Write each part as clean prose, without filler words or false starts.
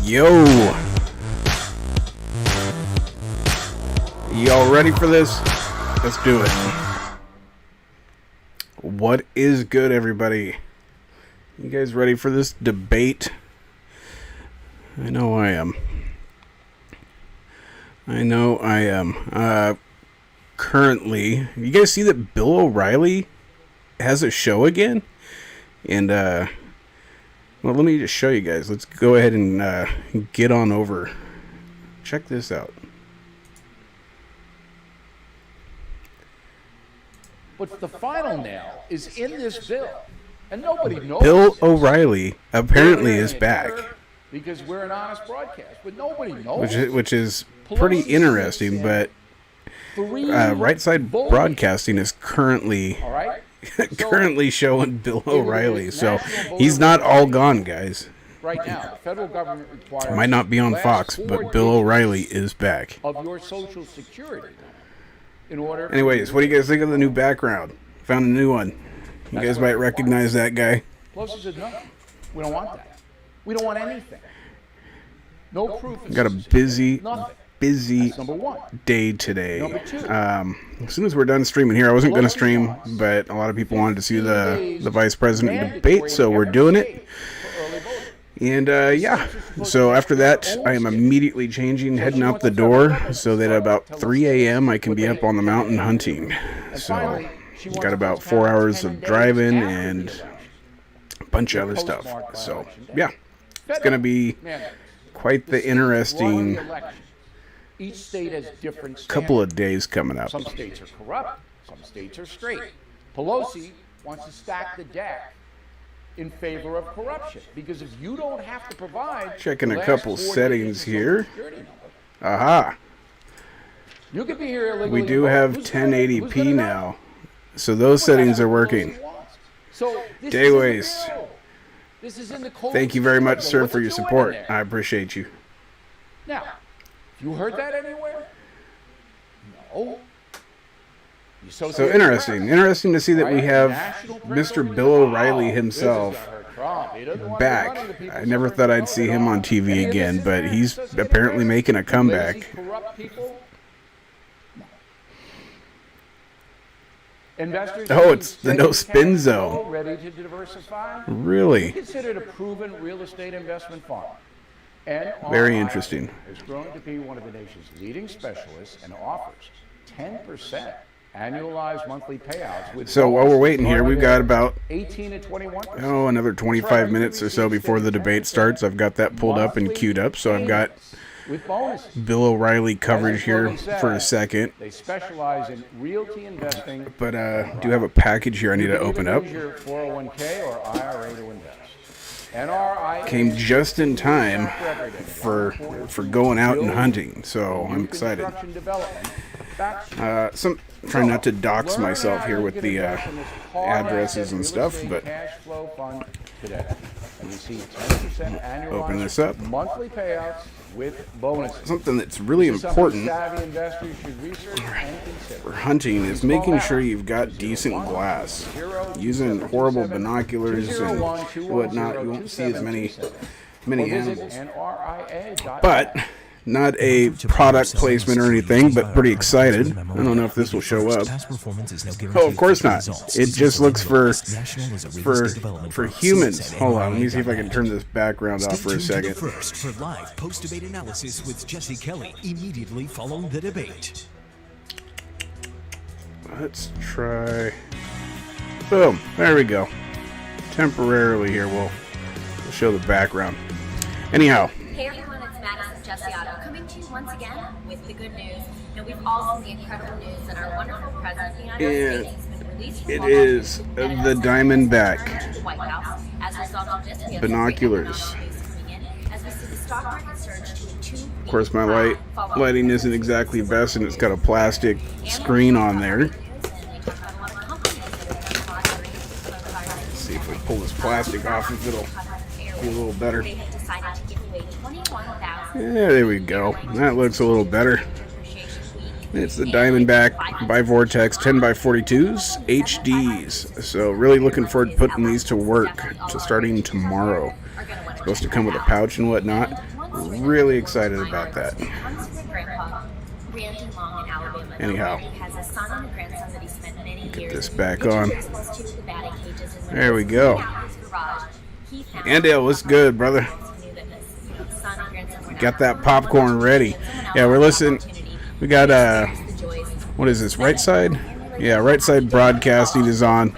Yo! Y'all ready for this? Let's do it. What is good, everybody? You guys ready for this debate? I know I am. Currently, you guys see that Bill O'Reilly has a show again? And, well, let me just show you guys. Let's go ahead and get on over. Check this out. But the final nail is in this bill, and nobody knows. Bill O'Reilly apparently is back. Because we're an honest broadcast, but nobody knows. Which is pretty interesting, but Right Side Broadcasting is currently showing Bill O'Reilly, so he's not all gone, guys. Right now, the federal government requires Might not be on Fox, but Bill O'Reilly is back. Of your Social Security in order. Anyways, what do you guys think of the new background? Found a new one. You guys might recognize that guy. Pelosi said no. We don't want that. We don't want anything. No proof. Got a busy number day today. Number two. As soon as we're done streaming here, I wasn't going to stream, but a lot of people wanted to see the vice president debate, so we're doing it. And yeah, so after that, I am immediately changing, heading out the door, so that at about 3 a.m. I can be up on the mountain hunting. So, got about 4 hours of driving and a bunch of other stuff. So, yeah, it's going to be quite the interesting Each state has different standards. Couple of days coming up. Some states are corrupt, some states are straight. Pelosi wants to stack the deck in favor of corruption, because if you don't have to provide... Checking a couple settings here. Aha. You could be here illegally. We do have 1080p now, so those settings are working. Day waste. Thank you very much, sir, for your support. I appreciate you. Now, you heard that anywhere? No. So interesting to see that we have Mr. Bill O'Reilly himself back. I never thought I'd see him on TV again, but he's apparently making a comeback. Oh, it's the no spin zone. Really? Considered a proven real estate investment farm. Very interesting. Is growing to be one of the nation's leading specialists and offers 10% annualized monthly payouts. So while we're waiting here, we've got about 18 to 21. Another 25 minutes or so before the debate starts. I've got that pulled up and queued up, so I've got Bill O'Reilly coverage here for a second. They specialize in realty investing. But I do have a package here I need to open up. Your 401k or IRA to invest. Came just in time for going out and hunting, so I'm excited. Trying not to dox myself here with the addresses and stuff, but open this up. Monthly payouts with bonuses. Something that's really important for hunting is making sure you've got decent glass. Using horrible binoculars and whatnot, you won't see as many animals. But not a product placement or anything, but pretty excited. I don't know if this will show up. Oh, of course not. It just looks for humans. Hold on, let me see if I can turn this background off for a second. First for live post-debate analysis with Jesse Kelly immediately following the debate. Let's try. Boom. There we go. Temporarily here, we'll show the background. Anyhow. Hey everyone, it's Madison Jesse Otto coming to you once again with the good news. We've all seen the incredible news that our wonderful president of the United States has been released. It is the Diamondback binoculars. Of course, my lighting isn't exactly best, and it's got a plastic screen on there. Let's see if we pull this plastic off, if it'll be a little better. Yeah, there we go. That looks a little better. It's the Diamondback by Vortex 10x42s HDs. So really looking forward to putting these to work starting tomorrow. Supposed to come with a pouch and whatnot. really excited about that. Comes from Grandpa Randy Long in Alabama. Anyhow, He has a son and a grandson that he spent many get years this back on. introduced to the batting cages, and when There he we was go. cleaning out his garage, he found Andale, what's good, brother? He knew that his son and grandson were now Got that permanent popcorn ready. someone else Yeah, we're had the listening. opportunity We got to experience the joys what is this? Right side? Yeah, right side broadcasting is on.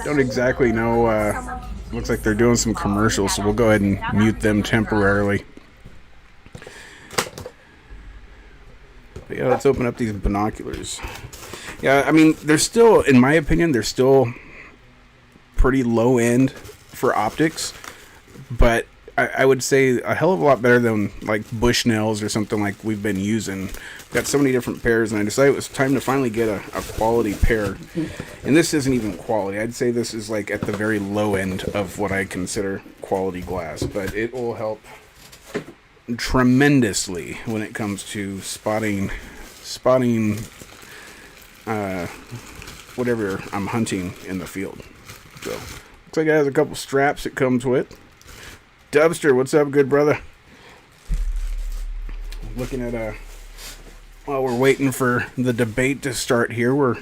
Don't exactly know. Looks like they're doing some commercials, so we'll go ahead and mute them temporarily. But yeah, let's open up these binoculars. Yeah, I mean, they're still, in my opinion, they're still pretty low end for optics, but I would say a hell of a lot better than like Bushnells or something like we've been using. Got so many different pairs, and I decided it was time to finally get a quality pair. And this isn't even quality. I'd say this is like at the very low end of what I consider quality glass, but it will help tremendously when it comes to spotting whatever I'm hunting in the field. So looks like it has a couple straps it comes with. Dubster, what's up, good brother? Looking at while we're waiting for the debate to start here, we're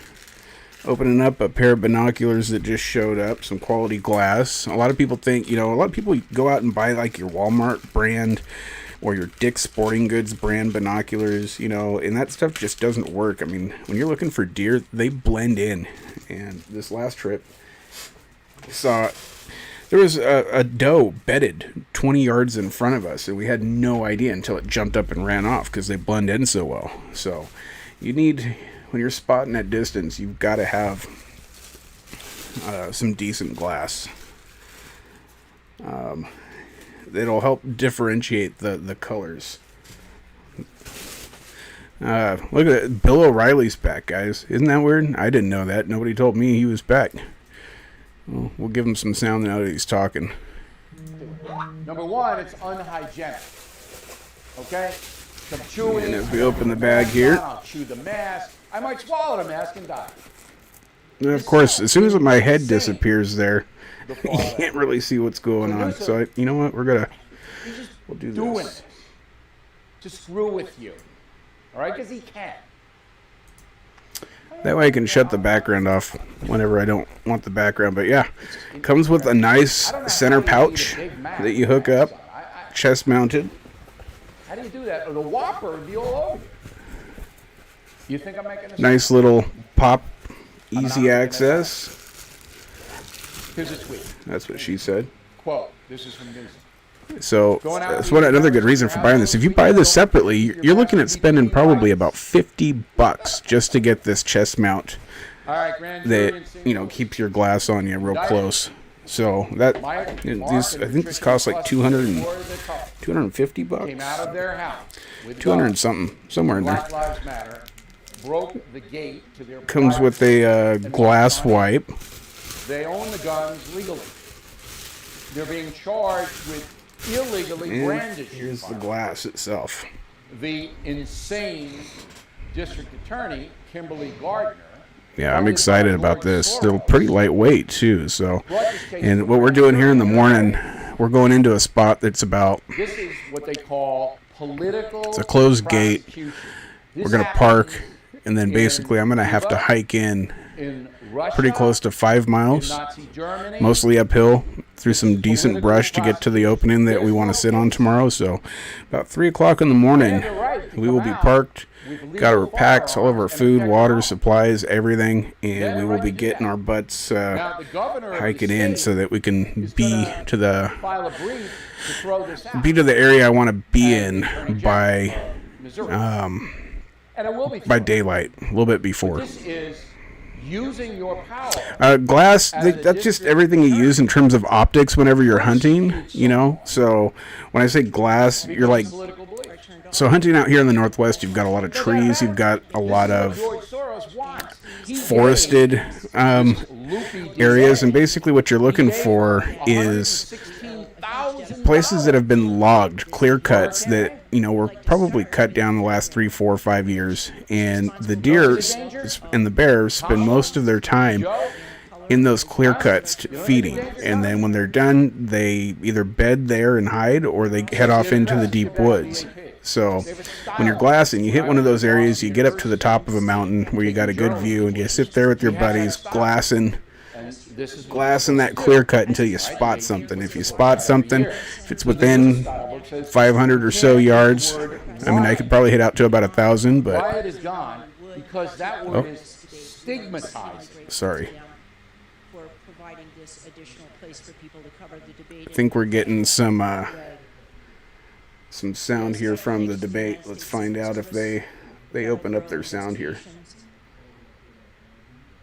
opening up a pair of binoculars that just showed up, some quality glass. A lot of people think, a lot of people go out and buy like your Walmart brand or your Dick's Sporting Goods brand binoculars, and that stuff just doesn't work. I mean, when you're looking for deer, they blend in. And this last trip, saw there was a doe bedded 20 yards in front of us, and we had no idea until it jumped up and ran off because they blend in so well. So you need, when you're spotting at distance, you've got to have some decent glass. It'll help differentiate the colors. Look at it. Bill O'Reilly's back, guys. Isn't that weird? I didn't know that. Nobody told me he was back. Well, we'll give him some sound now that he's talking. Number one, it's unhygienic. Okay? Some chewing. And as we open the bag here, I'll chew the mask. I might swallow the mask and die. and of course, as soon as my head disappears there, you can't really see what's going on. So, you know what? We'll do Doing this. this to screw with you. All right? Because he can. That way I can shut the background off whenever I don't want the background. But yeah, comes with a nice center pouch that you hook up, chest mounted. How do you do that? Or the Whopper would be all over you. You think I'm making this? Nice little pop, easy access. Here's a tweet. That's what she said. Quote. This is from Newsom. So that's another good reason for buying this. If you buy this separately, you're looking at spending probably about $50 just to get this chest mount All right, grand that keeps your glass on you real close. So that I think this costs like $250 came out of their house with 200 guns. something, somewhere in there. Black Lives Matter broke the gate to their Comes private with a glass wipe. They own the guns legally. They're being charged with illegally And brandishing here's the firearms. glass itself. The insane district attorney, Kimberly Gardner. Yeah, I'm excited about this. They're pretty lightweight too. So, and what we're doing here in the morning, we're going into a spot that's about. This is what they call political. It's a closed gate. prosecution. We're This gonna happened park, and then basically I'm gonna have to hike in in Russia, pretty close to 5 in miles, Nazi Germany, mostly uphill through some decent brush to get to the opening that we want to sit on tomorrow. So, about 3 o'clock in the morning, we will be parked. Got our packs, all of our food, water, supplies, everything, and we will be getting our butts Now, the governor of the hiking in state so that we can is be gonna to the file a brief to throw this out. area I want to be in Attorney by General of Missouri. And it will be by thrown. daylight, a little bit before. This is using your power. Glass, that's just everything you use in terms of optics whenever you're hunting, So when I say glass, you're like, Political belief. so hunting out here in the Northwest, you've got a lot of trees, you've got a lot of George Soros wants. He forested gave this loopy areas, and design. basically what you're looking He gave for is 116,000 places that have been logged, clear cuts that were probably cut down the last 3, 4, 5 years, and the deer and the bears spend most of their time in those clear cuts feeding. And then when they're done, they either bed there and hide, or they head off into the deep woods. So when you're glassing, you hit one of those areas, you get up to the top of a mountain where you got a good view, and you sit there with your buddies glassing that clear cut until you spot something. If you spot something, if it's within 500 or so yards, I mean, I could probably hit out to about 1,000, but Riot is gone because that word is stigmatized. sorry. For providing this additional place for people to cover the debate. I think we're getting some sound here from the debate. Let's find out if they opened up their sound here.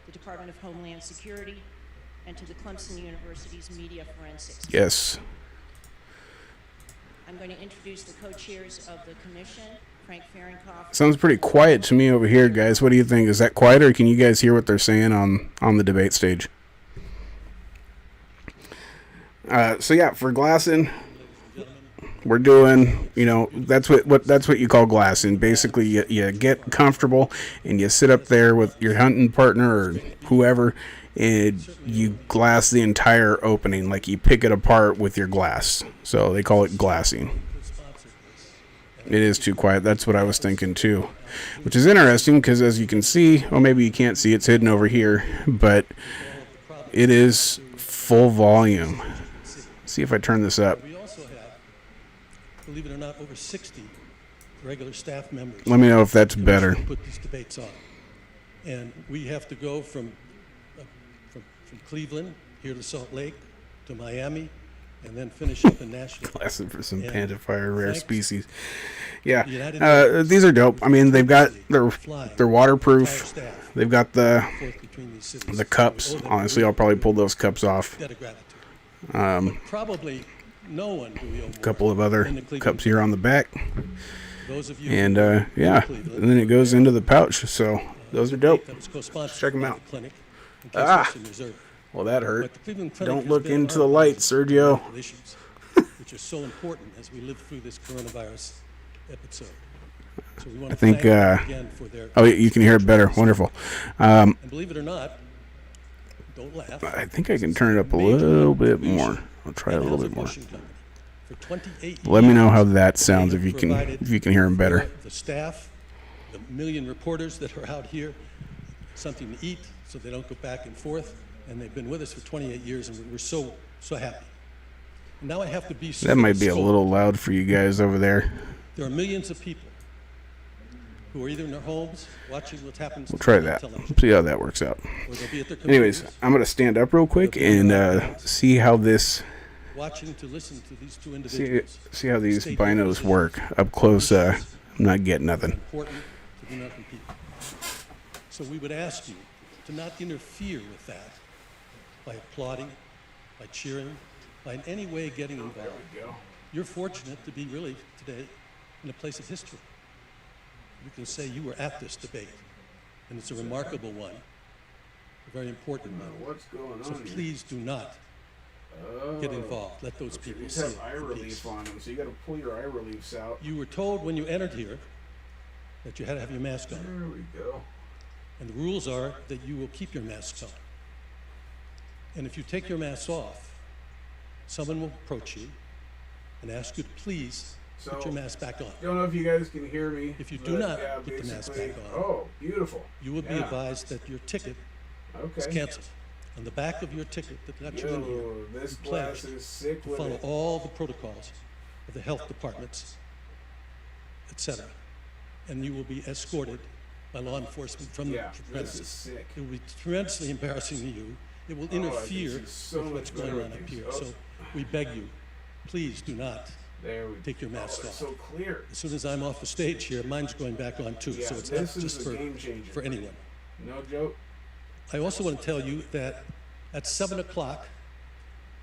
The Department of Homeland Security, and to the Clemson University's Media Forensics. Yes. I'm going to introduce the co-chairs of the commission, Frank Fahrenkopf. Sounds pretty quiet to me over here, guys. What do you think? Is that quiet, or can you guys hear what they're saying on the debate stage? So yeah, for glassing, we're doing, that's what you call glassing. Basically, you get comfortable and you sit up there with your hunting partner or whoever, and you glass the entire opening, like you pick it apart with your glass. So they call it glassing. It is too quiet. That's what I was thinking too, which is interesting because, as you can see, or maybe you can't see, it's hidden over here, but it is full volume. See if I turn this up. We also have, believe it or not, over 60 regular staff members. Let me know if that's better. Who put these debates on, and we have to go from Cleveland here to Salt Lake to Miami, and then finish up in Nashville. Glassing for some And panda fire rare thanks species. the Yeah, United Nations, these are dope. I mean, they've got they're entire waterproof. staff They've got the forth between these cities. cups. We owe them Honestly, I'll probably pull those cups off. debt of gratitude. Probably no one do we owe more. A couple of other than the Cleveland cups here on the back, Those of you and who live in yeah, Cleveland, and then it goes into the pouch. So those are dope. that was co-sponsored Check 'em by out. the clinic in Ah. Western Reserve. Well, that hurt. But the Cleveland Clinic Don't has look been into our the light, voice Sergio. on medical issues, which are so important as we live through this coronavirus episode. So we want I to think, thank them again for their. Oh, you can hear it better. Wonderful. And believe it or not, don't laugh. I think I can turn it up a little bit more. I'll try it a little bit more. For 28 Let me know years, how that sounds they if you have can provided hear them better. for the staff, the million reporters that are out here, something to eat so they don't go back and forth. And they've been with us for 28 years, and we're so happy. Now I have to be. That might be a little loud for you guys over there. There are millions of people who are either in their homes watching what happens. We'll try on that. television, See how that works out. or they'll be at their Anyways, computers I'm gonna stand up real quick and see how this watching to listen to these two individuals. see how these binos work up close. I'm not getting nothing. Important to the American people. So we would ask you to not interfere with that by applauding, by cheering, by in any way getting involved. You're fortunate to be really today in a place of history. You can say you were at this debate, and it's a remarkable one, a very important one. What's going So please do not get involved. Let those people see it in peace. on them, so you got to pull your eye reliefs out. You were told when you entered here that you had to have your mask on. There we go. And the rules are that you will keep your masks on. And if you take your masks off, someone will approach you and ask you to please put your mask back on. Don't know if you guys can hear me. If you do not put the mask back on, Oh, beautiful. you will be advised that your ticket is Okay. canceled. On the back of your ticket that got you in here, This you pledge is sick to follow all the protocols of the health departments, etc. And you will be escorted by law enforcement from the premises. sick. It will be tremendously embarrassing to you. It will interfere with what's going on up here. So we beg you, please do not There we take your mask off. So clear. As soon as I'm off the stage here, mine's going back on too. So it's not this is just a game changer. for anyone. No joke. I also want to tell you that at 7 o'clock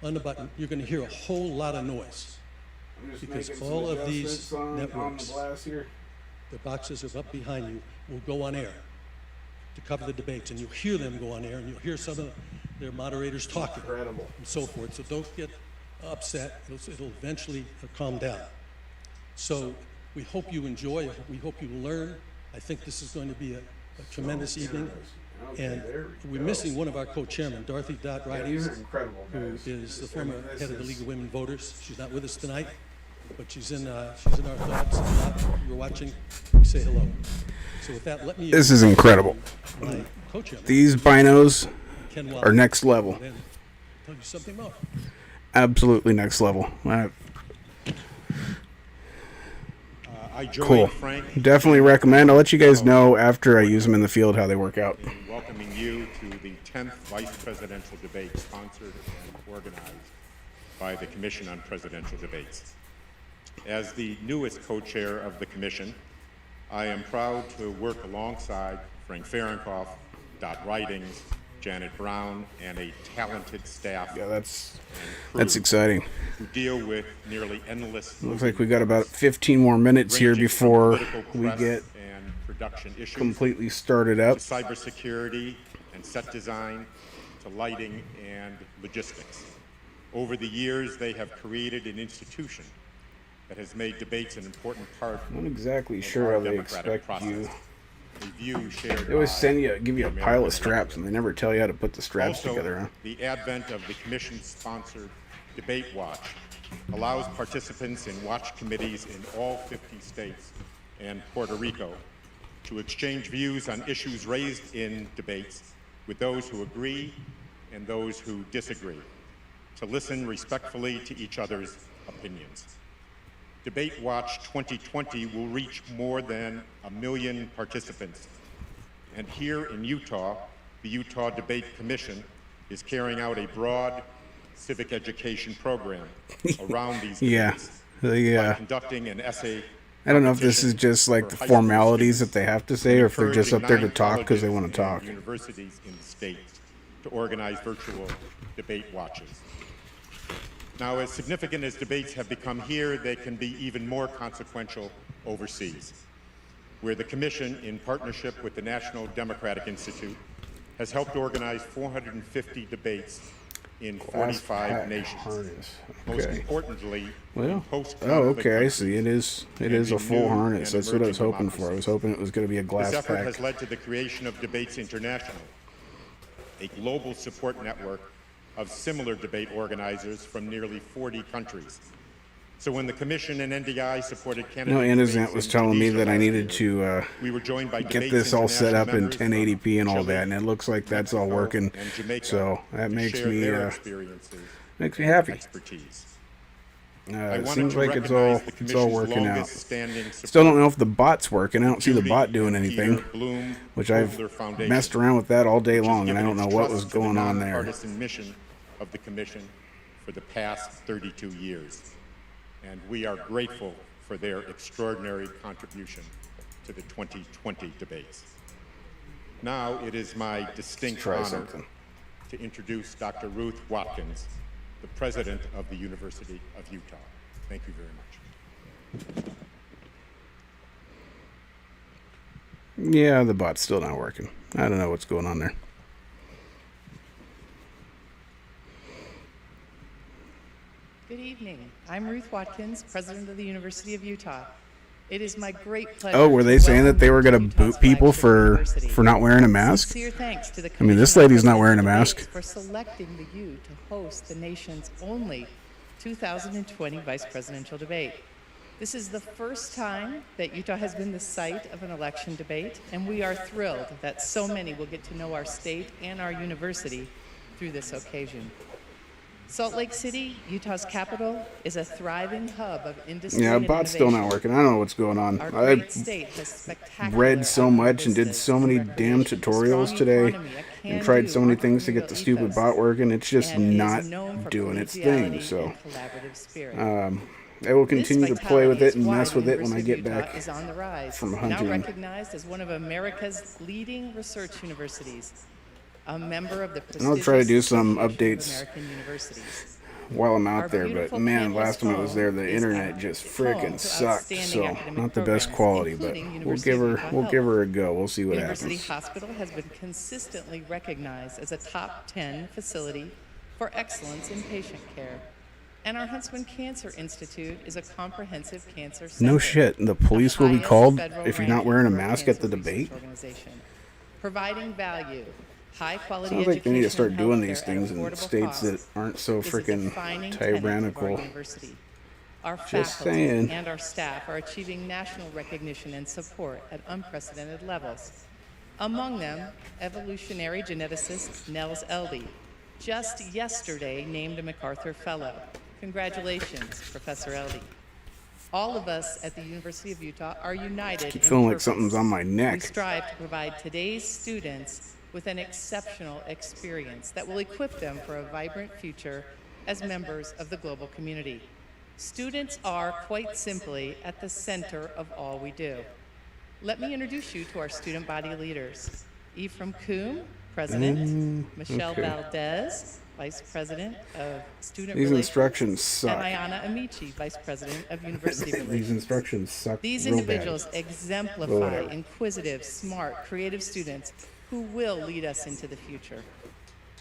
on the button, you're going to hear a whole lot of noise. I'm just Because making some all of these adjustments on networks- the glass here. The boxes are up behind you, will go on air to cover the debates, and you'll hear them go on air, and you'll hear some of their moderators talking Incredible. and so forth. So don't get upset. It'll eventually calm down. So we hope you enjoy. We hope you learn. I think this is going to be a tremendous evening. And we're missing one of our co-chairmen, Dorothy Dot Ridings, incredible, who guys. is the former head of the League of Women Voters. She's not with us tonight, but she's in our thoughts. If you're watching, we say hello. So with that, let me. This is incredible. My co-chairman, These binos Ken are next level. Then tell you something more. Absolutely next level. I join Cool. Frank Definitely recommend. I'll let you guys know after I use them in the field how they work out. in welcoming you to the 10th Vice Presidential Debate sponsored and organized by the Commission on Presidential Debates. As the newest co-chair of the Commission, I am proud to work alongside Frank Fahrenkopf, Dot Ridings, Janet Brown, and a talented staff Yeah, that's and crew exciting. who deal with nearly endless Looks like we got about 15 more minutes here ranging from before political we press get and production issues completely started up. to cybersecurity and set design, to lighting and logistics. Over the years, they have created an institution that has made debates an important part I'm not exactly of sure our how they democratic expect process. you. A view shared They always by give you a the pile of American straps, and they never tell you how to put the straps also, together. Huh? the advent of the Commission-sponsored Debate Watch allows participants in watch committees in all 50 states and Puerto Rico to exchange views on issues raised in debates with those who agree and those who disagree, to listen respectfully to each other's opinions. Debate Watch 2020 will reach more than 1 million participants. And here in Utah, the Utah Debate Commission is carrying out a broad civic education program around these Yeah. debates by Yeah. conducting an essay. I don't know if this is competition just like for the high school formalities that students they have to say, or if they're just up there to encouraging talk because they 9 want to talk. colleges and universities in the state to organize virtual debate watches. Now, as significant as debates have become here, they can be even more consequential overseas, where the Commission, in partnership with the National Democratic Institute, has helped organize 450 debates in 45 nations. Harness. Most Okay. importantly, Well, in post-conflict oh, okay, I countries, see. It is and a in full new harness. and That's what I was emerging hoping for. I was democracies. hoping it was going to be a glass This effort pack. has led to the creation of Debates International, a global support network of similar debate organizers from nearly 40 countries. So when the Commission and NDI supported No, candidate Anazant debates was in telling me Tunisia that I last needed year, to we were joined by get Debates this all set International up in members from 1080p and all Chile, that, and it looks like that's all Mexico, working. and Jamaica So that to makes share me their experiences makes me and happy. expertise. I It wanted seems to like recognize the it's all Commission's working out. longest-standing Still don't supporter, know if the bot's working. I don't see the Judy bot doing and anything, Peter Bloom which I've Kovler Foundation, messed around with that all day which has long, and I given don't know its what trust was to the going on there. nonpartisan mission of the Commission for the past 32 years. And we are grateful for their extraordinary contribution to the 2020 debates. Now it is my distinct Try honor something. to introduce Dr. Ruth Watkins, the president of the University of Utah. Thank you very much. Yeah, the bot's still not working. I don't know what's going on there. Good evening. I'm Ruth Watkins, president of the University of Utah. It is my great pleasure. Oh, were they to saying welcome that they were you going to Utah's boot people flagship for university. not wearing a mask? Sincere thanks to the I mean, this Commission on lady's not wearing a Presidential mask. Debates for selecting the U to host the nation's only 2020 vice presidential debate. This is the first time that Utah has been the site of an election debate, and we are thrilled that so many will get to know our state and our university through this occasion. Salt Lake City, Utah's capital, is a thriving hub of industry Yeah, and bot's still not innovation. working. I don't know what's going on. Our I great state has spectacular read so outdoor much and did vistas so many and damn recreation, tutorials strong today economy, a and tried so many can-do things to get the entrepreneurial stupid ethos, bot working. It's just and is not known for doing its collegiality thing. So and collaborative spirit. I will This continue to play with vitality it is and why mess the with it when I University get of Utah back is on the rise, from now hunting. recognized as one of America's leading research universities, a member of the And I'll try to do prestigious some Association of updates American Universities. while I'm Our out there. But beautiful man, campus last time I was home there, the is internet home just to freaking sucked. outstanding So academic not the best programs, quality, but including we'll University give of her Utah we'll Health. give her a go. We'll see what University happens. Hospital has been consistently recognized as a top 10 facility for excellence in patient care. And our Huntsman Cancer Institute is a comprehensive cancer center. No shit. The police will be highest called federal if you're not ranking wearing a for mask at the cancer research debate. organization. providing value, high-quality Sounds education, like they need to start and doing healthcare these at things in affordable states that costs aren't so is a freaking defining tenet of our tyrannical. university. Our Just faculty saying. and our staff are achieving national recognition and support at unprecedented levels. Among them, evolutionary geneticist Nels Eldy, just yesterday named a MacArthur Fellow. Congratulations, Professor Eldy. All of us at the University of Utah are united Keep in feeling like purpose. something's on my We neck. strive to provide today's students with an exceptional experience that will equip them for a vibrant future as members of the global community. Students are, quite simply, at the center of all we do. Let me introduce you to our student body leaders. Ephraim Coombe, President. Michelle okay. Valdez, Vice President of Student These Relations. instructions suck. And Ayana Amici, Vice President of University These Relations. instructions suck These real individuals bad. exemplify Whatever. inquisitive, smart, creative students who will lead us into the future.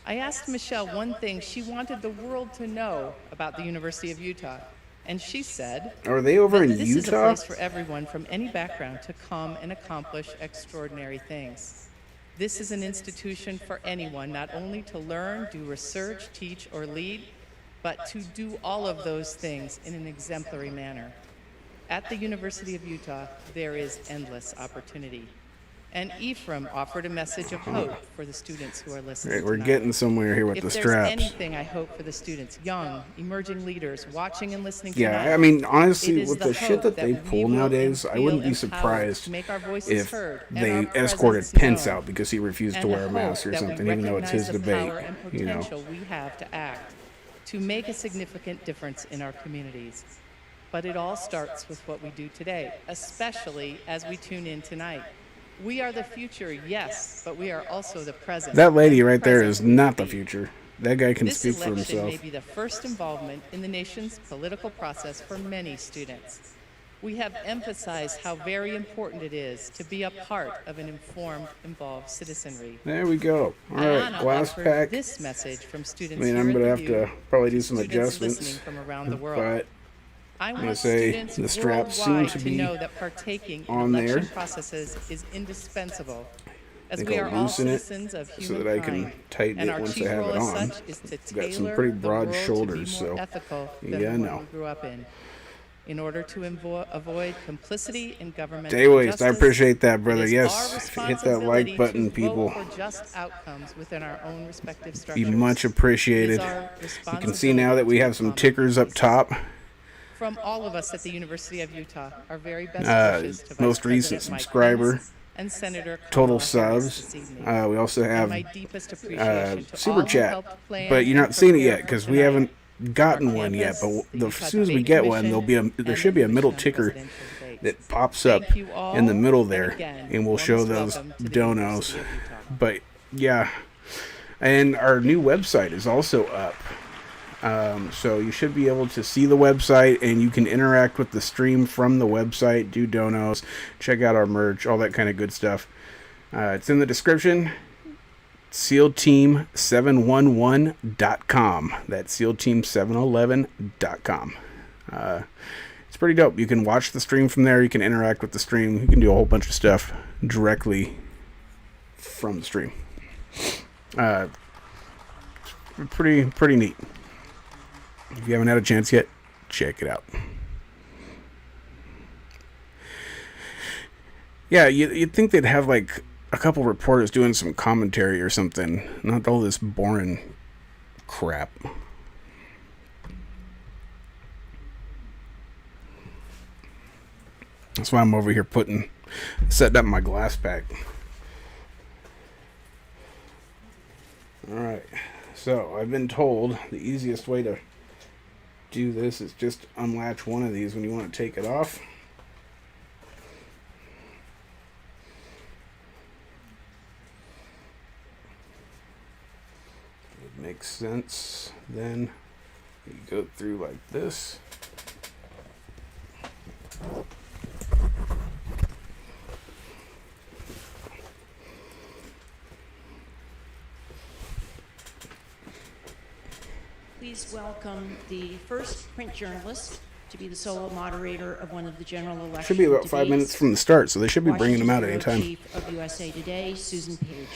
I asked Michelle one thing she wanted the world to know about the University of Utah, and she said, Are they over in this is a Utah? place for everyone from any background to come and accomplish extraordinary things. This is an institution for anyone, not only to learn, do research, teach, or lead, but to do all of those things in an exemplary manner. At the University of Utah, there is endless opportunity. And Ephraim offered a message of hope for the students who are listening. Right, we're tonight. getting somewhere here with If the there's straps. anything I hope for the students, young, emerging leaders watching and listening Yeah, tonight, I mean, it honestly, is with the shit hope that they we pull will nowadays, I feel wouldn't be empowered surprised to make our voices if heard and they our escorted presence Pence known, out because he refused to and wear a the mask hope or that we something, even though it's his recognize the debate. power and You know, potential we have to act, to make a significant difference in our communities. But it all starts with what we do today, especially as we tune in tonight. We are the future, yes, but we are also the present. that lady and right there present is will not the be. future. That guy can This speak for election may himself. be the first involvement in the nation's political process for many students. We have emphasized how very important it is to be a part of an informed, involved citizenry. There we go. All right, Ayana glass offered pack. this message from I students mean, here I'm at gonna the have U to probably do some students adjustments, listening from around the world. but I gonna want say students the straps worldwide seem to be know that partaking in on election there. processes is indispensable, as think we I'll are all loosen it citizens of so humankind. that I can tighten and it our once I chief have role it as on. such is to Got some tailor pretty the broad world shoulders, to be more so ethical than yeah, the one no. we grew up in order to avoid complicity in governmental Day waste. I injustice, appreciate that, it brother. is Yes, our hit that like responsibility button, to people. vote for just outcomes within our own respective Be structures. much appreciated. It is our You can see now that we have some responsibility to tickers up common top. From all of us at the University of Utah, our very best wishes to Vice Most recent President Mike subscriber, Pence and Senator total Kamala Harris subs. this evening. We also And have my deepest appreciation to super all who chat, helped plan but you're not and seeing it prepare yet for because we tonight. haven't gotten Our one yet. campus, But the as Utah soon as we Debate get one, Commission, there and should the be a middle Commission on ticker Presidential Debates. that pops up Thank you all, in the middle and there, again, and we'll show warmest those welcome to the donos. University of Utah. But yeah, and our new website is also up. So you should be able to see the website, and you can interact with the stream from the website, do donos, check out our merch, all that kind of good stuff. It's in the description. SEALTeam711.com. That's SEALTeam711.com. It's pretty dope. You can watch the stream from there. You can interact with the stream. You can do a whole bunch of stuff directly from the stream. Pretty neat. If you haven't had a chance yet, check it out. Yeah, you'd think they'd have like a couple reporters doing some commentary or something. Not all this boring crap. That's why I'm over here setting up my glass pack. Alright, so I've been told the easiest way to do this is just unlatch one of these when you want to take it off. It makes sense. Then you go through like this. Please welcome the first print journalist to be the solo moderator of one of the general election Should be about 5 minutes from the start, so they should be bringing them out Washington anytime. Bureau Chief of USA Today, Susan Page.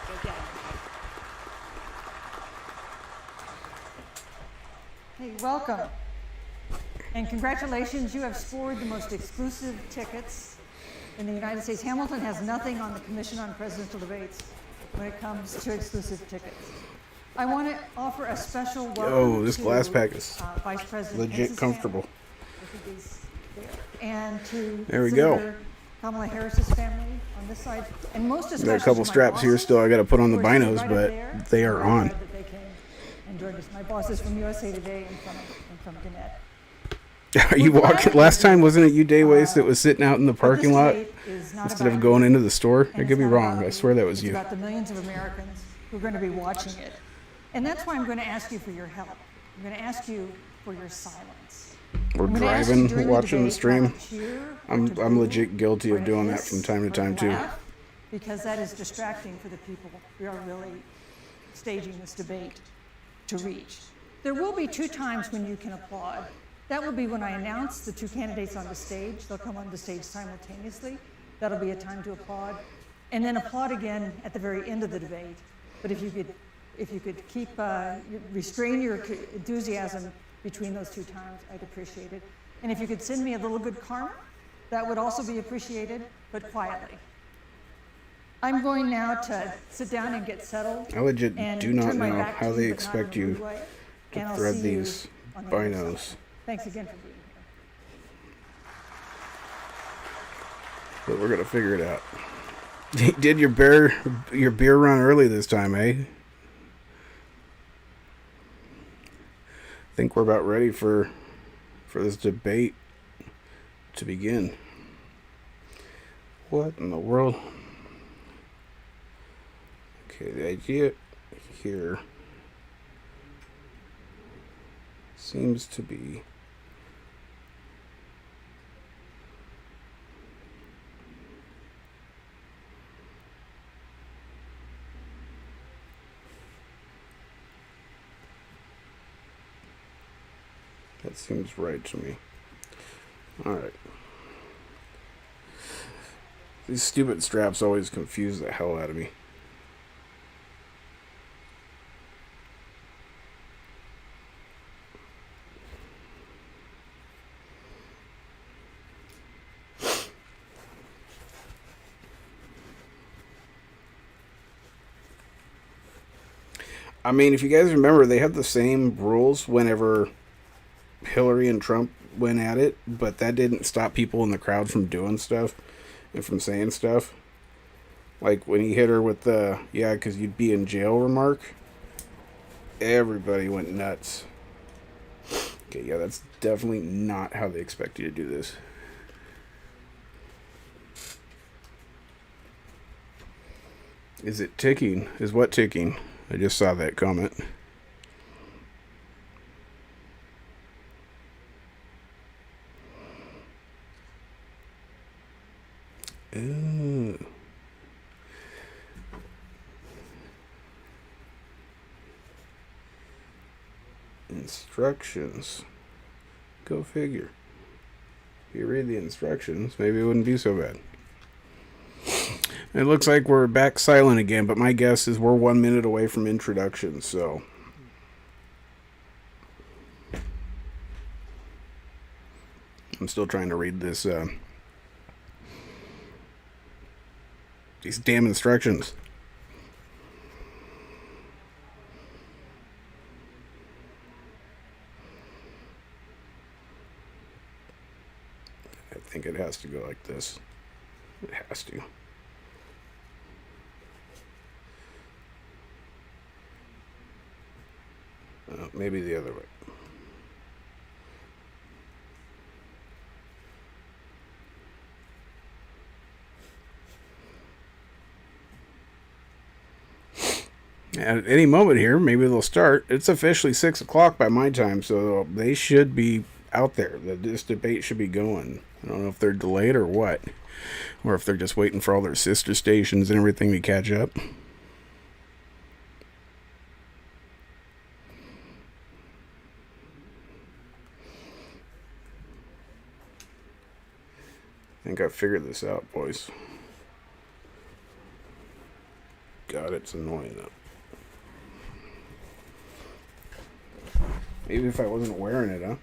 Go get 'em. Hey, welcome. And congratulations, you have scored the most exclusive tickets in the United States. Hamilton has nothing on the Commission on Presidential Debates when it comes to exclusive tickets. I want to offer a special welcome Oh, this to, glass pack is Vice President legit Pence's comfortable. family, and to There we go. Senator Kamala Harris's family on this side, and most especially Got a couple to my straps here bosses, still I got to put on the who are sitting binos, right but up there. they are I'm on. glad that they came and joined us. My bosses from USA Today and from Gannett. Are you walking? Last time, wasn't it you, Dayways, that was sitting out in the parking lot instead of going into the store? I could be wrong. I swear that was you. It's about the millions of Americans who are going to be watching it. And that's why I'm going to ask you for your help. I'm going to ask you for your silence. We're I'm gonna ask you driving, during watching the debate stream. not to cheer or I'm to boo legit guilty or of to doing that hiss from time to or time too. laugh, because that is distracting for the people we are really staging this debate to reach. There will be 2 times when you can applaud. That will be when I announce the 2 candidates on the stage. They'll come on the stage simultaneously. That'll be a time to applaud. And then applaud again at the very end of the debate. But if you could keep, restrain your enthusiasm between those 2 times, I'd appreciate it. And if you could send me a little good karma, that would also be appreciated, but quietly. I'm going now to sit down and get settled. I legit and do not turn my know back how to they you, but not expect in a you rude way. to And I'll thread see you these on the other binos. side. Thanks again for being here. But we're gonna figure it out. Did your beer run early this time, eh? I think we're about ready for this debate to begin. What in the world? Okay, the idea here seems to be that seems right to me. Alright. These stupid straps always confuse the hell out of me. I mean, if you guys remember, they had the same rules whenever Hillary and Trump went at it, but that didn't stop people in the crowd from doing stuff and from saying stuff. Like when he hit her with the, yeah, because you'd be in jail remark, everybody went nuts. Okay, yeah, that's definitely not how they expect you to do this. Is it ticking? Is what ticking? I just saw that comment. Ooh. Instructions. Go figure. If you read the instructions, maybe it wouldn't be so bad. It looks like we're back silent again, but my guess is we're 1 minute away from introduction, so. I'm still trying to read this, these damn instructions. I think it has to go like this. It has to. Maybe the other way. At any moment here, maybe they'll start. It's officially 6 o'clock by my time, so they should be out there. This debate should be going. I don't know if they're delayed or what, or if they're just waiting for all their sister stations and everything to catch up. think I figured this out, boys. God, it's annoying though. Maybe if I wasn't wearing it, huh?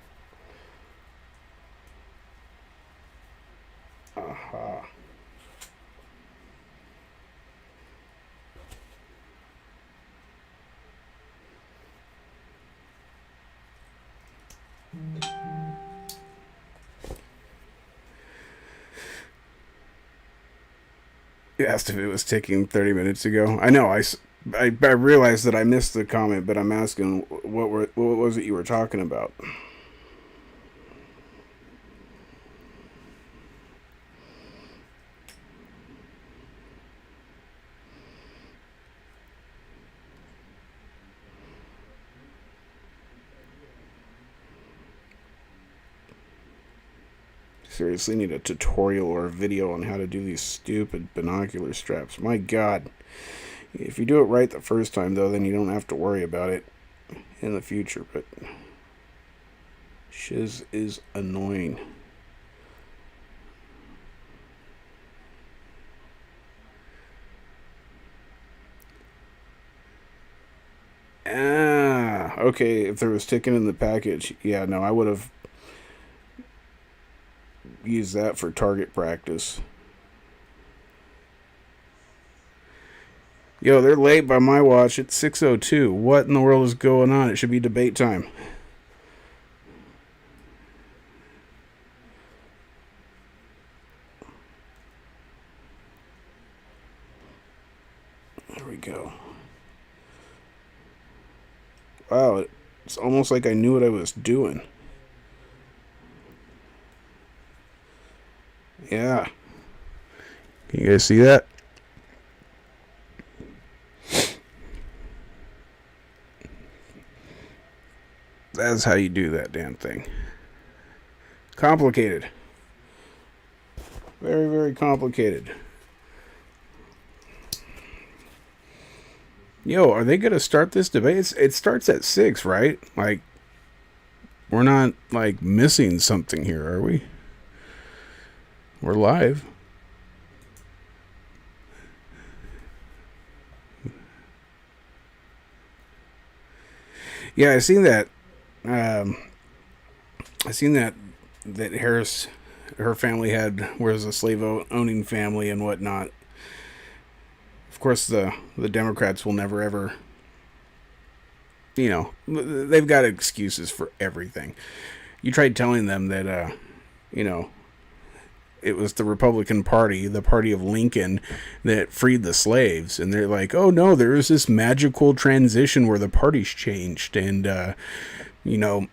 Aha. You asked if it was ticking 30 minutes ago. I know. I realized that I missed the comment, but I'm asking what was it you were talking about? Seriously need a tutorial or a video on how to do these stupid binocular straps. My God. If you do it right the first time, though, then you don't have to worry about it in the future. But shiz is annoying. Ah, okay. If there was ticking in the package, yeah, no, I would have use that for target practice. Yo, they're late by my watch. It's 6:02. What in the world is going on? It should be debate time. There we go. Wow, it's almost like I knew what I was doing. Yeah. Can you guys see that? That's how you do that damn thing. Complicated. Very, very complicated. Yo, are they going to start this debate? It starts at 6, right? Like, we're not, like, missing something here, are we? We're live. Yeah, I seen that. I seen that Harris, her family was a slave owning family and whatnot. Of course, the Democrats will never ever. You know, they've got excuses for everything. You tried telling them that, you know, it was the Republican Party, the party of Lincoln, that freed the slaves. And they're like, oh, no, there was this magical transition where the parties changed. And, you know,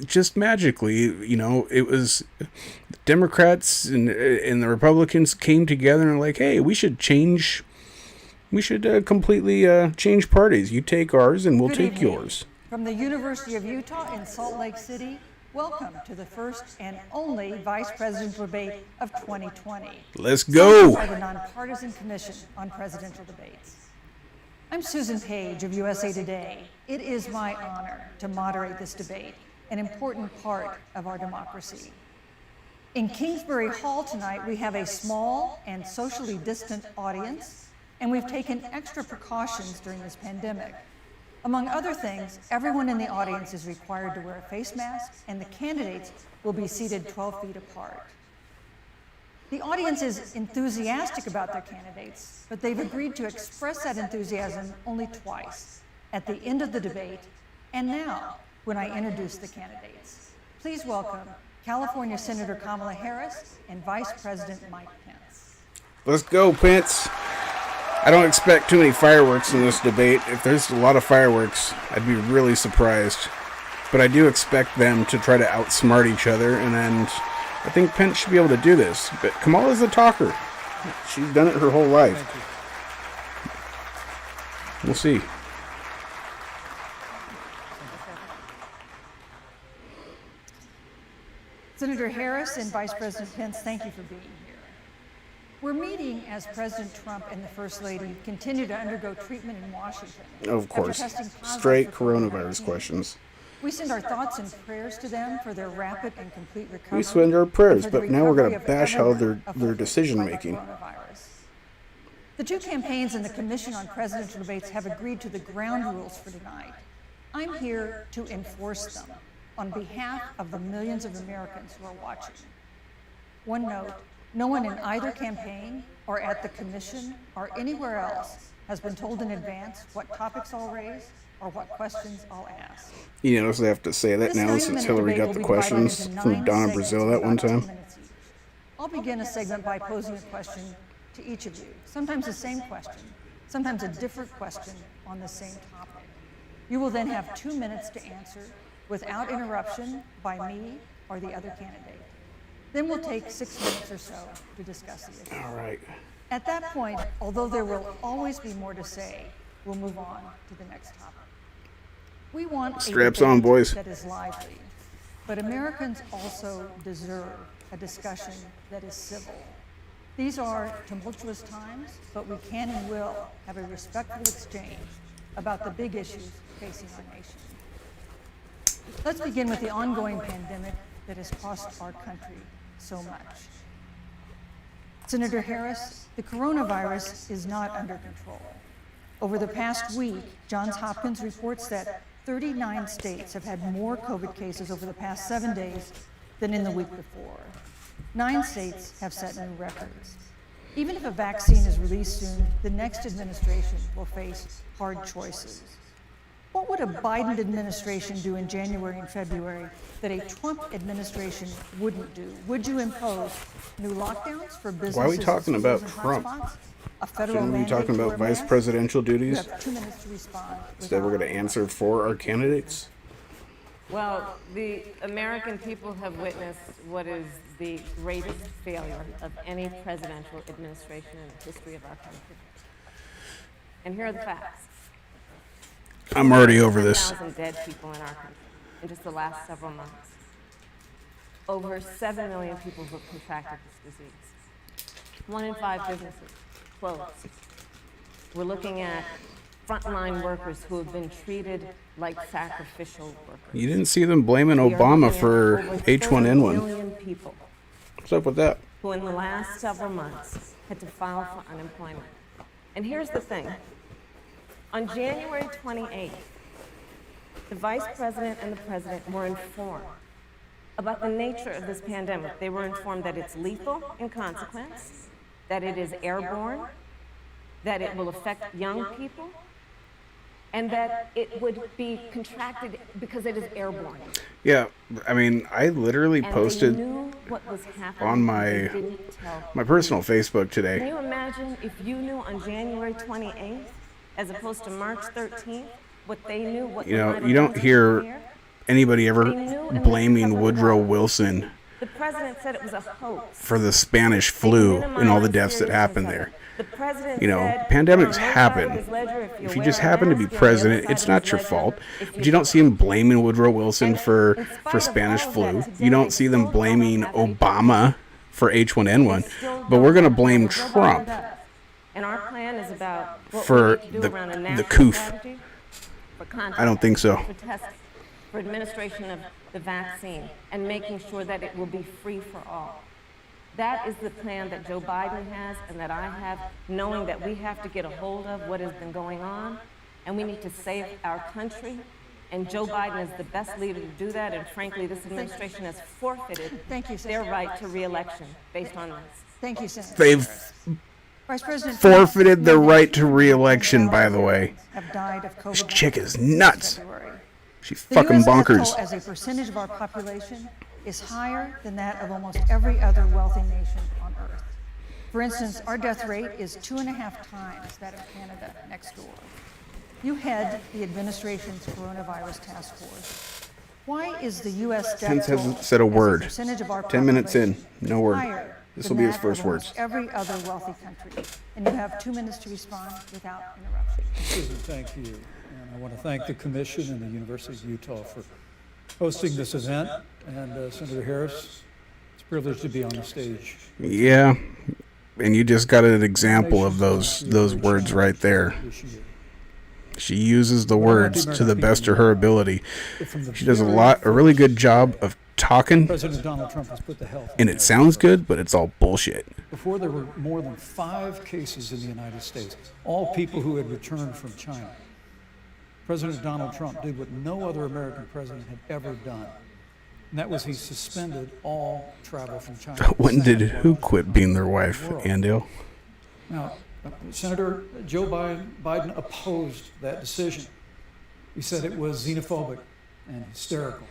just magically, you know, it was Democrats and the Republicans came together and like, hey, we should completely change parties. You take ours and we'll take yours. From the University of Utah in Salt Lake City, welcome to the first and only Vice Presidential Debate of 2020. Let's go! By the Nonpartisan Commission on Presidential Debates. I'm Susan Page of USA Today. It is my honor to moderate this debate, an important part of our democracy. In Kingsbury Hall tonight, we have a small and socially distant audience, and we've taken extra precautions during this pandemic. Among other things, everyone in the audience is required to wear a face mask, and the candidates will be seated 12 feet apart. The audience is enthusiastic about their candidates, but they've agreed to express that enthusiasm only twice, at the end of the debate, and now, when I introduce the candidates. Please welcome California Senator Kamala Harris and Vice President Mike Pence. Let's go, Pence. I don't expect too many fireworks in this debate. If there's a lot of fireworks, I'd be really surprised. But I do expect them to try to outsmart each other, and I think Pence should be able to do this. But Kamala's a talker. She's done it her whole life. We'll see. Senator Harris and Vice President Pence, thank you for being here. We're meeting as President Trump and the First Lady continue to undergo treatment in Washington. Of course. Straight coronavirus questions. We send our thoughts and prayers to them for their rapid and complete recovery. We send our prayers, and for the but now we're going recovery to of bash how everyone their affected decision by the making. coronavirus. The two campaigns and the Commission on Presidential Debates have agreed to the ground rules for tonight. I'm here to enforce them on behalf of the millions of Americans who are watching. One note, no one in either campaign or at the Commission or anywhere else has been told in advance what topics I'll raise or what questions I'll ask. You notice I have to say that This now 90-minute since Hillary debate got will the be divided questions into from 9 Donna segments Brazil of that one about 2 time. minutes each. I'll begin a segment by posing a question to each of you, sometimes the same question, sometimes a different question on the same topic. You will then have 2 minutes to answer without interruption by me or the other candidate. Then we'll take 6 minutes or so to discuss the issue. All right. At that point, although there will always be more to say, we'll move on to the next topic. We want Straps a on, debate boys. that is lively, but Americans also deserve a discussion that is civil. These are tumultuous times, but we can and will have a respectful exchange about the big issues facing our nation. Let's begin with the ongoing pandemic that has cost our country so much. Senator Harris, the coronavirus is not under control. Over the past week, Johns Hopkins reports that 39 states have had more COVID cases over the past 7 days than in the week before. 9 states have set new records. Even if a vaccine is released soon, the next administration will face hard choices. What would a Biden administration do in January and February that a Trump administration wouldn't do? Would you impose new lockdowns for businesses? Why are we talking about schools, and Trump? hotspots? A federal Shouldn't we be mandate talking to about wear vice masks? presidential You duties? have 2 minutes to respond. Instead, we're going to answer for our candidates. Well, the American people have witnessed what is the greatest failure of any presidential administration in the history of our country. And here are the facts. I'm already over this. 10,000 dead people in our country in just the last several months. Over 7 million people who have contracted this disease. 1 in 5 businesses closed. We're looking at frontline workers who have been treated like sacrificial workers. You didn't see them blaming We are Obama looking at for over 30 H1N1. million people What's up with that? who in the last several months had to file for unemployment. And here's the thing. On January 28th, the vice president and the president were informed about the nature of this pandemic. They were informed that it's lethal in consequence, that it is airborne, that it will affect young people, and that it would be contracted because it is airborne. Yeah, I mean, I literally And they posted knew what was happening, on but they my didn't tell my personal Facebook Can today. you imagine if you knew on January 28th, as opposed to March 13th, what they knew? What You the know, line you don't was hear here? anybody ever They knew and they blaming covered it Woodrow up. Wilson The president said it was a hoax. for the Spanish They flu and all the minimized deaths that seriousness happened of there. it. The president You know, said, pandemics on one side happen. of his ledger, If you wear just a happen to be mask, you're on the other president, side it's of not his your ledger fault. if But you don't see them blaming Woodrow Wilson And for in spite of Spanish all of flu. that, You don't see them blaming Obama for H1N1. But we're going to blame Trump And our plan is about what for we need to do the- around a the national coof. strategy for contact, I don't think so. for testing, for administration of the vaccine, and making sure that it will be free for all. That is the plan that Joe Biden has and that I have, knowing that we have to get a hold of what has been going on, and we need to save our country. And Joe Biden is the best leader to do that, and frankly, this administration has forfeited Thank you, their Senator. right to re-election based on this. Thank you, Senator. They've Vice President forfeited their Trump, right to re-election, by the way. have died of COVID This chick is since nuts. February. She's The fucking US death bonkers. toll as a percentage of our population is higher than that of almost every other wealthy nation on earth. For instance, our death rate is 2.5 times that of Canada next door. You head the administration's coronavirus task force. Why is the U.S. death Pence toll hasn't said a as word. percentage of our 10 minutes in, population no word. higher This than will be his that first of words. almost every other wealthy country? And you have 2 minutes to respond without interruption. Susan, thank you. And I want to thank the Commission and the University of Utah for hosting this event. And Senator Harris, it's a privilege to be on the stage. Yeah, and you just got an example of those words right there. This year. She uses the words to the best of her ability. She does a really good job of talking, President Donald Trump has put the health and it sounds good, but it's all bullshit. Before there were more than 5 cases in the United States, all people who had returned from China. President Donald Trump did what no other American president had ever done, and that was he suspended all travel from China. When did who quit being their wife, Andale? Now, Senator Joe Biden opposed that decision. He said it was xenophobic and hysterical.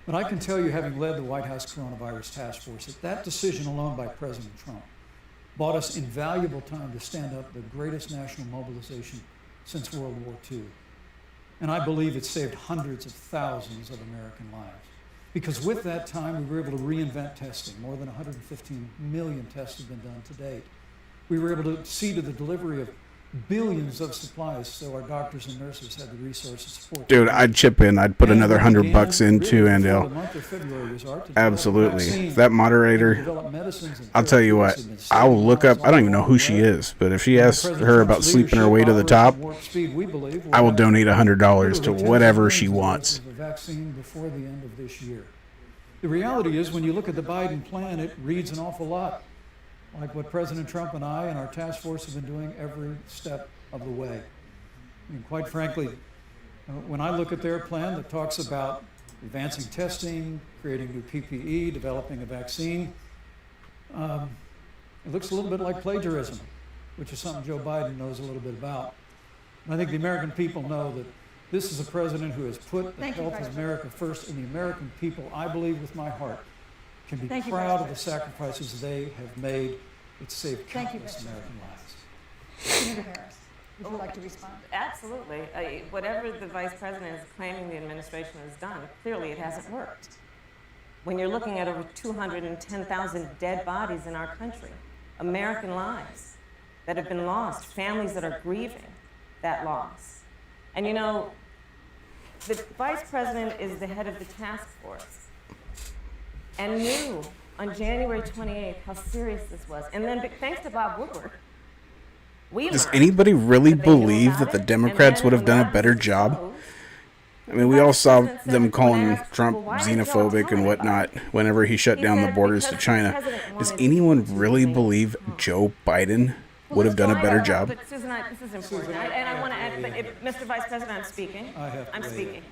But I can tell you, having led the White House Coronavirus Task Force, that decision alone by President Trump bought us invaluable time to stand up the greatest national mobilization since World War II. And I believe it saved hundreds of thousands of American lives. Because with that time, we were able to reinvent testing. More than 115 million tests have been done to date. We were able to see to the delivery of billions of supplies so our doctors and nurses had the resources to support. Dude, I'd chip in. I'd put another $100 into Andale. Absolutely. If that moderator, I'll tell you what, I will look up, I don't even know who she is, but if she asks her about sleeping her way to the top, I will donate $100 to whatever she wants. Before the end of this year. The reality is, when you look at the Biden plan, it reads an awful lot like what President Trump and I and our task force have been doing every step of the way. I mean, quite frankly, when I look at their plan that talks about advancing testing, creating new PPE, developing a vaccine, it looks a little bit like plagiarism, which is something Joe Biden knows a little bit about. And I think the American people know that this is a president who has put the health of America first, and the American people, I believe with my heart, can be proud of the sacrifices they have made. It's saved countless American lives. Senator Harris, would you like to respond? Absolutely. Whatever the vice president is claiming the administration has done, clearly it hasn't worked. When you're looking at over 210,000 dead bodies in our country, American lives that have been lost, families that are grieving that loss. And you know, the vice president is the head of the task force and knew on January 28th how serious this was. And then thanks to Bob Woodward, does anybody really believe that the Democrats would have done a better job? I mean, we all saw them calling Trump xenophobic and whatnot whenever he shut down the borders to China. Does anyone really believe Joe Biden would have done a better job? But Susan, this is important. And I want to add, but Mr. Vice President, I'm speaking. I'm speaking.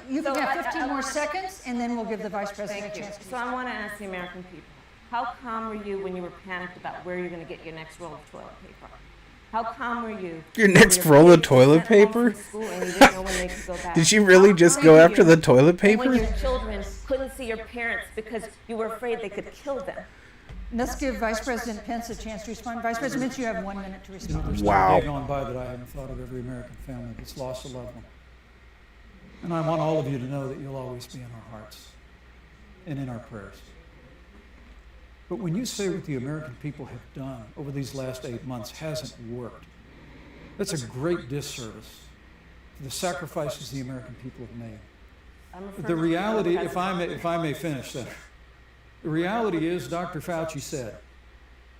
You can have 15 more seconds, and then we'll give the Vice President a chance to So I want to ask the American people, how calm were you when you were panicked about where you're going to get your next roll of toilet paper? How calm were you? Your next roll of toilet paper? Did she really just go after the toilet paper? When your children couldn't see your parents because you were afraid they could kill them. Let's give Vice President Pence a chance to respond. Vice President Pence, you have 1 minute to respond. There's wow. No day gone by that I haven't thought of every American family that's lost a loved one. And I want all of you to know that you'll always be in our hearts and in our prayers. But when you say what the American people have done over these last 8 months hasn't worked, that's a great disservice to the sacrifices the American people have made. The reality, if I may finish, Senator, the reality is Dr. Fauci said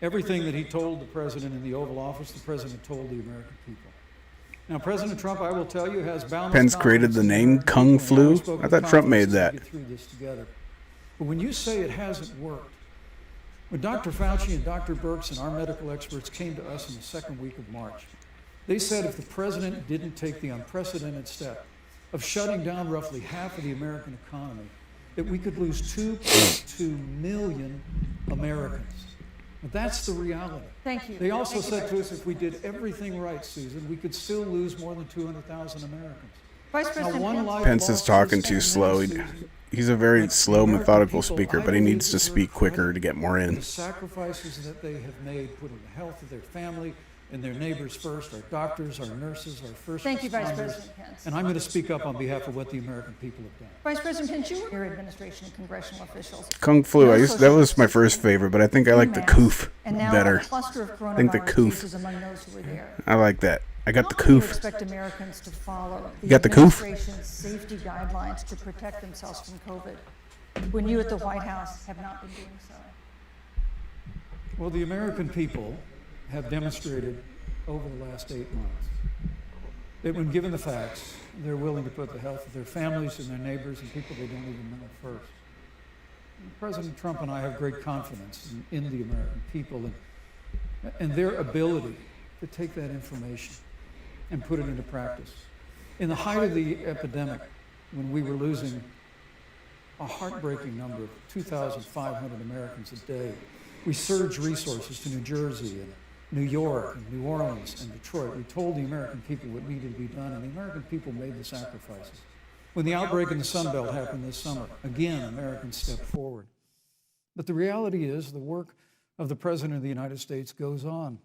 everything that he told the president in the Oval Office, the president told the American people. Now, President Trump, I will tell you, has boundless Pence created the name Kung Flu. I thought Trump made that. But when you say it hasn't worked, when Dr. Fauci and Dr. Birx and our medical experts came to us in the second week of March, they said if the president didn't take the unprecedented step of shutting down roughly half of the American economy, that we could lose 2.2 million Americans. But that's the reality. Thank you. They also said to us if we did everything right, Susan, we could still lose more than 200,000 Americans. Vice President Pence is talking too slow. He's a very slow, methodical speaker, but he needs to speak quicker to get more in. The sacrifices that they have made, putting the health of their family and their neighbors first, our doctors, our nurses, our first Thank you, Vice responders. President Pence. And I'm going to speak up on behalf of what the American people have done. Vice President Pence, you were your administration and congressional officials. Kung Flu, that was my first favorite, but I think I like the Koof better. A cluster of I think the coronavirus Koof. Among those who were there. I like that. I got the How do you Koof. expect Americans to follow the You got the Koof? administration's safety guidelines to protect themselves from COVID when you at the White House have not been doing so? Well, the American people have demonstrated over the last 8 months that when given the facts, they're willing to put the health of their families and their neighbors and people they don't even know first. And President Trump and I have great confidence in the American people and their ability to take that information and put it into practice. In the height of the epidemic, when we were losing a heartbreaking number of 2,500 Americans a day, we surged resources to New Jersey and New York and New Orleans and Detroit. We told the American people what needed to be done, and the American people made the sacrifices. When the outbreak in the Sun Belt happened this summer, again, Americans stepped forward. But the reality is the work of the President of the United States goes on.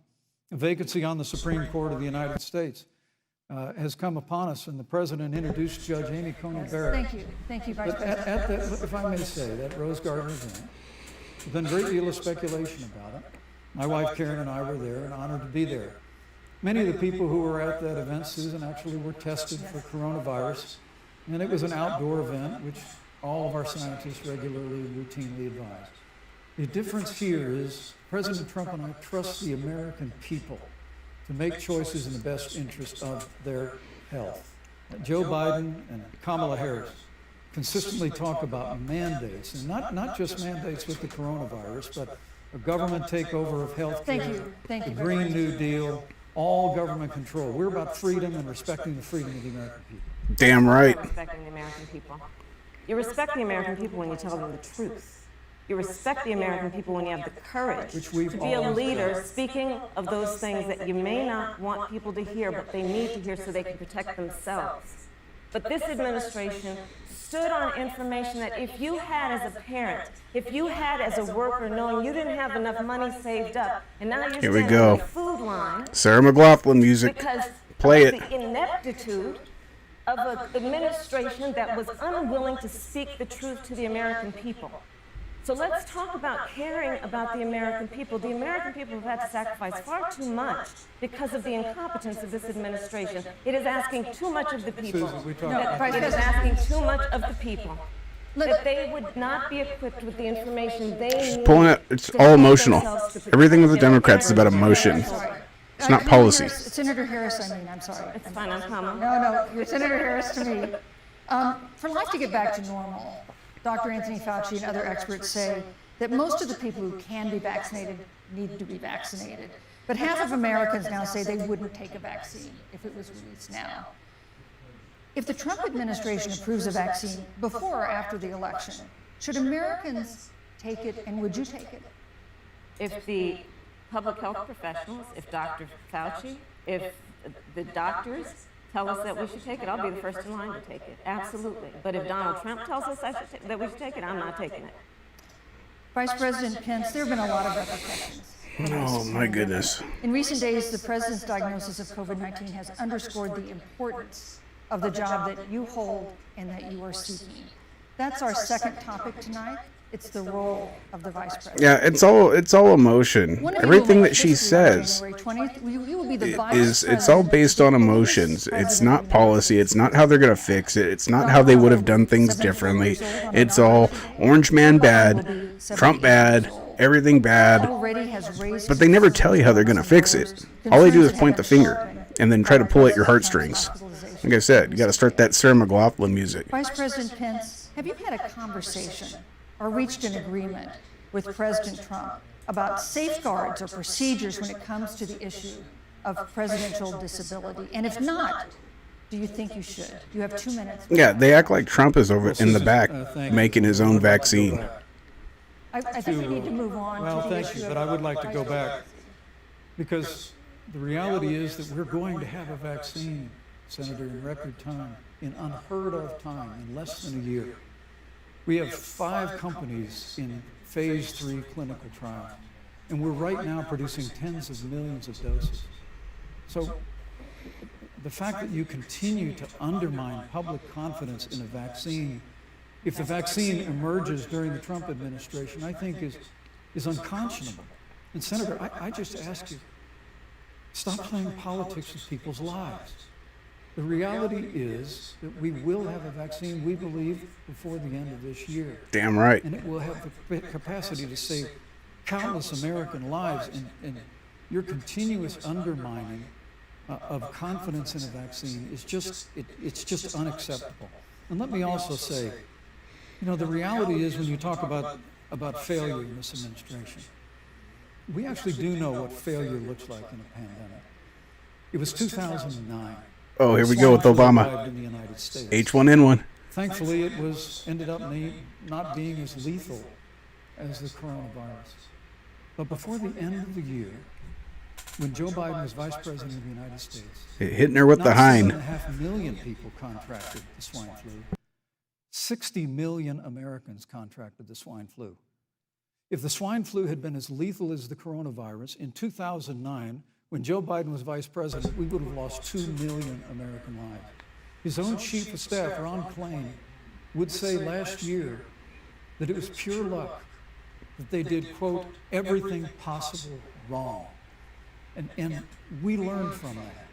A vacancy on the Supreme Court of the United States has come upon us, and the President introduced Judge Amy Coney Barrett. Thank you, Vice But President. at that, if I may say, that Rose Garden event, there's been a great deal of speculation about it. My wife Karen and I were there and honored to be there. Many of the people who were at that event, Susan, actually were tested for coronavirus, and it was an outdoor event, which all of our scientists regularly and routinely advise. The difference here is President Trump and I trust the American people to make choices in the best interest of their health. Joe Biden and Kamala Harris consistently talk about mandates, and not just mandates with the coronavirus, but a government takeover of health care, Thank you. the Green New Deal, all government control. We're about freedom and respecting the freedom of the American people. Damn right. Respecting the American people. You respect the American people when you tell them the truth. You respect the American people when you have the courage to be a leader speaking of those things that you may not want people to hear, but they need to hear so they can protect themselves. But this administration stood on information that if you had as a parent, if you had as a worker, knowing you didn't have enough money saved up, and now you're standing on the food line. Sarah McLachlan music. Because Play of it. the ineptitude of an administration that was unwilling to speak the truth to the American people. So let's talk about caring about the American people. The American people have had to sacrifice far too much because of the incompetence of this administration. It is asking too much of the people. Susan, we talked It is asking too much of the people. That they would not be equipped with the information they need. Pulling it, it's to all help emotional. themselves to protect Everything with the their Democrats is about emotion. It's not policy. Senator Harris, I'm sorry. It's fine, I'm calm. No, you're Senator Harris to me. For life to get back to normal, Dr. Anthony Fauci and other experts say that most of the people who can be vaccinated need to be vaccinated. But half of Americans now say they wouldn't take a vaccine if it was released now. If the Trump administration approves a vaccine before or after the election, should Americans take it, and would you take it? If the public health professionals, if Dr. Fauci, if the doctors tell us that we should take it, I'll be the first in line to take it. Absolutely. But if Donald Trump tells us that we should take it, I'm not taking it. Vice President Pence, there have been a lot of repercussions. Oh my goodness. In recent days, the president's diagnosis of COVID-19 has underscored the importance of the job that you hold and that you are seeking. That's our second topic tonight. It's the role of the vice president. Yeah, it's all emotion. Everything that she says it's all based on emotions. It's not policy. It's not how they're going to fix it. It's not how they would have done things differently. It's all orange man bad, Trump bad, everything bad. But they never tell you how they're going to fix it. All they do is point the finger and then try to pull at your heartstrings. Like I said, you got to start that Sarah McLachlan music. Vice President Pence, have you had a conversation or reached an agreement with President Trump about safeguards or procedures when it comes to the issue of presidential disability? And if not, do you think you should? You have 2 minutes. Yeah, they act like Trump is over in the back making his own vaccine. I think we need to move on Well, to the thank issue you, of but I would like to vice go back president. because the reality is that we're going to have a vaccine, Senator, in record time, in unheard of time, in less than a year. We have 5 companies in phase 3 clinical trials, and we're right now producing tens of millions of doses. So the fact that you continue to undermine public confidence in a vaccine, if the vaccine emerges during the Trump administration, I think is unconscionable. And Senator, I just ask you, stop playing politics with people's lives. The reality is that we will have a vaccine, we believe, before the end of this year. Damn right. And it will have the capacity to save countless American lives. And your continuous undermining of confidence in a vaccine is just, it's just unacceptable. And let me also say, you know, the reality is when you talk about failure in this administration, we actually do know what failure looks like in a pandemic. It was 2009. Oh, here we go with Obama. In the United States. H1N1. Thankfully, it ended up not being as lethal as the coronavirus. But before the end of the year, when Joe Biden was Vice President of the United States, Hitting her with the hind. 7.5 million people contracted the swine flu. 60 million Americans contracted the swine flu. If the swine flu had been as lethal as the coronavirus, in 2009, when Joe Biden was Vice President, we would have lost 2 million American lives. His own chief of staff, Ron Klain, would say last year that it was pure luck that they did, quote, everything possible wrong. And we learned from that.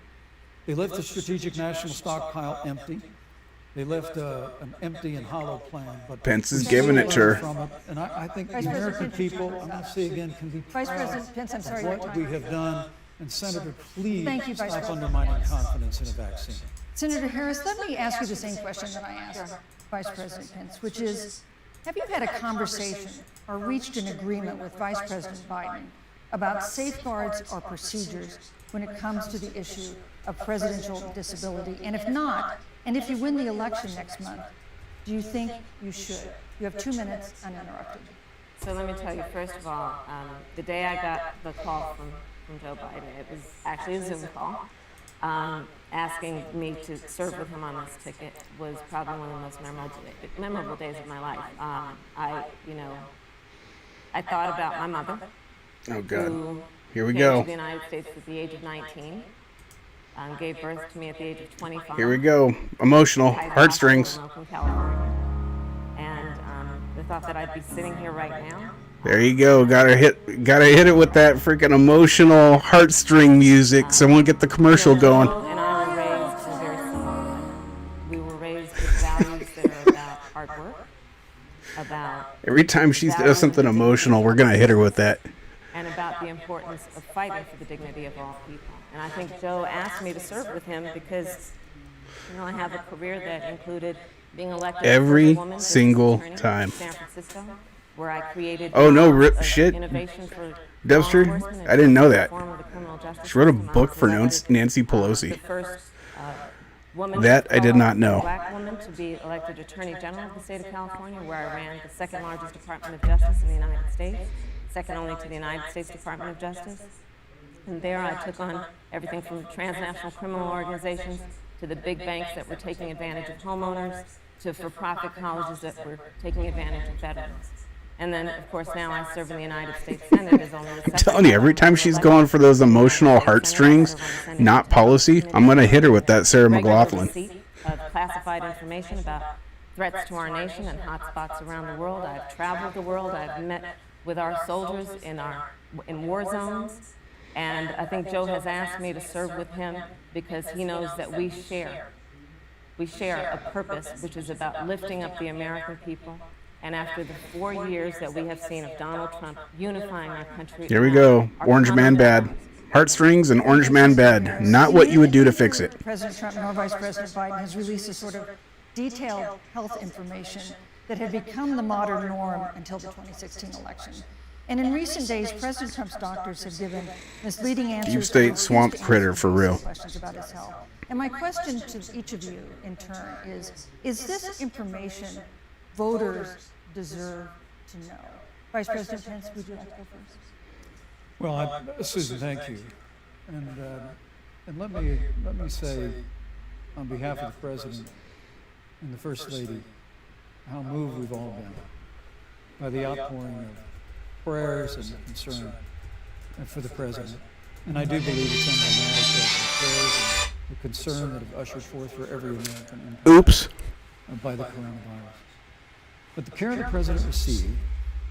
They left the strategic national stockpile empty. They left an empty and hollow plan. But Pence is giving it to her. From it. And I think the American people, I'm going to say again, can be proud Vice President Pence, I'm sorry, of what we have done. And Senator, please Thank you, Vice stop President. undermining confidence in a vaccine. Senator Harris, let me ask you the same question that I asked Vice President Pence, which is, have you had a conversation or reached an agreement with Vice President Biden about safeguards or procedures when it comes to the issue of presidential disability? And if not, and if you win the election next month, do you think you should? You have 2 minutes uninterrupted. So let me tell you, first of all, the day I got the call from Joe Biden, it was actually a Zoom call, asking me to serve with him on this ticket was probably one of the most memorable days of my life. I thought about my mother. Oh, God. Who Here we came go. to the United States at the age of 19, gave birth to me at the age of 25. Here we go. Emotional. I Heartstrings. from California. And the thought that I'd be sitting here right now. There you go. Gotta hit it with that freaking emotional heartstring music. Someone get the commercial going. And I were raised very similar. We were raised with values that are about hard work, about Every time she does something emotional, we're gonna hit her with that. and about the importance of fighting for the dignity of all people. And I think Joe asked me to serve with him because, I have a career that included being elected Every as a woman single attorney time. in San Francisco, where I created Oh, no, shit. Dubster, Dubster, I didn't know that. She wrote a book for Nancy Pelosi. That I did not know. Black woman to be elected Attorney General of the state of California, where I ran the second largest Department of Justice in the United States, second only to the United States Department of Justice. And there I took on everything from transnational criminal organizations to the big banks that were taking advantage of homeowners to for-profit colleges that were taking advantage of veterans. And then, of course, now I serve in the United States Senate as only the second. I'm telling you, every time she's going for those emotional heartstrings, not policy, I'm going to hit her with that Sarah McLaughlin. Of classified information about threats to our nation and hotspots around the world. I've traveled the world. I've met with our soldiers in war zones. And I think Joe has asked me to serve with him because he knows that we share a purpose, which is about lifting up the American people. And after the 4 years that we have seen of Donald Trump unifying our country. Here we go. Orange man bad. Heartstrings and orange man bad. Not what you would do to fix it. President Trump nor Vice President Biden has released a sort of detailed health information that had become the modern norm until the 2016 election. And in recent days, President Trump's doctors have given misleading answers. Deep state swamp critter for real. Questions about his health. And my question to each of you in turn is this information voters deserve to know? Vice President Pence, would you like to go first? Well, Susan, thank you. And let me say, on behalf of the President and the First Lady, how moved we've all been by the outpouring of prayers and concern for the President. And I do believe it's emblematic of the prayers and the concern that have ushered forth for every American Oops. By the coronavirus. But the care the President received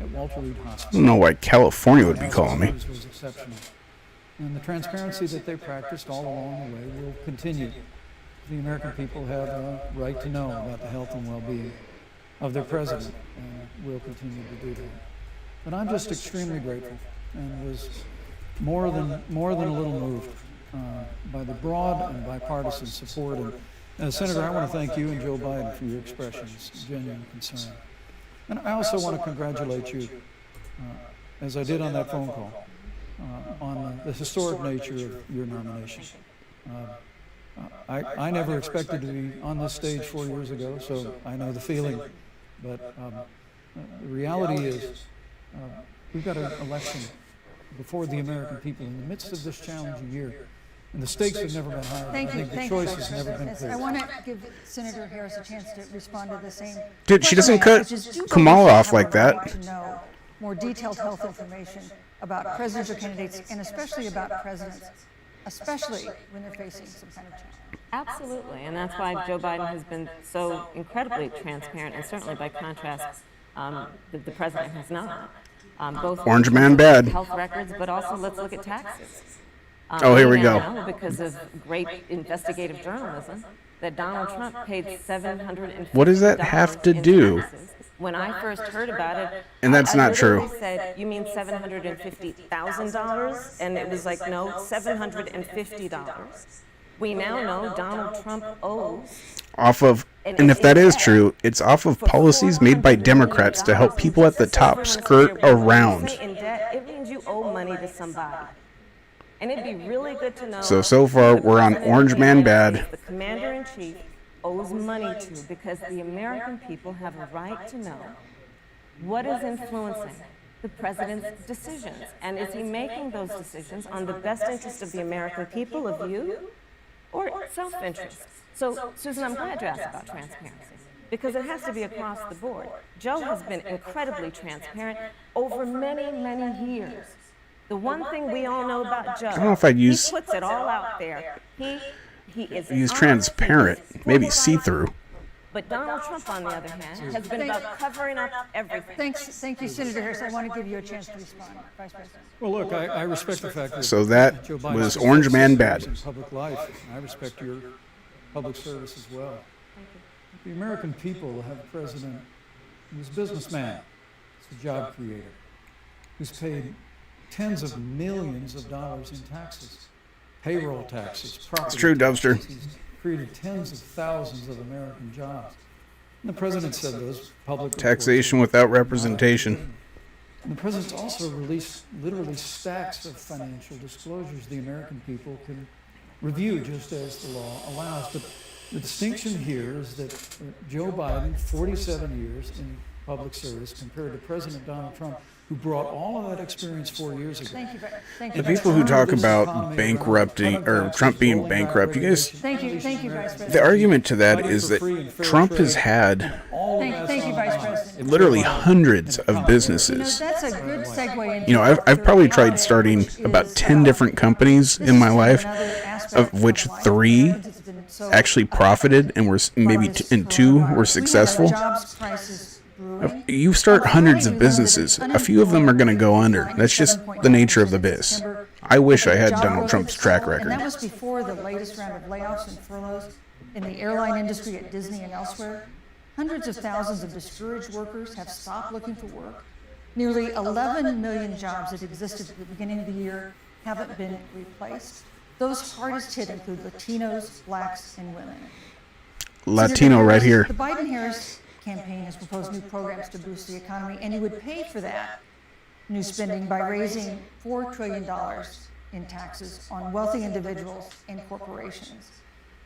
at Walter Reed Hospital. I don't know why California would be calling me. Was exceptional. And the transparency that they practiced all along the way will continue. The American people have a right to know about the health and well-being of their President, and will continue to do that. But I'm just extremely grateful and was more than a little moved by the broad and bipartisan support. And Senator, I want to thank you and Joe Biden for your expressions of genuine concern. And I also want to congratulate you, as I did on that phone call, on the historic nature of your nomination. I never expected to be on this stage 4 years ago, so I know the feeling. But the reality is, we've got an election before the American people in the midst of this challenging year. And the stakes have never been higher. I think the choice has never been clearer. I want to give Senator Harris a chance to respond to the same. Dude, she doesn't cut Kamala off like that. To know more detailed health information about presidential candidates and especially about presidents, especially when they're facing some kind of challenge. Absolutely, and that's why Joe Biden has been so incredibly transparent, and certainly by contrast, the president has not. Both Orange man bad. Health records, but also let's look at taxes. Oh, here we go. Because of great investigative journalism, that Donald Trump paid $750. What does that have to do? When I first heard about it, And that's not true. I said, "You mean $750,000?" And it was like, "No, $750." We now know Donald Trump owes. Off of, and if that is true, it's off of policies made by Democrats to help people at the top skirt around. In debt, it means you owe money to somebody. And it'd be really good to know. So far, we're on Orange Man bad. The commander-in-chief owes money to, because the American people have a right to know what is influencing the president's decisions. And is he making those decisions on the best interest of the American people, of you, or self-interest? So, Susan, I'm glad you asked about transparency, because it has to be across the board. Joe has been incredibly transparent over many, many years. The one thing we all know about Joe, I don't know if I'd use. he puts it all out there. He is Use transparent, maybe see-through. But Donald Trump, on the other hand, has been about covering up everything. Thank you, Senator Harris. I want to give you a chance to respond, Vice President. Well, look, I respect the fact that So that Joe Biden was has Orange Man success bad. in public life. I respect your public service as well. The American people have a president who's a businessman, who's a job creator, who's paid tens of millions of dollars in taxes, payroll taxes, property It's true, Dubster. taxes. He's created tens of thousands of American jobs. And the president said those public Taxation without representation. And the president's also released literally stacks of financial disclosures the American people can review just as the law allows. But the distinction here is that Joe Biden, 47 years in public service, compared to President Donald Trump, who brought all of that experience 4 years ago. Thank you. The people who talk about bankrupting or Trump being bankrupt, you guys. Thank you, Vice President. The argument to that is that Trump has had Thank you, Vice President. literally hundreds of You know, businesses. that's a good segue into. You know, I've probably tried starting about 10 different companies in my life, of which 3 actually profited and were maybe and 2 were successful. You start hundreds of businesses. A few of them are going to go under. That's just the nature of the biz. I wish I had Donald Trump's track And that record. was before the latest round of layoffs and furloughs in the airline industry at Disney and elsewhere. Hundreds of thousands of discouraged workers have stopped looking for work. Nearly 11 million jobs that existed at the beginning of the year haven't been replaced. Those hardest hit include Latinos, blacks, and women. Latino right here. The Biden-Harris campaign has proposed new programs to boost the economy, and he would pay for that new spending by raising $4 trillion in taxes on wealthy individuals and corporations.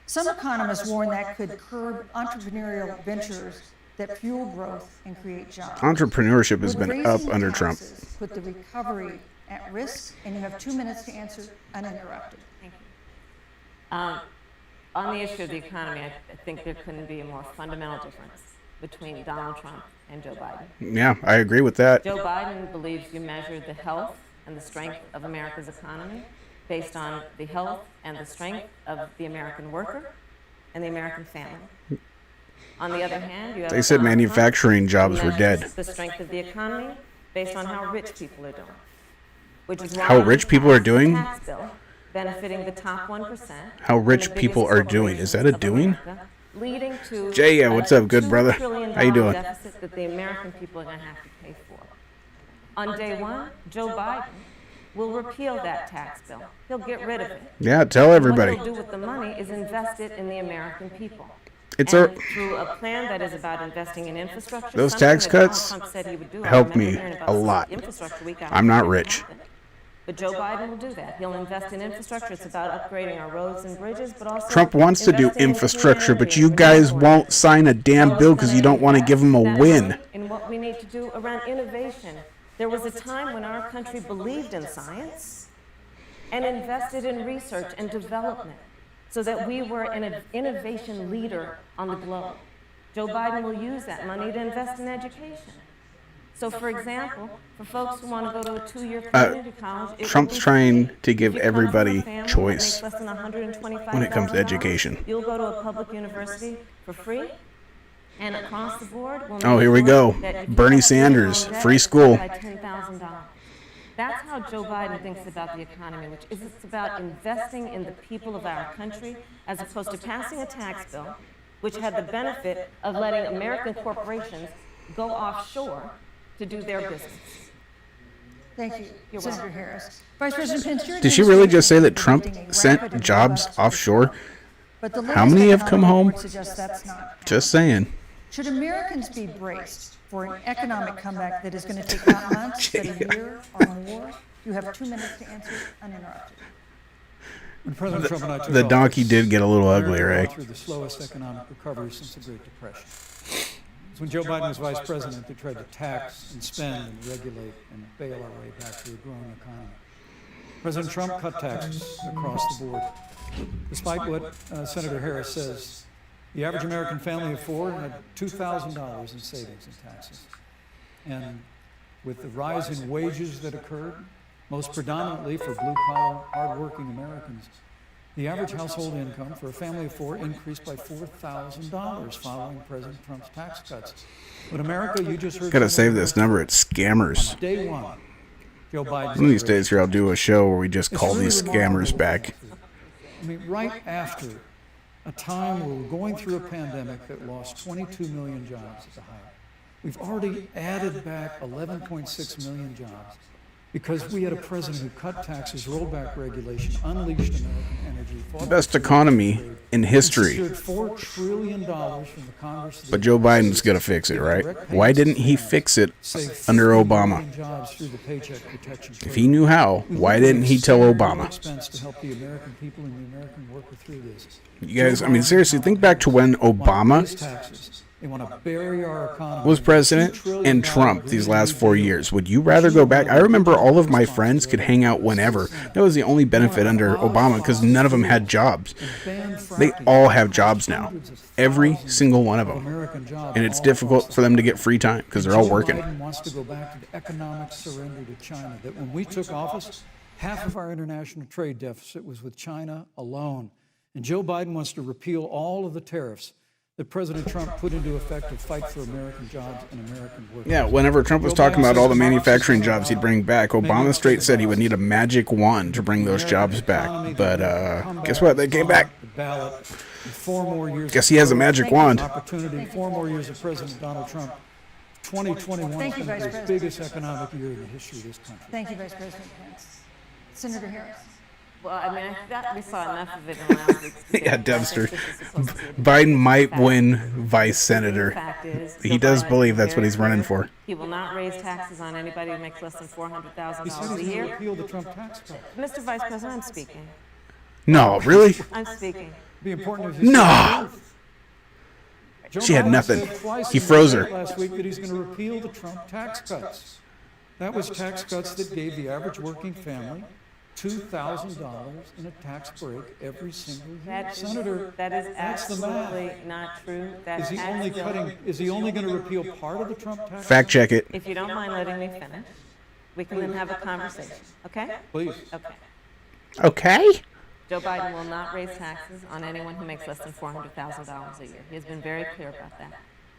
Some economists warn that could curb entrepreneurial ventures that fuel growth and create jobs. Entrepreneurship has Would been up raising under Trump. taxes put the recovery at risk? And you have 2 minutes to answer uninterrupted. On the issue of the economy, I think there couldn't be a more fundamental difference between Donald Trump and Joe Biden. Yeah, I agree with that. Joe Biden believes you measure the health and the strength of America's economy based on the health and the strength of the American worker and the American family. On the other hand, you have They said Donald Trump, manufacturing jobs who were dead. measures the strength of the economy based on how rich people are doing. Which is why How rich people are doing? tax bill benefiting the top 1%. How rich and the people biggest are doing. Is that a corporations of doing? America, leading to Jay, yeah, what's up, good $2 brother? trillion How you doing? deficit that the American people are going to have to pay for. On day one, Joe Biden will repeal that tax bill. He'll get rid of it. Yeah, tell everybody. What he'll do with the money is invest it in the American people. It's and through a plan that is about investing in infrastructure. Those something tax that Donald cuts Trump said he would do. I help remember me hearing about a the lot. infrastructure week after I'm not it rich. happened. But Joe Biden will do that. He'll invest in infrastructure. It's about upgrading our roads and bridges, but also Trump wants to do investing in infrastructure, but clean you energy guys and won't sign a damn So bill it's because you gonna don't want to give invest them a that win. money in what we need to do around innovation. There was a time when our country believed in science and invested in research and development so that we were an innovation leader on the globe. Joe Biden will use that money to invest in education. So, for example, for folks who want to go to a 2-year community college, it Trump's will be trying free. to If give you come from a everybody family choice that makes less than $125,000, when it comes to education. You'll go to a public university for free, and across the board, we'll Oh, make here we sure go. that if you Bernie have student loan Sanders, debt, free it's school. cut by $10,000. That's how Joe Biden thinks about the economy, which is it's about investing in the people of our country as opposed to passing a tax bill, which had the benefit of letting American corporations go offshore to do their business. Thank you, You're Senator welcome. Harris. Vice President Pence, your Did she really just say that administration Trump is predicting a sent rapid jobs rollout of offshore? But the How latest many have economic come home? report suggests that's not. Just saying. Should Americans be braced for an economic comeback that is going to take not months, but a year or more? You have 2 minutes to answer uninterrupted. When President Trump and I took The donkey office, did get a little ugly, America right? went through the slowest economic recovery since the Great Depression. It's when Joe Biden was vice president that tried to tax and spend and regulate and bail our way back to a growing economy. President Trump cut taxes across the board. Despite what Senator Harris says, the average American family of 4 had $2,000 in savings in taxes. And with the rise in wages that occurred, most predominantly for blue-collar, hardworking Americans, the average household income for a family of 4 increased by $4,000 following President Trump's tax cuts. But America, you just heard... Gotta save this number. It's scammers. Day one, Joe Biden... One of these days here, I'll do a show where we just call these scammers back. I mean, right after a time where we're going through a pandemic that lost 22 million jobs at the height, we've already added back 11.6 million jobs because we had a president who cut taxes, rolled back regulation, unleashed American energy, fought Best economy in history. secured $4 trillion from the Congress. But Joe Biden's gonna fix it, right? Why didn't he fix it under Obama? Jobs through the Paycheck Protection If he knew how, why didn't he tell Obama? Expense to help the American people and the American worker through this. You guys, I mean, seriously, think back to when Obama They want to bury our economy. was president and Trump these last 4 years. Would you rather go back? I remember all of my friends could hang out whenever. That was the only benefit under Obama because none of them had jobs. They all have jobs now. Every single one of them. And it's difficult for them to get free time because they're all working. Joe Biden wants to go back to the economic surrender to China. That when we took office, half of our international trade deficit was with China alone. And Joe Biden wants to repeal all of the tariffs that President Trump put into effect to fight for American jobs and American workers. Yeah, whenever Trump was talking about all the manufacturing jobs he'd bring back, Obama straight said he would need a magic wand to bring those jobs back. But guess what? They came back. Guess he has a magic wand. Opportunity, 4 more years of President Donald Trump. 2021 is going to be the biggest economic year in the history of this country. Thank you, Vice President Pence. Senator Harris. Well, I mean, I thought we saw enough of it in last week's debate. Yeah, Dempster. Biden might win vice senator. He does believe that's what he's running for. He will not raise taxes on anybody who makes less than $400,000 He said a he's going to year. repeal the Trump tax cut. Mr. Vice President, I'm speaking. No, really? I'm speaking. It'd be important if he No. Joe She had Biden nothing. said twice He in the froze debate her. last week that he's going to repeal the Trump tax cuts. That was tax cuts that gave the average working family $2,000 in a tax break every single year. Senator, That is that's the math. absolutely not true. That Is he only cutting? Is he only going to repeal part of the Trump tax? Fact check it. If you don't mind letting me finish, we can then have a conversation, okay? Please. Okay. Okay. Joe Biden will not raise taxes on anyone who makes less than $400,000 a year. He has been very clear about that.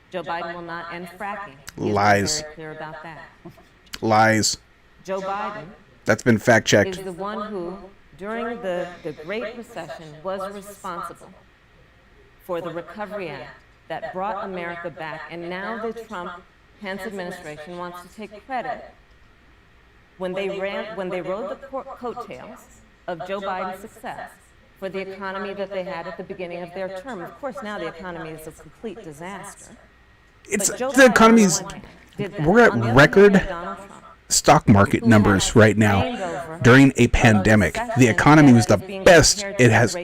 Joe Biden will not end fracking. He has Lies. been very clear about that. Lies. Joe Biden That's been fact checked. is the one who, during the Great Recession, was responsible for the Recovery Act that brought America back. And now the Trump-Pence administration wants to take credit when they rode the coattails of Joe Biden's success for the economy that they had at the beginning of their term. Of course, now the economy is a complete disaster. It's But Joe the Biden, economy's. on the one hand, did that. We're at On the other record hand, Donald Trump, stock market numbers right now during a pandemic. The economy was the best it has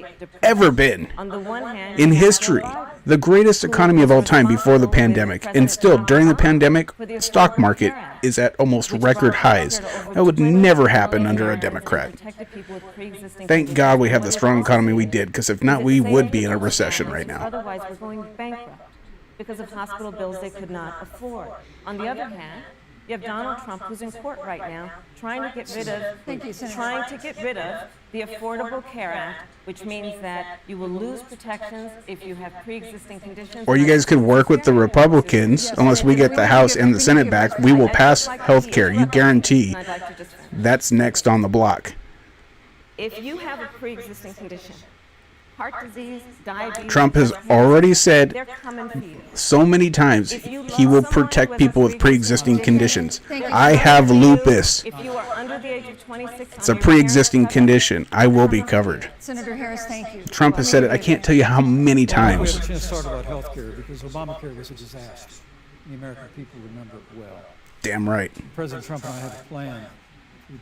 ever been on the one hand, in history. The greatest economy of all time before the pandemic. And still, during the pandemic, stock market is at almost record highs. That would never happen under a Democrat. Thank God we have the strong economy we did, because if not, we would be in a recession right now. Otherwise, we're going bankrupt because of hospital bills they could not afford. On the other hand, you have Donald Trump, who's in court right now, trying to get rid of the Affordable Care Act, which means that you will lose protections if you have pre-existing conditions. Or you guys could work with the Republicans. Unless we get the House and the Senate back, we will pass health care. You guarantee. That's next on the block. If you have a pre-existing condition, heart disease, diabetes, Trump has already said they're coming for you. so many times he will protect people with pre-existing conditions. I have lupus. If you are under the age of 26, It's a pre-existing condition. I will be covered. Senator Harris, thank you. Trump has said it. I can't tell you how many Well, I times. have a chance to talk about health care because Obamacare was a disaster. The American people remember it well. Damn right. President Trump and I have a plan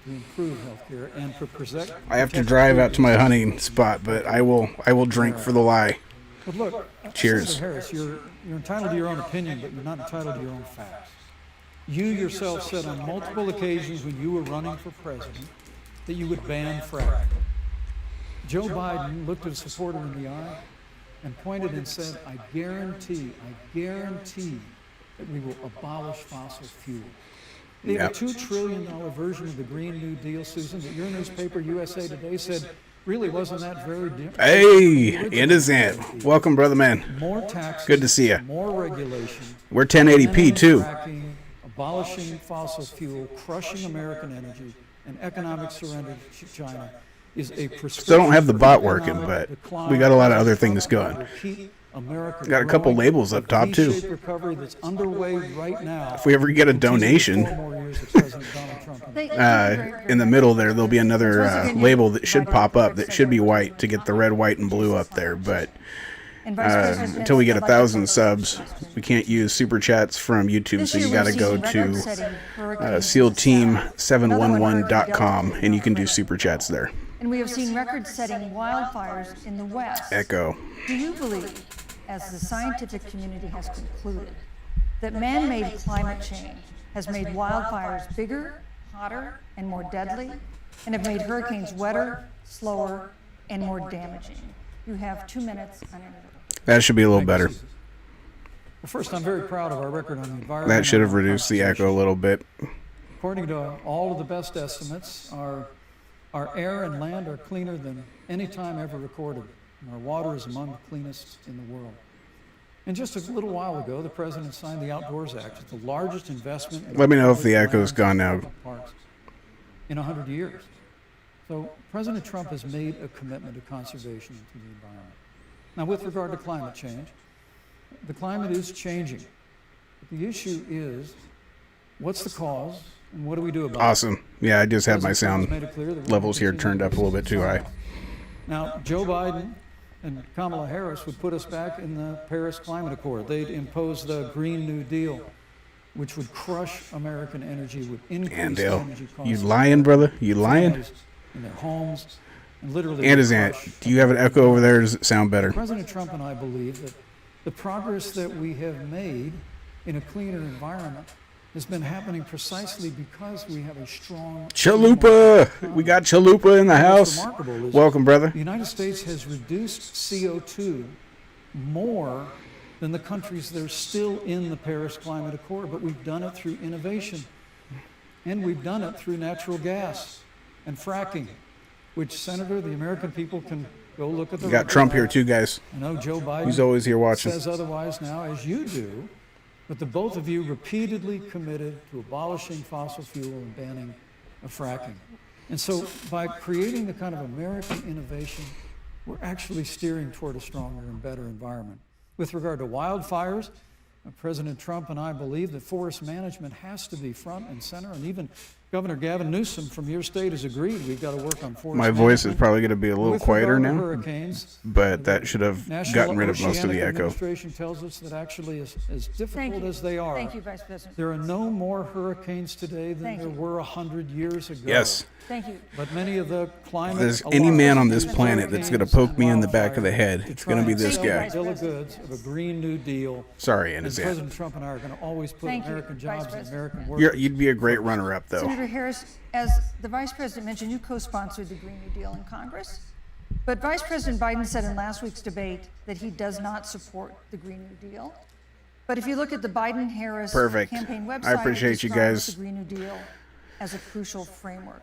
to improve health care and to protect. I have to drive out to my hunting spot, but I will drink for the lie. But look, Cheers. Senator Harris, you're entitled to your own opinion, but you're not entitled to your own facts. You yourself said on multiple occasions when you were running for president that you would ban fracking. Joe Biden looked at a supporter in the eye and pointed and said, I guarantee that we will abolish fossil fuel. They have a $2 trillion version of the Green New Deal, Susan, that your newspaper, USA Today, said really wasn't that very different. Hey, it is it. Welcome, brother man. More taxes, Good to see you. more regulation. We're 1080p too. Fracking, abolishing fossil fuel, crushing American energy, and economic surrender to China is a prescription. Still don't have the for bot working, economic but decline we got a lot of other things going. that will keep America Got a couple growing. labels up top, too. V-shaped recovery that's underway right now. If we ever get a donation, in the middle there'll be another label that should pop up that should be white to get the red, white, and blue up there. But until we get 1,000 subs, we can't use super chats from YouTube. So you got to go to SEALTeam711.com and you can do super chats there. And we have seen record-setting wildfires in the West. Echo. Do you believe, as the scientific community has concluded, that man-made climate change has made wildfires bigger, hotter, and more deadly, and have made hurricanes wetter, slower, and more damaging? You have 2 minutes uninterrupted. That should be a little better. Well, first, I'm very proud of our record on the environment. That should have reduced the echo a little bit. According to all of the best estimates, our air and land are cleaner than any time ever recorded. And our water is among the cleanest in the world. And just a little while ago, the president signed the Outdoors Act. It's the largest investment in Let me know if the echo's gone now. parks in 100 years. So President Trump has made a commitment to conservation and to the environment. Now, with regard to climate change, the climate is changing. But the issue is, what's the cause, and what do we do about it? Awesome. Yeah, I just had my President Trump sound has made it clear that we're levels here continuing turned up a little bit too high. Now, Joe Biden and Kamala Harris would put us back in the Paris Climate Accord. They'd impose the Green New Deal, which would crush American energy, would increase Dale, energy costs. you lying, brother? You lying? In their homes, and literally. And his aunt. Do you have an echo over there, or does it sound better? President Trump and I believe that the progress that we have made in a cleaner environment has been happening precisely because we have a strong Chalupa! We got Chalupa in the house. remarkable is Welcome, brother. The United States has reduced CO2 more than the countries that are still in the Paris Climate Accord, but we've done it through innovation. And we've done it through natural gas and fracking, which, Senator, the American people can go look at the We got record. Trump here too, guys. I know Joe Biden He's always here watching. says otherwise now, as you do, but the both of you repeatedly committed to abolishing fossil fuel and banning of fracking. And so by creating the kind of American innovation, we're actually steering toward a stronger and better environment. With regard to wildfires, President Trump and I believe that forest management has to be front and center, and even Governor Gavin Newsom from your state has agreed we've got to work on forest My voice is management. probably going to be a little With quieter regard to now, hurricanes, but that should have National gotten rid of most of the Oceanic echo. Administration tells us that actually, as difficult Thank you. as they are, Thank you, Vice President. there are no more hurricanes today than Thank there you. were 100 years ago. Yes. Thank you. But many of the climate If there's any man on this alarms, planet that's going to hurricanes, poke me in the back of the wildfires head, to it's going to try be and this sell guy. the bill of goods of a Green New Deal. Sorry, And Innocent. President Trump and I are going to always put Thank you, American Vice jobs and President. American workers. You'd be a great runner-up, though. Senator Harris, as the Vice President mentioned, you co-sponsored the Green New Deal in Congress. But Vice President Biden said in last week's debate that he does not support the Green New Deal. But if you look at the Biden-Harris Perfect. campaign website, I appreciate it you describes guys. the Green New Deal as a crucial framework.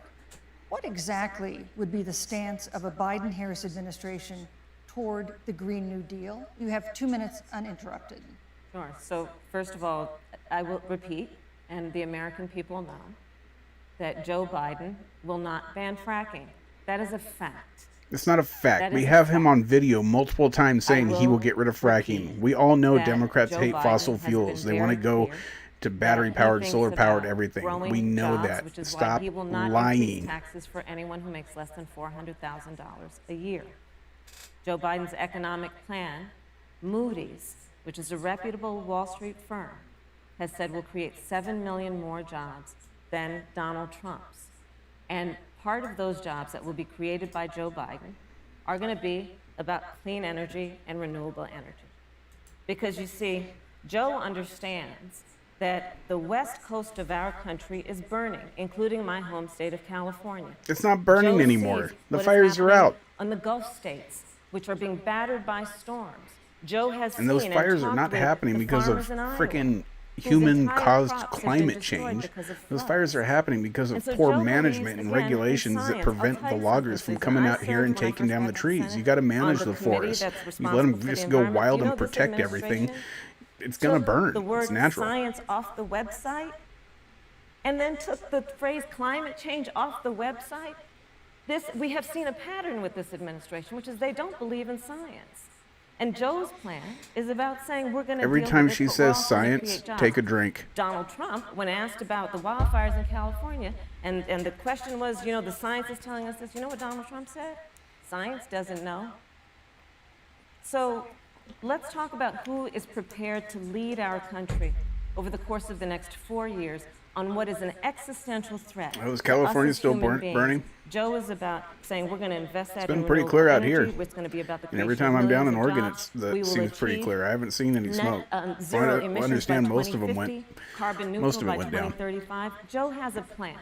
What exactly would be the stance of a Biden-Harris administration toward the Green New Deal? You have 2 minutes uninterrupted. Sure. So first of all, I will repeat, and the American people know, that Joe Biden will not ban fracking. That is a fact. It's not a fact. That We is a have him fact. on video multiple times saying he will get rid of fracking. repeat We all know that Democrats Joe hate Biden fossil has been fuels. They want to very go clear to that he battery-powered, thinks solar-powered about everything. growing We know jobs, that. which is why Stop he will not lying. increase taxes for anyone who makes less than $400,000 a year. Joe Biden's economic plan, Moody's, which is a reputable Wall Street firm, has said will create 7 million more jobs than Donald Trump's. And part of those jobs that will be created by Joe Biden are going to be about clean energy and renewable energy. Because you see, Joe understands that the west coast of our country is burning, including my home state of California. It's not burning Joe anymore. sees The what is fires are happening out. on the Gulf states, which are being battered by storms. Joe has And those seen fires are talked not with happening the because of farmers in Iowa, freaking whose human-caused entire crops have been climate destroyed change. because of Those floods. fires are happening because of And so poor Joe management believes, and again, in regulations that science. prevent I'll tell the you loggers something, from coming Susan. out here and I served when I taking first down got the to trees. Senate You got to on manage the the committee forest. that's You let them responsible for just the go environment. wild Do you know and this protect everything. administration It's going to took burn. the word It's natural. science off the website and then took the phrase climate change off the website. We have seen a pattern with this administration, which is they don't believe in science. And Joe's plan is about saying we're going to Every deal time with this, she but we're says also gonna science, create jobs. take a drink. Donald Trump, when asked about the wildfires in California, and the question was, the science is telling us this, you know what Donald Trump said? Science doesn't know. So let's talk about who is prepared to lead our country over the course of the next 4 years on what is an existential threat. Oh, is to us California as still human beings. burning? Joe is about saying we're going to invest that been in pretty renewable clear out energy. here. It's going to be about the And every creation time of I'm down in millions of Oregon, jobs. that We will seems pretty achieve clear. I haven't seen any smoke. Zero I emissions understand by most of them went. 2050, carbon neutral Most of it by went down. 2035. Joe has a plan.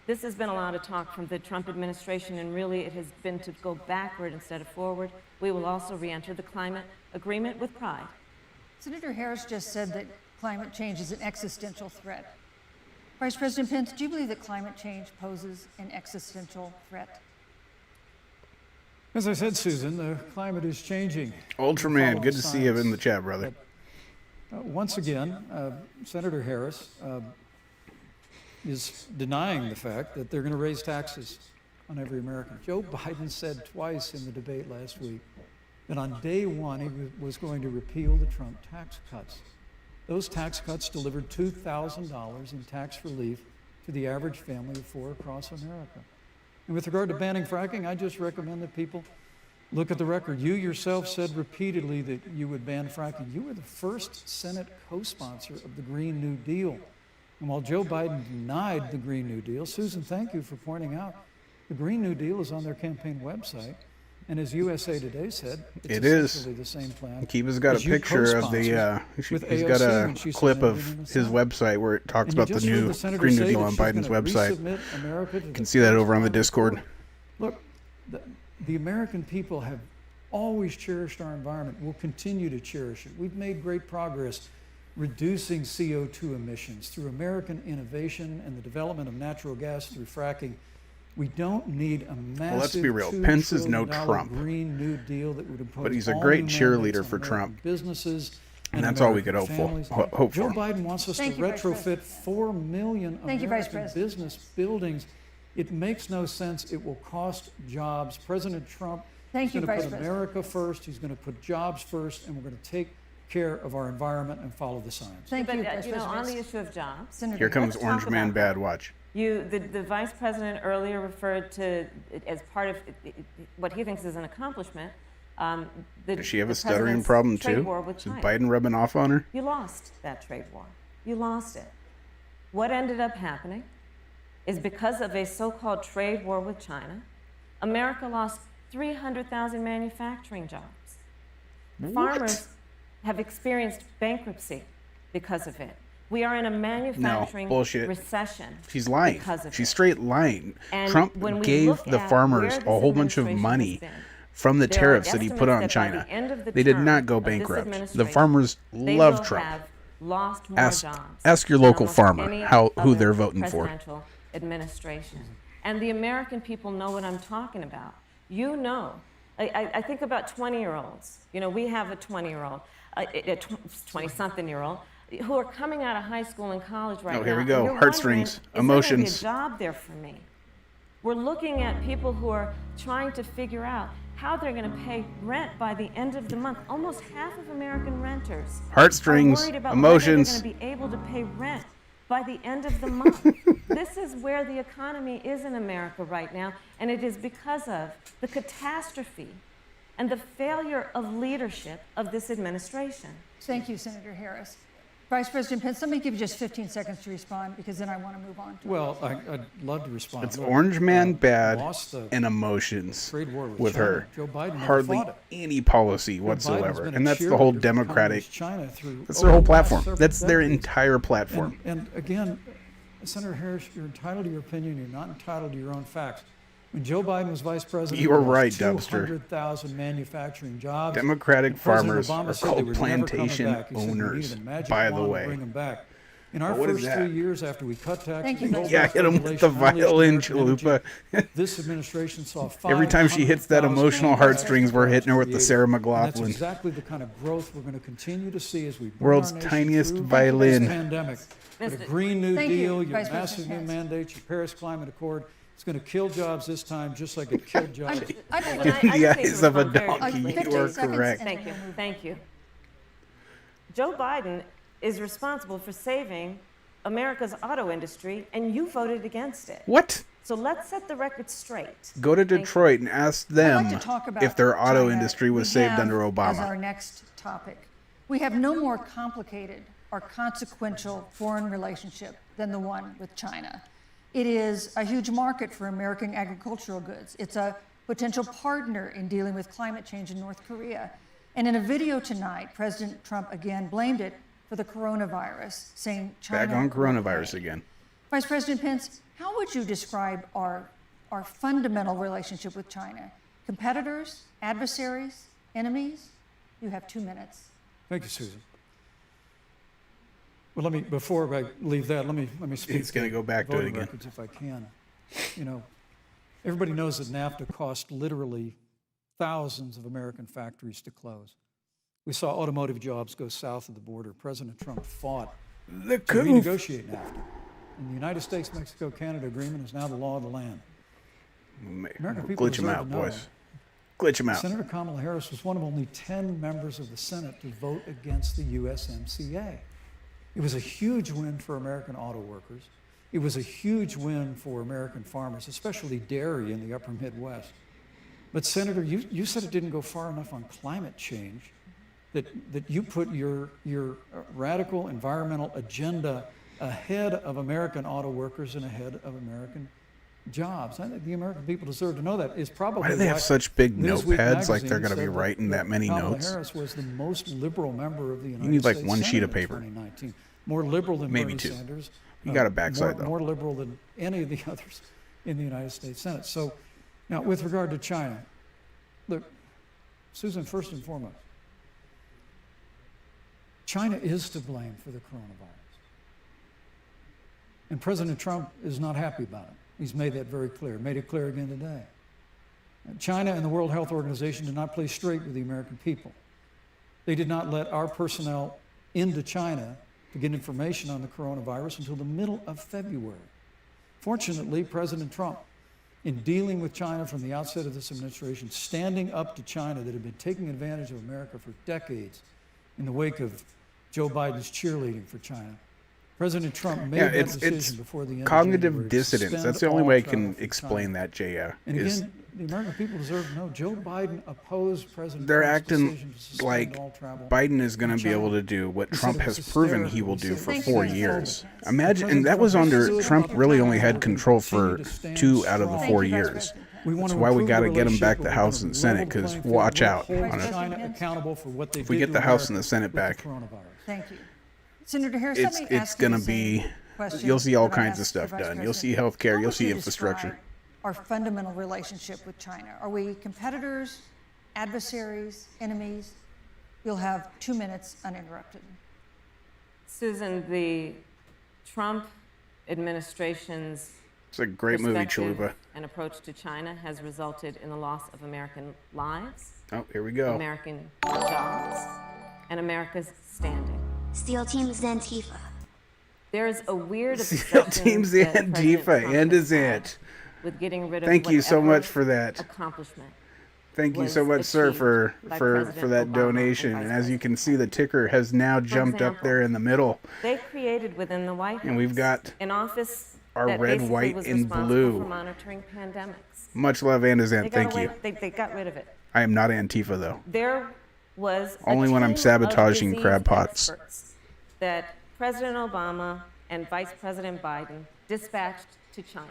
This has been a lot of talk from the Trump administration, and really it has been to go backward instead of forward. We will also re-enter the climate agreement with pride. Senator Harris just said that climate change is an existential threat. Vice President Pence, do you believe that climate change poses an existential threat? As I said, Susan, the climate is changing. Ultraman, Follow good to see you science. in the chat, brother. Once again, Senator Harris is denying the fact that they're going to raise taxes on every American. Joe Biden said twice in the debate last week that on day one he was going to repeal the Trump tax cuts. Those tax cuts delivered $2,000 in tax relief to the average family of four across America. And with regard to banning fracking, I just recommend that people look at the record. You yourself said repeatedly that you would ban fracking. You were the first Senate co-sponsor of the Green New Deal. And while Joe Biden denied the Green New Deal, Susan, thank you for pointing out, the Green New Deal is on their campaign website. And as USA Today said, It it's is. essentially the same plan. Kiva's got a as you picture of the, co-sponsored he's with got AOC a when she clip of submitted in the his Senate. website where it talks And you about the just heard new the senator Green New say Deal that on she's Biden's gonna website. resubmit America to You the can see that over on the Climate Discord. Accord. Look, the American people have always cherished our environment. We'll continue to cherish it. We've made great progress reducing CO2 emissions through American innovation and the development of natural gas through fracking. We don't need a massive let's be real. $2 Pence is no trillion Trump. Green New Deal that would impose But he's a all great new cheerleader mandates on for American Trump. businesses And that's all we could American hope for. families. Hope Joe for. Biden wants us Thank to you, Vice retrofit President. 4 million Thank you, Vice American President. business buildings. It makes no sense. It will cost jobs. President Trump Thank is you, going to Vice put President. America first. He's going to put jobs first, and we're going to take care of our environment and follow the science. Thank But you, Vice on the President. issue of jobs, Senator Here comes Let's talk Orange Man about Bad. that. Watch. The vice president earlier referred to it as part of what he thinks is an accomplishment. Does she have a stuttering problem too? Is Biden rubbing off on her? You lost that trade war. You lost it. What ended up happening is because of a so-called trade war with China, America lost 300,000 manufacturing jobs. Farmers have experienced bankruptcy because of it. We are in a manufacturing recession. She's lying. She's straight lying. And Trump gave the farmers a whole bunch of money from the tariffs that he put on China. They did not go bankrupt. The farmers love Trump. Lost more jobs. Ask your local farmer who they're voting for. Administration. And the American people know what I'm talking about. You know. I think about 20-year-olds. You know, we have a 20-year-old, a 20-something-year-old who are coming out of high school and college right now. Oh, here we go. Heartstrings, Is emotions. there gonna be a job there for me? We're looking at people who are trying to figure out how they're going to pay rent by the end of the month. Almost half of American renters Heartstrings, are worried about emotions. whether they're going to be able to pay rent by the end of the month. This is where the economy is in America right now, and it is because of the catastrophe and the failure of leadership of this administration. Thank you, Senator Harris. Vice President Pence, let me give you just 15 seconds to respond, because then I want to move on. Well, I'd love to respond. It's Orange Man bad and emotions with her. Joe Biden Hardly any policy whatsoever. And that's the whole Democratic, China through that's their whole platform. That's their entire platform. And again, Senator Harris, you're entitled to your opinion. You're not entitled to your own facts. When Joe Biden was vice president, you were right, Dubster. 200,000 manufacturing jobs. Democratic farmers are called plantation owners, by the way. In our first 3 years after we cut taxes, hit him with the violin, Chalupa. This administration saw every time she hits that emotional heartstrings, we're hitting her with the Sarah McLachlan. That's exactly the kind of growth we're going to continue to see as we world's tiniest violin. This pandemic. A Green New Deal, your massive new mandates, your Paris Climate Accord. It's going to kill jobs this time, just like it killed jobs. In the eyes of a donkey, you are correct. Thank you. Thank you. Joe Biden is responsible for saving America's auto industry, and you voted against it. What? So let's set the record straight. Go to Detroit and ask them if their auto industry was saved under Obama. As our next topic, we have no more complicated or consequential foreign relationship than the one with China. It is a huge market for American agricultural goods. It's a potential partner in dealing with climate change in North Korea. And in a video tonight, President Trump again blamed it for the coronavirus, saying China... Back on coronavirus again. Vice President Pence, how would you describe our fundamental relationship with China? Competitors, adversaries, enemies? You have 2 minutes. Thank you, Susan. Well, before I leave that, let me speak. He's going to go back to it again. Records if I can. You know, everybody knows that NAFTA cost literally thousands of American factories to close. We saw automotive jobs go south of the border. President Trump fought to renegotiate NAFTA. And the United States-Mexico-Canada agreement is now the law of the land. Glitch them out, boys. Glitch them out. Senator Kamala Harris was one of only 10 members of the Senate to vote against the USMCA. It was a huge win for American auto workers. It was a huge win for American farmers, especially dairy in the upper Midwest. But Senator, you said it didn't go far enough on climate change, that you put your radical environmental agenda ahead of American auto workers and ahead of American jobs. I think the American people deserve to know that. Is probably why do they have such big notepads like they're going to be writing that many notes? Kamala Harris was the most liberal member of the United States. You need like one Senate sheet of paper. 2019. More liberal than maybe Bernie two. Sanders. You got a backside though. More liberal than any of the others in the United States Senate. So now with regard to China, look, Susan, first and foremost, China is to blame for the coronavirus. And President Trump is not happy about it. He's made that very clear, made it clear again today. China and the World Health Organization did not play straight with the American people. They did not let our personnel into China to get information on the coronavirus until the middle of February. Fortunately, President Trump, in dealing with China from the outset of this administration, standing up to China that had been taking advantage of America for decades in the wake of Joe Biden's cheerleading for China, President Trump made Yeah, that it's decision before the end of cognitive January to dissidence. suspend That's the only all way I travel can from explain China. that, Jaya. And Is again, the American people deserve to know Joe Biden opposed President they're Trump's acting decision to suspend like all travel Biden is going from to be able China. to do what He said Trump it was has proven he hysterical. will He do said for it was 4 xenophobic. years. And Imagine, and President that was Trump under stood Trump. by Really China only had and control continue for to stand 2 out of the strong. 4 Thank you, Vice years. President. We want That's to why we improve got the to get him back relationship. the We're House gonna and Senate, level the because playing field. watch We'll out. hold On it. China accountable for what they If we did get to the House and America the Senate with the back, coronavirus. Thank you. Senator Harris, let me it's ask you going to the same be, question you'll see all that I kinds of asked the stuff Vice done. You'll see President. healthcare, How you'll would see you infrastructure. describe our fundamental relationship with China? Are we competitors, adversaries, enemies? You'll have 2 minutes uninterrupted. Susan, the Trump administration's It's a great movie, perspective Chalupa. and approach to China has resulted in the loss of American lives, Oh, here we go. American jobs, and America's standing. SEAL Team's Antifa. There is a weird SEAL obsession Team's that President Antifa Trump and has his had aunt. with getting rid of Thank you so whatever much for that. accomplishment. Thank you was so much, sir, achieved for by for President that Obama donation. and And Vice as you can see, the ticker has now jumped up example, there in the middle. They created within the White House And we've got an office our that red, basically white, was and responsible blue. for monitoring pandemics. Much love, and his They aunt. got Thank away, you. They got rid of it. I am not Antifa, though. There was a Only when I'm team of sabotaging disease crab pots. experts that President Obama and Vice President Biden dispatched to China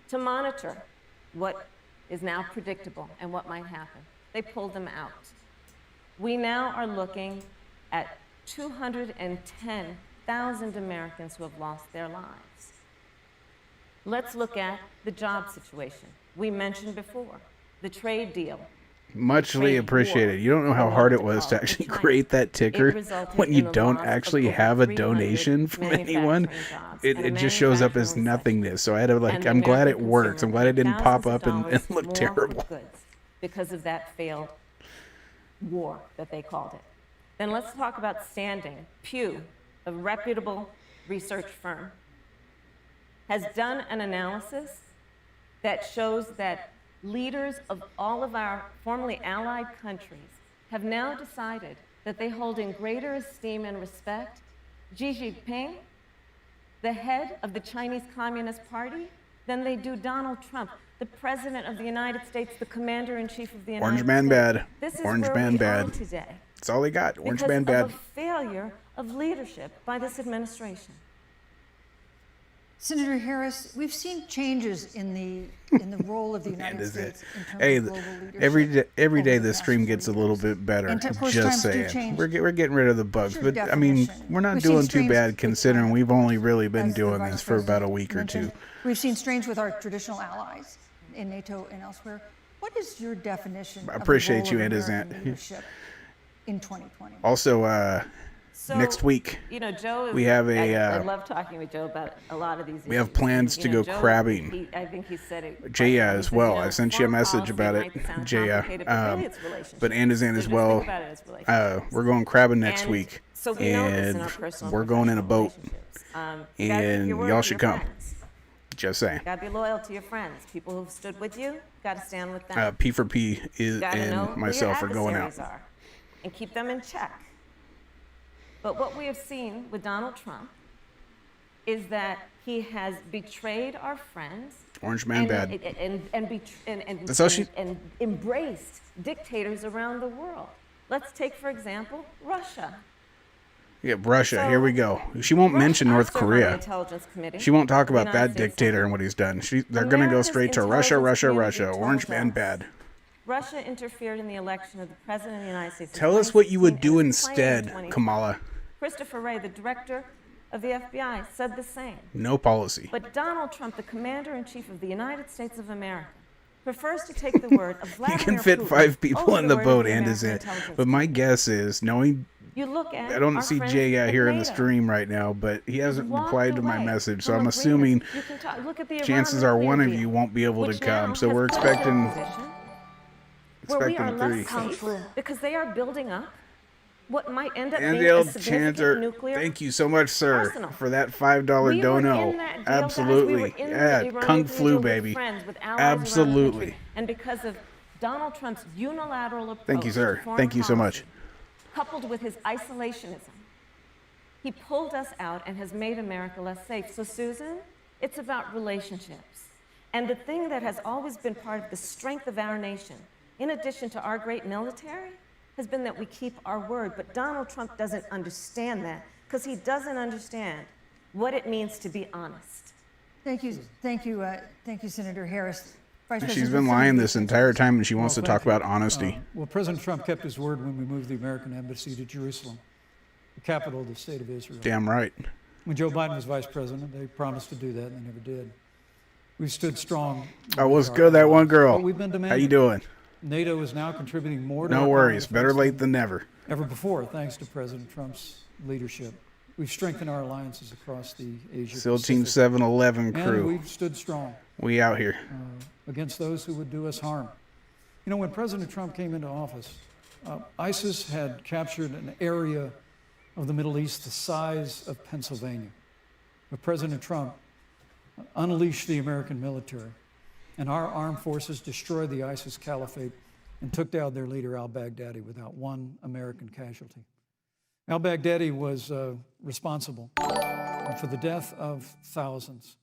to monitor what is now predictable and what might happen. They pulled them out. We now are looking at 210,000 Americans who have lost their lives. Let's look at the job situation. We mentioned before, the trade deal. Muchly appreciated. You don't know how hard it was to actually create that ticker when you don't actually have a donation from anyone. It just shows up as nothingness. So I had to I'm glad it works. I'm glad it didn't pop up and look terrible. Because of that failed war that they called it. Then let's talk about standing. Pew, a reputable research firm, has done an analysis that shows that leaders of all of our formerly allied countries have now decided that they hold in greater esteem and respect Xi Jinping, the head of the Chinese Communist Party, than they do Donald Trump, the President of the United States, the Commander-in-Chief of the United Orange States. man bad. This is Orange where man we bad. are today. That's all they got. Orange Because man of bad. a failure of leadership by this administration. Senator Harris, we've seen changes in the role of the United is it. States in terms Hey, of global leadership. every day over the the past stream 4 gets a years. little bit better. And of course, Just times do saying. change. We're getting rid of the bugs, Sure, but I mean, definition. we're not We've seen doing too strains bad with considering China, we've only really been as the doing Vice this for about a President week or two. mentioned. We've seen strains with our traditional allies in NATO and elsewhere. What is your definition I of appreciate the you, role of and his American aunt. leadership in 2020? Also, So, next week, you know, Joe is, we have I a. love talking with Joe about a lot of these issues. We have plans to You know, go Joe, crabbing. I think he said it. Jaya he as says, well. you know, I sent you a foreign message policy about it, might sound Jaya. complicated, but really it's relationships. But Anderson So as just well. think about it as relationships. We're going crabbing next And week, so we know this in and our personal we're going in a professional boat. relationships. You gotta keep And your word y'all to should your come. friends. Just saying. Gotta be loyal to your friends. People who've stood with you, gotta stand with them. P for P is Gotta know and myself who are your going out. adversaries are and keep them in check. But what we have seen with Donald Trump is that he has betrayed our friends. Orange man bad. And That's how she- embraced dictators around the world. Let's take, for example, Russia. Yeah, Russia. So, Here we go. She won't mention North serve on the Korea. Intelligence Committee She won't talk of the about United that States dictator Senate. and what he's done. They're going to go America's straight to Russia, intelligence Russia, community Russia. Orange told man us bad. Russia interfered in the election of the President of the United States. in Tell us what you would 2016 do and it's playing in instead, 2020. Kamala. Christopher Wray, the director of the FBI, said the same. No policy. But Donald Trump, the Commander-in-Chief of the United States of America, prefers to take the word of You Vladimir can fit Putin 5 people over in the the word of boat the and is American it. intelligence But my guess is, knowing You look at I don't our see friends Jay out at here in the NATO. stream right now, but he hasn't Walked replied to my away message, so from I'm assuming agreements. You can talk- look at the chances Iran are one of nuclear you deal, won't be able to which come. now So we're has put us in a expecting position where we are less three. safe because they are building up what might end up And being the a old significant Chanter, nuclear thank you so much, sir, arsenal. for that $5 We were dono. in that deal, guys. We Absolutely. were in the Yeah, Iran Kung nuclear Flu, deal with baby. friends, with allies around the Absolutely. country. And because of Donald Trump's unilateral approach Thank you, sir. to foreign Thank you so policy, much. coupled with his isolationism, He pulled us out and has made America less safe. So, Susan, it's about relationships. And the thing that has always been part of the strength of our nation, in addition to our great military, has been that we keep our word. But Donald Trump doesn't understand that because he doesn't understand what it means to be honest. Thank you, Senator Harris. Vice She's President been Biden. lying this entire time, and she wants to Well, talk thank you. about honesty. Well, President Trump kept his word when we moved the American embassy to Jerusalem, the capital of the state of Israel. Damn right. When Joe Biden was vice president, they promised to do that, and they never did. We've stood strong. Oh, what's good, that one girl? But we've been demanding. How you doing? NATO is now contributing more to No our worries. common Better defense late than never. ever before, thanks to President Trump's leadership. We've strengthened our alliances across the Asia SEAL Team Pacific. 711 And crew. we've stood strong We out here. against those who would do us harm. You know, when President Trump came into office, ISIS had captured an area of the Middle East the size of Pennsylvania. But President Trump unleashed the American military, and our armed forces destroyed the ISIS caliphate and took down their leader, al-Baghdadi, without one American casualty. Al-Baghdadi was responsible for the death of thousands.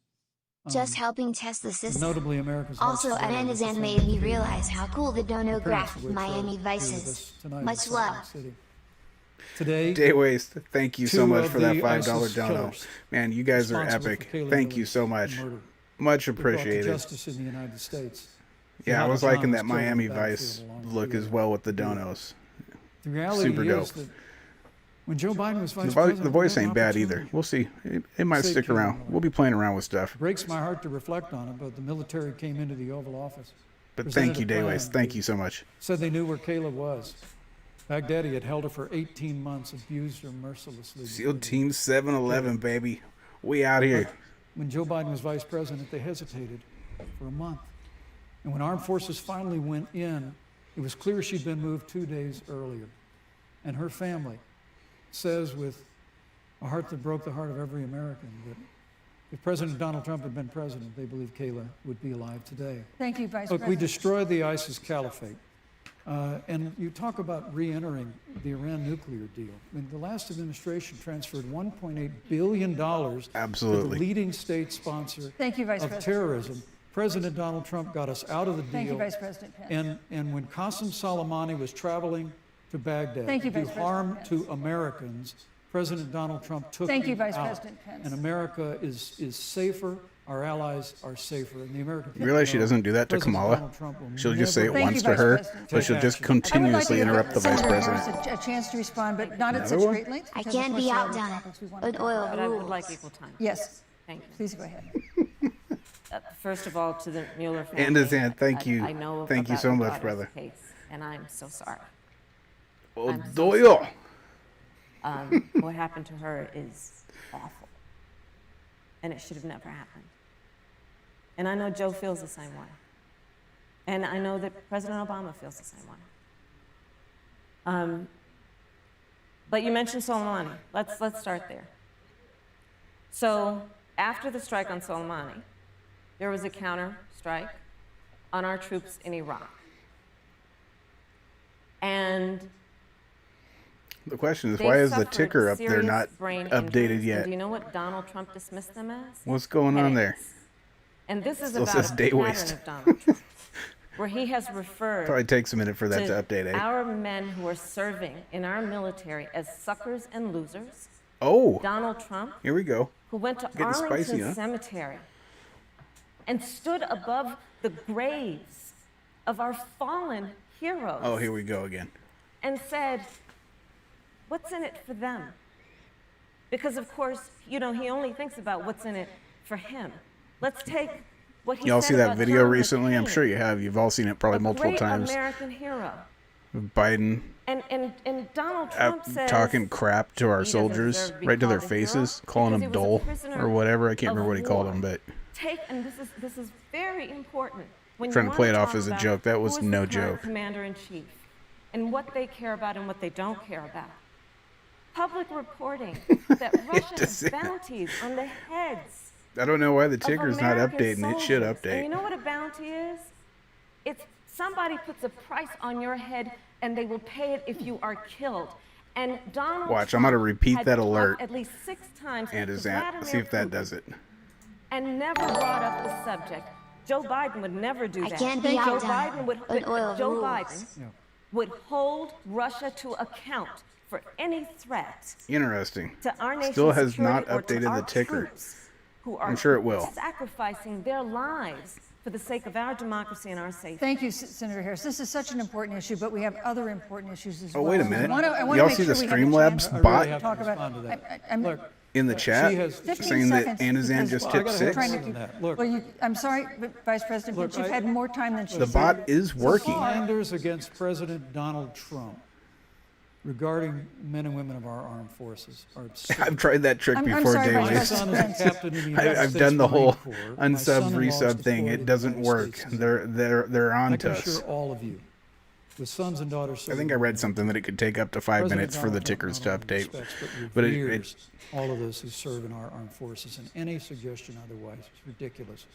Just helping test the system. Notably, America's Also, hearts Amanda's Aunt made me realize how cool the dono graph of Miami Vice is. Much love. Today, Day Waste, thank you so two much of for that the $5 ISIS dono. killers Man, you guys are responsible epic. for Kayla Thank you Miller's so much. murder Much were brought to appreciated. justice in the United States. Yeah, I Johanna was John liking was that killed on Miami the Vice battlefield along look the as well with the donos. The reality Super is dope. that when Joe Biden was vice The president, voice we had ain't an bad opportunity. either. We'll see. It might Save stick Kayla around. Miller. We'll be playing around with stuff. It breaks my heart to reflect on it, but the military came into the Oval Office. But presented thank you, a Day plan, Waste. Thank you so much. Said they knew where Kayla was. Baghdadi had held her for 18 months, abused her mercilessly. SEAL Team 711, baby. We out here. When Joe Biden was vice president, they hesitated for a month. And when armed forces finally went in, it was clear she'd been moved 2 days earlier. And her family says with a heart that broke the heart of every American that if President Donald Trump had been president, they believe Kayla would be alive today. Thank you, Vice Look, we President. destroyed the ISIS caliphate. And you talk about re-entering the Iran nuclear deal. I mean, the last administration transferred $1.8 billion to Absolutely. the leading state sponsor Thank you, Vice of President. terrorism. President Donald Trump got us out of the deal. Thank you, Vice President Pence. And when Qasem Soleimani was traveling to Baghdad Thank you, to do Vice harm President to Americans, President Donald Trump took Thank you, him Vice out. President Pence. And America is safer. Our allies are safer. And the American You people realize she know doesn't do that to President Kamala? Donald Trump will She'll just say it never Thank once you, to Vice her, President. but she'll just Take I would like continuously to give interrupt the vice Senator president. Harris a chance to respond, but not at Another such one? great length. I because, can't of be course, there are other outdone. topics we want to But talk oil about. But I would rules. like equal time. Yes, Thank you. please go ahead. First of all, to the Mueller family. And his aunt, thank you. I know Thank you about so your much, daughter's brother. Case, and I'm so sorry. Oh, I'm so Doyle. What happened to her is awful, and it should have never happened. And I know Joe feels the same way, and I know that President Obama feels the same way. But you mentioned Soleimani. Let's start there. So after the strike on Soleimani, there was a counter strike on our troops in Iraq, and The question is, they why is the suffered ticker up there serious not brain updated injuries. And yet? do you know what Donald Trump dismissed them as? What's going on there? Headaches. And this is Still about says a day pattern waste. of Donald Trump, where he has referred Probably takes a minute for that to to update, eh? our men who are serving in our military as suckers and losers. Oh, Donald Trump, here we go. who went to Getting Arlington spicy, huh? Cemetery and stood above the graves of our fallen heroes Oh, here we go again. and said, what's in it for them? Because, of course, he only thinks about what's in it for him. Let's take what he Y'all said see that about video John recently? I'm McCain, sure you have. You've all seen it probably a multiple great times. American hero. Biden And Donald Trump says talking crap to our he doesn't soldiers deserve to be right to their called a hero faces, calling because them he was a dull prisoner or whatever. I can't of remember what he called war. them, but And this is very important. When you Trying to wanna play it off talk as a about joke. That was who is no the current joke. Commander-in-chief and what they care about and what they don't care about. Public reporting that Russia has say that. bounties on the heads I don't know why the of ticker's not American updating. It should soldiers. And you update. know what a bounty is? It's somebody puts a price on your head and they will pay it if you are killed. And Donald Watch, I'm going to Trump repeat had that talked alert. at least 6 times And to is that, Vladimir see if that Putin does it. and never brought up the subject. Joe Biden would never do that. I can't be Joe outdone Biden would on oil Joe rules. Biden would hold Russia to account for any threat Interesting. to our nation's Still has security not or to updated our the ticker. troops who are I'm sure it will. sacrificing their lives for the sake of our democracy and our safety. Thank you, Senator Harris. This is such an important issue, but we have other important issues as Oh, well. wait a minute. I wanna Y'all make see the sure we have a Streamlabs chance bot? to have to talk about. respond to that. I'm- Look, In the chat, she has 15 saying that seconds, Anazan because- just Well, I tipped gotta 6. try to Trying to- that. Look, Well, I'm sorry, but Vice President Look, Pence, you've had more time than she The bot is working. slanders against President Donald Trump regarding men and women of our armed forces are absurd. I've tried that trick I'm before, sorry, My David. son is a captain in the United I've States done the Marine whole Corps. My unsub son-in-law is resub thing. deployed It in doesn't the United work. States. They're on I to can us. assure all of you, with sons and daughters. I think I read something that it could take up to 5 minutes for the tickers to update. But it all of those who serve in our armed forces, and any suggestion otherwise is ridiculous.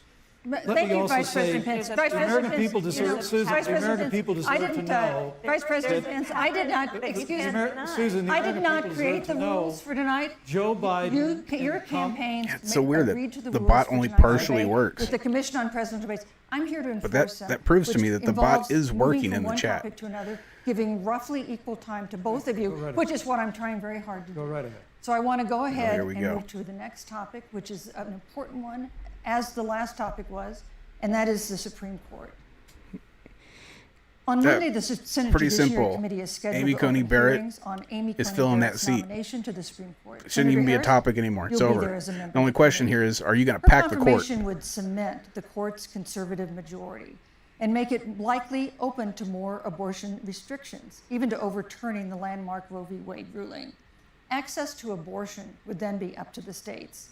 But Let thank me you, also Vice say President Pence. the Vice American President Pence, people deserve- you know, Susan, Vice the President American Pence, people deserve I to didn't, know Vice President that- Pence, I did not, excuse me, Susan, the I did American not people create deserve the to know rules for tonight. Joe Biden Your and Trump- campaigns it's so weird that agreed to the the rules bot for only tonight's partially debate works. With the Commission on Presidential Debates. I'm here to enforce that- them, that proves to which me that the bot involves is moving working from in the one chat. topic to another, giving roughly equal time to both of you, right ahead. which is what I'm trying very hard to do. Go right ahead. So I want to go ahead here we and go. move to the next topic, which is an important one, as the last topic was, and that is the Supreme Court. On Monday, the Senate pretty Judiciary simple. Committee is scheduled Amy to Coney open Barrett hearings on Amy is Coney filling that Barrett's seat. nomination to the Supreme Court. Shouldn't Senator even be a Harris, topic anymore. It's you'll be over. there as a member The only of the question committee. here is, are you going to Her pack the court? confirmation would cement the court's conservative majority and make it likely open to more abortion restrictions, even to overturning the landmark Roe v. Wade ruling. Access to abortion would then be up to the states.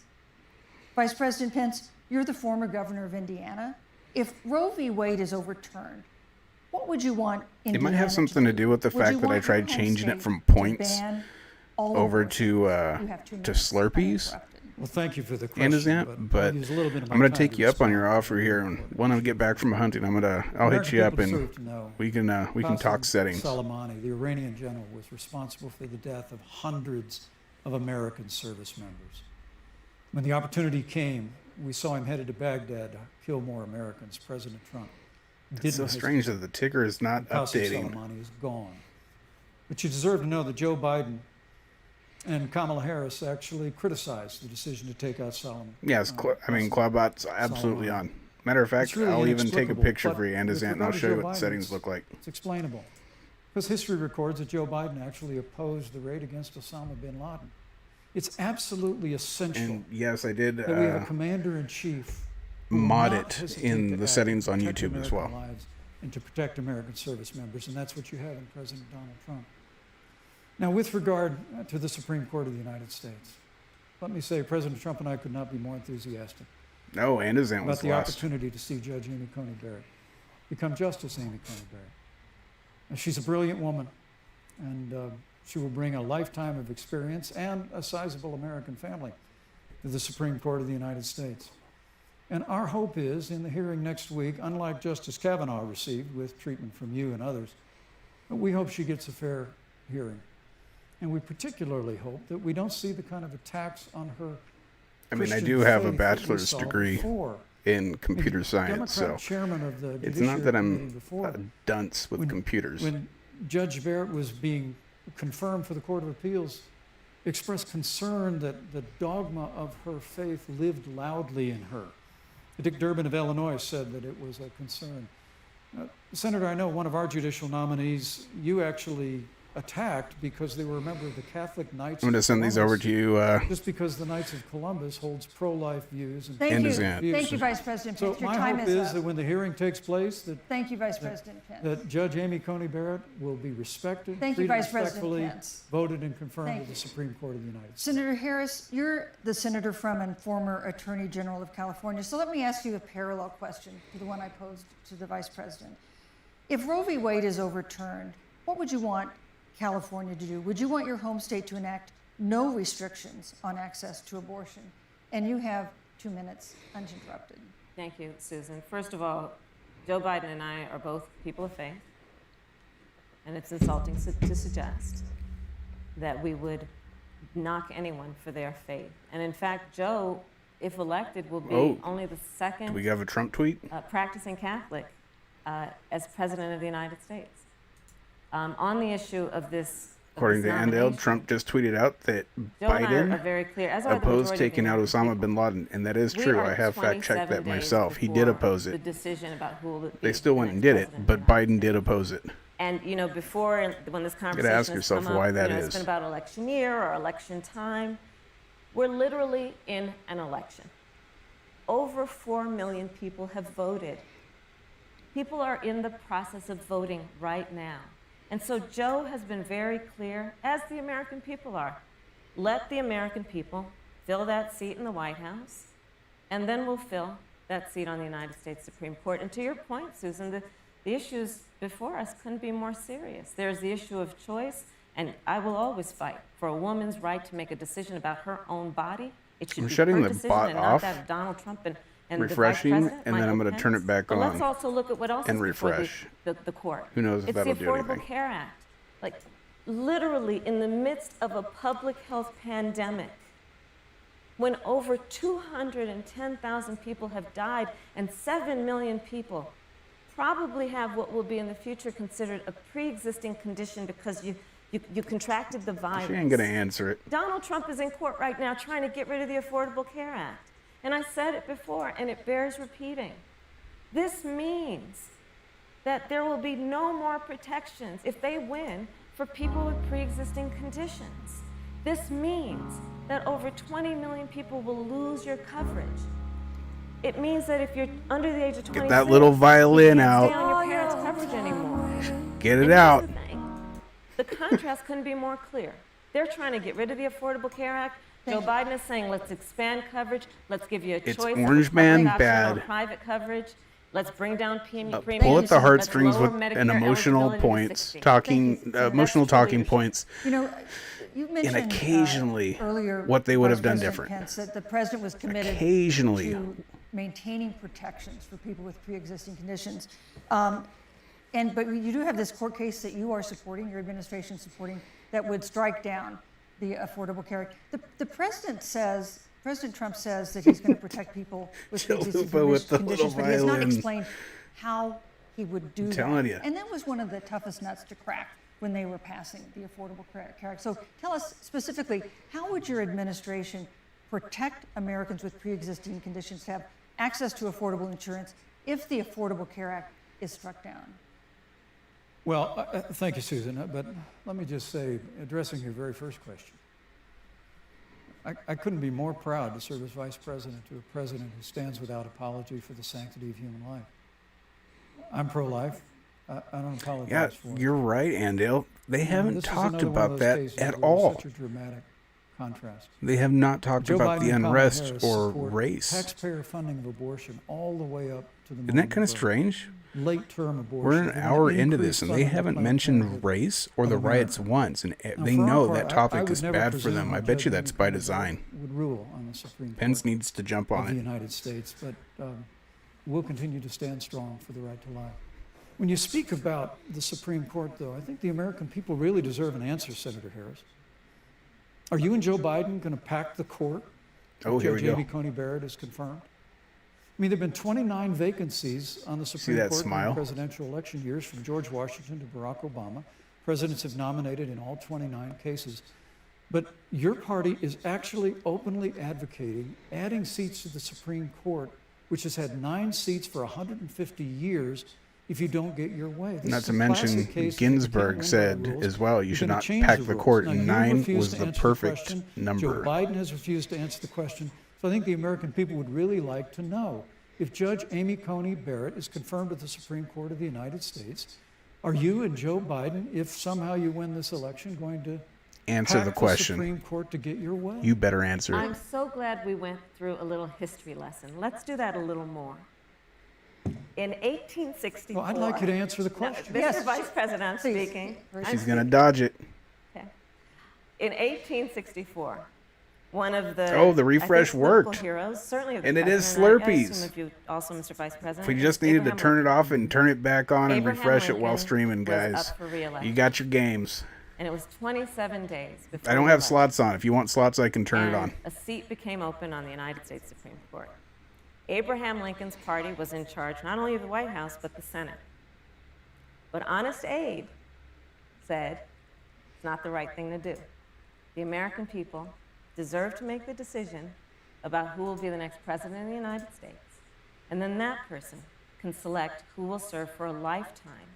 Vice President Pence, you're the former governor of Indiana. If Roe v. Wade is overturned, what would you want Indiana It might have something to do with the Would fact you that I want tried your home changing it state from to points ban all over abortions? to You have 2 minutes Slurpees. uninterrupted. Well, thank you for the question. Anazan, but I'll use a little bit of my I'm going time to take you up on respond. your offer here, and when I get back from hunting, I'll hit American you up people and deserve to know. we can talk Qasem settings. Soleimani, the Iranian general, was responsible for the death of hundreds of American service members. When the opportunity came, we saw him headed to Baghdad to kill more Americans. President Trump It's didn't so hesitate. strange that the ticker is not Qasem updating. Soleimani is gone. But you deserve to know that Joe Biden and Kamala Harris actually criticized the decision to take out Solomon. Yes, Cloudbot's absolutely on. Matter of fact, It's really I'll even take a inexplicable, picture but for you, with Andazant, and regard I'll to show you Joe what the Biden, settings look like. It's explainable. Because history records that Joe Biden actually opposed the raid against Osama bin Laden. It's absolutely essential And yes, I did that we have a commander-in-chief who will mod not it hesitate in to the act settings to on protect YouTube as American well. lives and to protect American service members, and that's what you have in President Donald Trump. Now, with regard to the Supreme Court of the United States, let me say President Trump and I could not be more enthusiastic No, Andazant about was the last. opportunity to see Judge Amy Coney Barrett become Justice Amy Coney Barrett. Now, she's a brilliant woman, and she will bring a lifetime of experience and a sizable American family to the Supreme Court of the United States. And our hope is, in the hearing next week, unlike Justice Kavanaugh received with treatment from you and others, we hope she gets a fair hearing. And we particularly hope that we don't see the kind of attacks on her I mean, I Christian do have a faith that we bachelor's saw degree before. in computer The science, so Democrat chairman of the it's Judiciary not that Committee I'm before, a dunce with computers. when Judge Barrett was being confirmed for the Court of Appeals, expressed concern that the dogma of her faith lived loudly in her. Dick Durbin of Illinois said that it was a concern. Senator, I know one of our judicial nominees, you actually attacked because they were a member of the Catholic Knights I'm going to of send these over Columbus, to you. just because the Knights of Columbus holds pro-life views. And Thank you. Andazant. views. Thank you, Vice President So Pence. Your my time hope is is up. that when the hearing takes place, that Thank you, Vice President Pence. that Judge Amy Coney Barrett will be respected, Thank you, treated Vice President respectfully, Pence. voted and confirmed Thank to the you. Supreme Court of the United States. Senator Harris, you're the senator from and former Attorney General of California. So let me ask you a parallel question to the one I posed to the Vice President. If Roe v. Wade is overturned, what would you want California to do? Would you want your home state to enact no restrictions on access to abortion? And you have 2 minutes uninterrupted. Thank you, Susan. First of all, Joe Biden and I are both people of faith, and it's insulting to suggest that we would knock anyone for their faith. And in fact, Joe, if elected, will be only the second Do we have a Trump tweet? Practicing Catholic as President of the United States. On the issue of this According to Andale, Trump just tweeted out that Joe and I are Biden very clear, as are the opposed majority of taking the out American Osama people. bin Laden, and that is We true. are I have fact-checked 27 that days myself. He did before oppose the it. decision about who will be They still the went and next did it, president but of the United Biden did oppose it. And before when this conversation ask has yourself come up, why that It's is. been about election year or election time. We're literally in an election. Over 4 million people have voted. People are in the process of voting right now. And so Joe has been very clear, as the American people are. Let the American people fill that seat in the White House, and then we'll fill that seat on the United States Supreme Court. And to your point, Susan, the issues before us couldn't be more serious. There's the issue of choice, and I will always fight for a woman's right to make a decision about her own body. It should I'm be shutting her the decision bot and off, not that of Donald Trump and refreshing, the Vice President, and then I'm Michael going to turn it Pence. back But on let's also look at what else and is before refresh. the court. Who knows if It's that'll the do Affordable anything. Care Act. Like, literally in the midst of a public health pandemic, when over 210,000 people have died and 7 million people probably have what will be in the future considered a pre-existing condition because you contracted the virus. She ain't going to answer it. Donald Trump is in court right now trying to get rid of the Affordable Care Act. And I said it before, and it bears repeating. This means that there will be no more protections if they win for people with pre-existing conditions. This means that over 20 million people will lose your coverage. It means that if you're under the age of 26, Get that little violin you can't out. stay on your parents' coverage anymore. Get it And out. here's the thing. The contrast couldn't be more clear. They're trying to get rid of the Affordable Care Act. Joe Biden is saying, let's expand coverage. Let's give you a It's choice. orange of man public option or bad. private coverage. Let's bring down premiums. Pull at the heartstrings Let's with lower an Medicare emotional eligibility to points, 60. emotional talking points, You know, you mentioned occasionally earlier what they would have Vice done President different. Pence, that the president was committed Occasionally. to maintaining protections for people with pre-existing conditions. But you do have this court case that you are supporting, your administration supporting, that would strike down the Affordable Care Act. The president says, President Trump says that he's going to protect people with pre-existing Chalupa with the conditions, little but he has not violin. explained how he would do that. telling you. And that was one of the toughest nuts to crack when they were passing the Affordable Care Act. So tell us specifically, how would your administration protect Americans with pre-existing conditions to have access to affordable insurance if the Affordable Care Act is struck down? Well, thank you, Susan. But let me just say, addressing your very first question, I couldn't be more proud to serve as vice president to a president who stands without apology for the sanctity of human life. I'm pro-life. I don't apologize Yeah, for it. you're right, Andale. They haven't This is talked another one of about those that cases at where there's all. Such a dramatic contrast. They have not talked Joe about Biden the and Kamala unrest Harris or support race. taxpayer funding of abortion all the way up to the Isn't that moment kind of of birth. strange? Late-term abortion. We're an and hour into increased this, and they funding of haven't Planned mentioned Parenthood race or of the America. riots once, and Now, they for our know part, that I topic would is never bad for presume them. I on bet you Judge that's by Amy Coney design. would rule on the Supreme Pence Court needs to jump of on the it. United States, but we'll continue to stand strong for the right to life. When you speak about the Supreme Court, though, I think the American people really deserve an answer, Senator Harris. Are you and Joe Biden going to pack the court? Oh, here we Judge go. Amy Coney Barrett has confirmed. I mean, there have been 29 vacancies on the Supreme that Court in smile? presidential election years, from George Washington to Barack Obama. Presidents have nominated in all 29 cases. But your party is actually openly advocating adding seats to the Supreme Court, which has had 9 seats for 150 years, if you don't get your way. This Not is to a mention, classic case of you can't Ginsburg win by said rules. as well, you You're should gonna not change pack the the rules. court, Now, and you 9 refuse was to the answer perfect question. number. Joe Biden has refused to answer the question. So I think the American people would really like to know, if Judge Amy Coney Barrett is confirmed at the Supreme Court of the United States, are you and Joe Biden, if somehow you win this election, going to Answer the pack question. the Supreme Court to get your way? You better answer I'm it. so glad we went through a little history lesson. Let's do that a little more. In 1864. Well, I'd like you to answer the question. Mr. Vice President, I'm speaking. She's going to dodge it. Okay. In 1864, one of the Oh, the refresh I think, political worked. heroes, certainly of the And it is president, I Slurpees. assume if you also, Mr. Vice President. If we just needed to Abraham turn it off and turn it back on and Abraham refresh it while Lincoln streaming, was guys. up for re-election. You got your games. And it was 27 days before I don't the have election. slots on. If you want slots, I can turn it on. A seat became open on the United States Supreme Court. Abraham Lincoln's party was in charge not only of the White House, but the Senate. But Honest Abe said it's not the right thing to do. The American people deserve to make the decision about who will be the next president of the United States. And then that person can select who will serve for a lifetime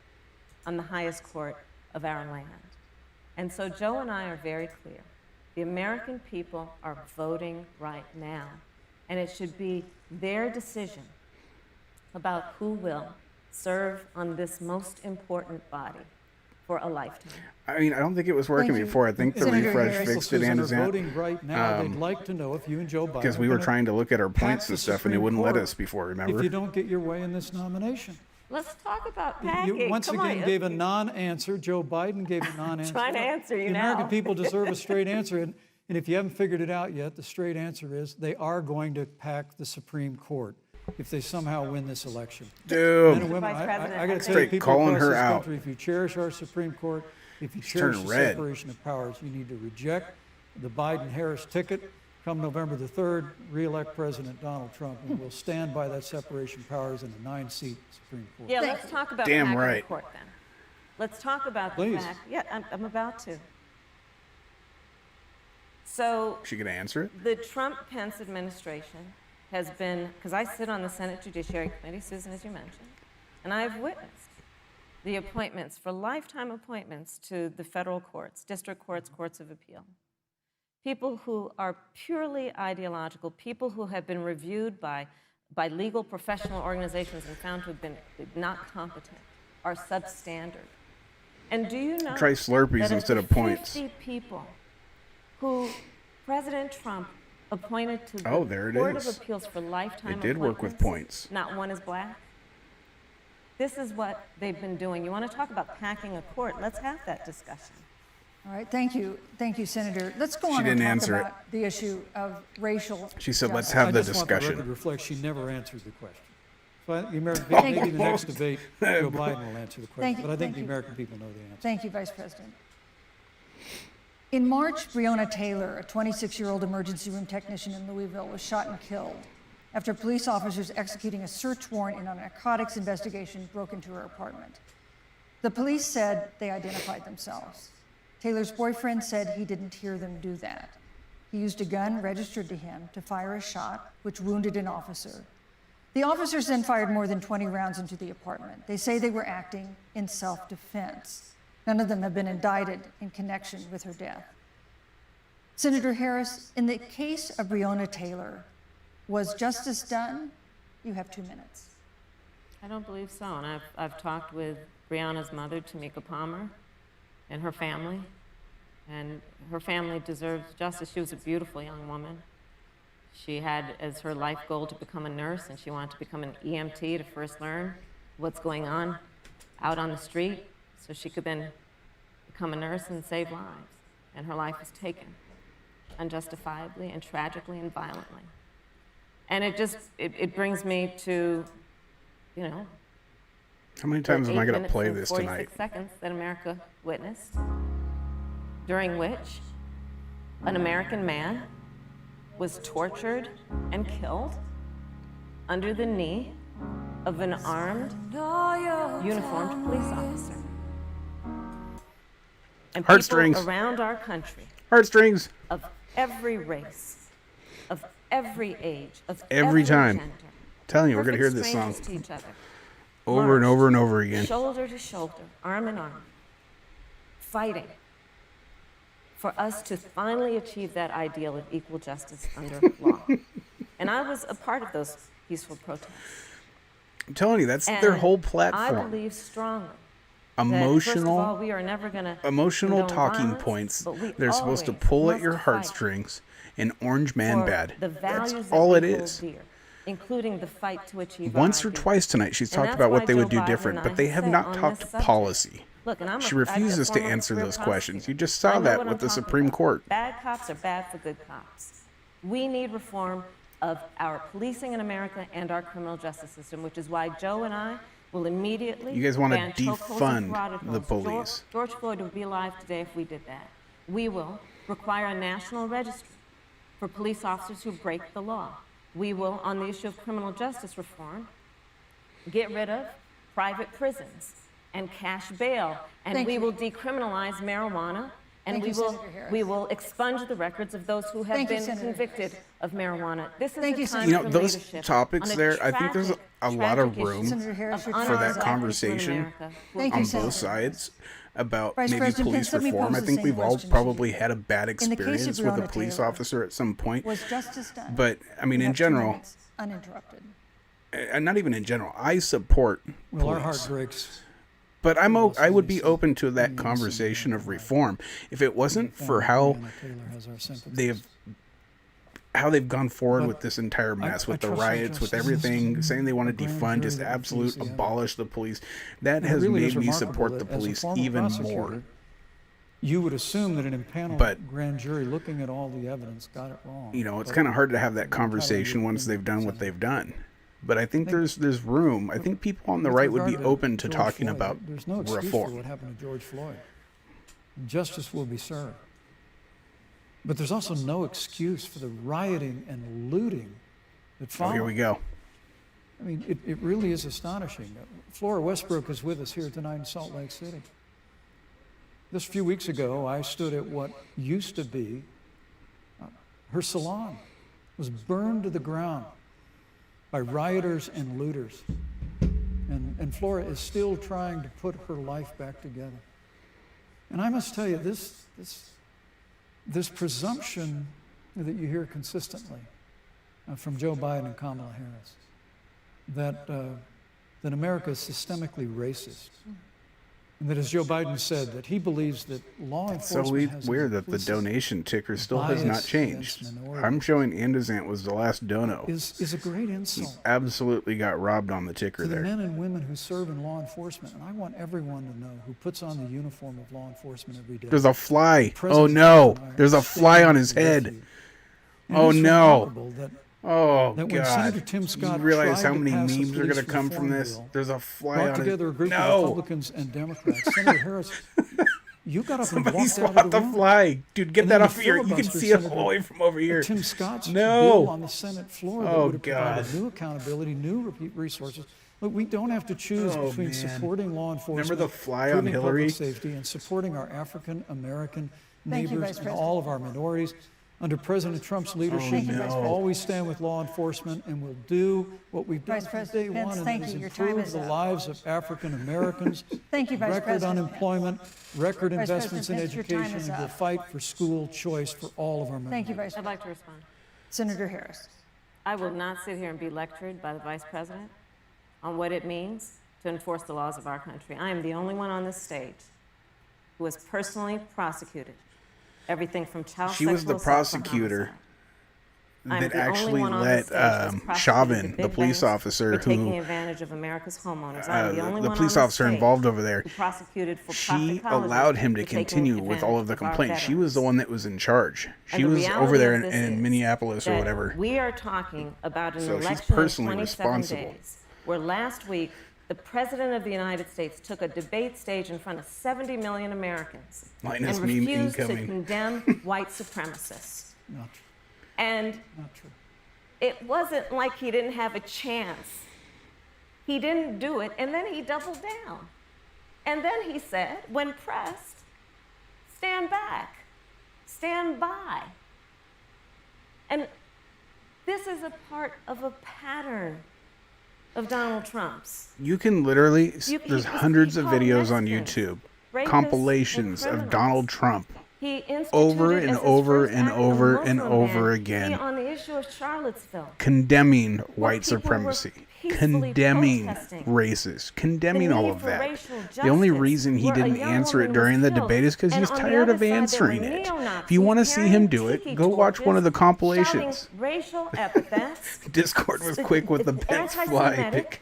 on the highest court of our land. And so Joe and I are very clear. The American people are voting right now, and it should be their decision about who will serve on this most important body for a lifetime. I mean, I don't think it was working before. I think the Senator refresh Harris, fixed it, and are voting right now. They'd like to know if you and Joe Biden, because we were trying to look at our points and stuff, and they wouldn't let us before. Remember? if you don't get your way in this nomination. Let's talk about packing. You once Come again on. gave a non-answer. Joe Biden gave a non-answer. Trying to answer you the now. American people deserve a straight answer. And if you haven't figured it out yet, the straight answer is they are going to pack the Supreme Court if they somehow win this election. Dude. Men and women, Vice President, I got to tell you, Straight people calling across her this out. country, if you cherish our Supreme Court, if you She's cherish turning the red. separation of powers, you need to reject the Biden-Harris ticket. Come November the 3rd, re-elect President Donald Trump, and we'll stand by that separation of powers in a 9-seat Supreme Court. Yeah, let's talk about Damn packing right. the court then. Let's talk about the Please. fact. Yeah, I'm about to. So She gonna answer it? the Trump-Pence administration has been, because I sit on the Senate Judiciary Committee, Susan, as you mentioned, and I've witnessed the appointments for lifetime appointments to the federal courts, district courts, courts of appeal. People who are purely ideological, people who have been reviewed by legal professional organizations and found to have been not competent, are substandard. And do you know Try Slurpees that instead of of the points. 50 people who President Trump appointed to the Oh, there it Court is. of Appeals for lifetime It did work with appointments, points. not one is black? This is what they've been doing. You want to talk about packing a court? Let's have that discussion. All right, thank you, Senator. Let's go She on and didn't talk answer it. about the issue of racial. She said, "Let's justice. have the I just want the record discussion." to reflect she never answered the question. So the American people, Thank maybe you. the next debate, Joe Biden will answer the question. Thank you, But I think thank the you. American people know the answer. Thank you, Vice President. In March, Breonna Taylor, a 26-year-old emergency room technician in Louisville, was shot and killed after police officers executing a search warrant in a narcotics investigation broke into her apartment. The police said they identified themselves. Taylor's boyfriend said he didn't hear them do that. He used a gun registered to him to fire a shot, which wounded an officer. The officers then fired more than 20 rounds into the apartment. They say they were acting in self-defense. None of them have been indicted in connection with her death. Senator Harris, in the case of Breonna Taylor, was justice done? You have 2 minutes. I don't believe so. And I've talked with Breonna's mother, Tamika Palmer, and her family. And her family deserves justice. She was a beautiful young woman. She had as her life goal to become a nurse, and she wanted to become an EMT to first learn what's going on out on the street so she could then become a nurse and save lives. And her life was taken unjustifiably and tragically and violently. And it brings me to, you know, How many times am I gonna play this 46 tonight? seconds that America witnessed, during which an American man was tortured and killed under the knee of an armed, uniformed police officer. And Heartstrings. people around our country, Heartstrings. of every race, of every age, of Every time. gender, Telling you, we're gonna hear perfect this song strangers to each other, over and over and over again. shoulder to shoulder, arm in arm, fighting for us to finally achieve that ideal of equal justice under law. And I was a part of those peaceful protests. I'm telling you, that's And their whole I platform. believe strongly Emotional, that, first of all, we are never going to emotional talking points. They're supposed to pull at your heartstrings. An orange man bad. That's all it is. Dear, including the fight to achieve Once our or ideals. twice tonight, she's And talked that's about why what they would Joe do Biden different, and but I they have said not on talked this subject, policy. Look, and She I'm refuses to former answer career those questions. prosecutor. You just I saw know that what with I'm the talking Supreme about. Court. Bad cops are bad for good cops. We need reform of our policing in America and our criminal justice system, which is why Joe and I will immediately You guys want to ban chokeholds and defund carotid the holds. police. George Floyd would be alive today if we did that. We will require a national registry for police officers who break the law. We will, on the issue of criminal justice reform, get rid of private prisons and cash bail, and Thank we you. will decriminalize marijuana, and Thank we you, will Senator Harris. we will expunge the records of those who have Thank you, been Senator convicted of marijuana. This is Thank the you, time Senator. You know, for those leadership topics on there, I think there's tragic, a lot of tragic room issue Senator Harris, your of for time that is up. conversation America. Thank on you, both Senator. sides about Vice maybe President police Pence, let me reform. pose I the think same we've all question to you. probably had a bad In the case of experience with a Breonna police Taylor, officer at some point. Was justice done? But, I mean, You in have 2 general, minutes, uninterrupted. and not even in general, I support Well, our police. heart breaks. But I would be open to that conversation of reform if it wasn't for how they've gone forward with this entire mess, with the riots, with everything, saying they want to defund, just absolute abolish the police. That has made me support the police even more. You would assume that an impaneled But- grand jury looking at all the evidence got it wrong. You know, it's kind of hard to have that conversation once they've done what they've done. But I think there's room. I think people on the With right would be regard to open to George talking Floyd, about there's no excuse for reform. what happened to George Floyd. Justice will be served. But there's also no excuse for the rioting and looting that Oh, followed. here we go. I mean, it really is astonishing. Flora Westbrook is with us here tonight in Salt Lake City. Just a few weeks ago, I stood at what used to be her salon. Was burned to the ground by rioters and looters. And Flora is still trying to put her life back together. And I must tell you, this presumption that you hear consistently from Joe Biden and Kamala Harris, that America is systemically racist, and that, as Joe Biden said, that he believes that law It's so enforcement has weird that the implicit donation ticker still has not bias changed. against minorities I'm showing Andazant was the last dono. is a great He insult absolutely got robbed on the ticker to the there. men and women who serve in law enforcement. And I want everyone to know who puts on the uniform of law enforcement every day. There's a fly. The President Oh no, and I are there's a fly standing on his with head. you. And Oh it's no. remarkable that Oh that when God! Senator Tim Scott You realize tried how to many pass a memes are going to police come from reform this? bill, There's a fly brought on together a it. group of No! Republicans and Democrats. Senator Harris, you got up Somebody and walked out swat of the the room. fly, dude. Get And that then off here. You can filibuster see it all Senator the way from over here. Tim Scott's No. bill on the Senate floor that Oh, would have provided God. new accountability, new resources. Look, we don't have to choose Oh, between man. supporting law enforcement, Remember the fly on improving Hillary? public safety, and supporting our African American Thank you, neighbors Vice and all of our President. minorities. Under President Trump's leadership, Thank you, we Vice will President. always stand with law enforcement, and we'll do what we've done Vice from President day Pence, one, and thank that is you. Your time improve is the up. lives of African Americans. Thank you, Vice record President unemployment, record Vice investments in President Pence, your time education, is and we'll up. fight for school choice for all of our members. Thank you, Vice I'd President. like to respond. Senator Harris. I will not sit here and be lectured by the Vice President on what it means to enforce the laws of our country. I am the only one on this stage who has personally prosecuted everything from child She was the sexual assault to prosecutor homicide. I'm that the only actually one on let this stage that's prosecuted Chauvin, the the big police banks officer for taking who advantage of America's homeowners. I'm the only the one police on this officer stage involved over there, who prosecuted for she allowed him to continue with all of the complaints. She was the one that was in charge. She was over there in Minneapolis or whatever. We are talking about an So she's election in personally 27 responsible. days, where last week the President of the United States took a debate stage in front of 70 million Americans Minus and meme refused to incoming. condemn white supremacists. Not true. And Not true. it wasn't like he didn't have a chance. He didn't do it, and then he doubled down. And then he said, when pressed, stand back, stand by. And this is a part of a pattern of Donald Trump's. You can literally, there's he hundreds of called videos on Mexicans YouTube, rapists compilations and of Donald criminals. Trump He instituted over as and his over first and act a over and Muslim over ban. again. He, on the issue of Charlottesville, condemning where white people were supremacy, peacefully condemning protesting racists, condemning the all need of for that. racial The only justice, reason he where a didn't young answer it woman during was the killed. debate is because And he's on the tired other of side, there were answering it. neo-Nazis If you want to see carrying him do it, tiki go watch one of the torches, compilations. shouting racial epithets, Discord was quick with the Pence fly anti-Semitic pick.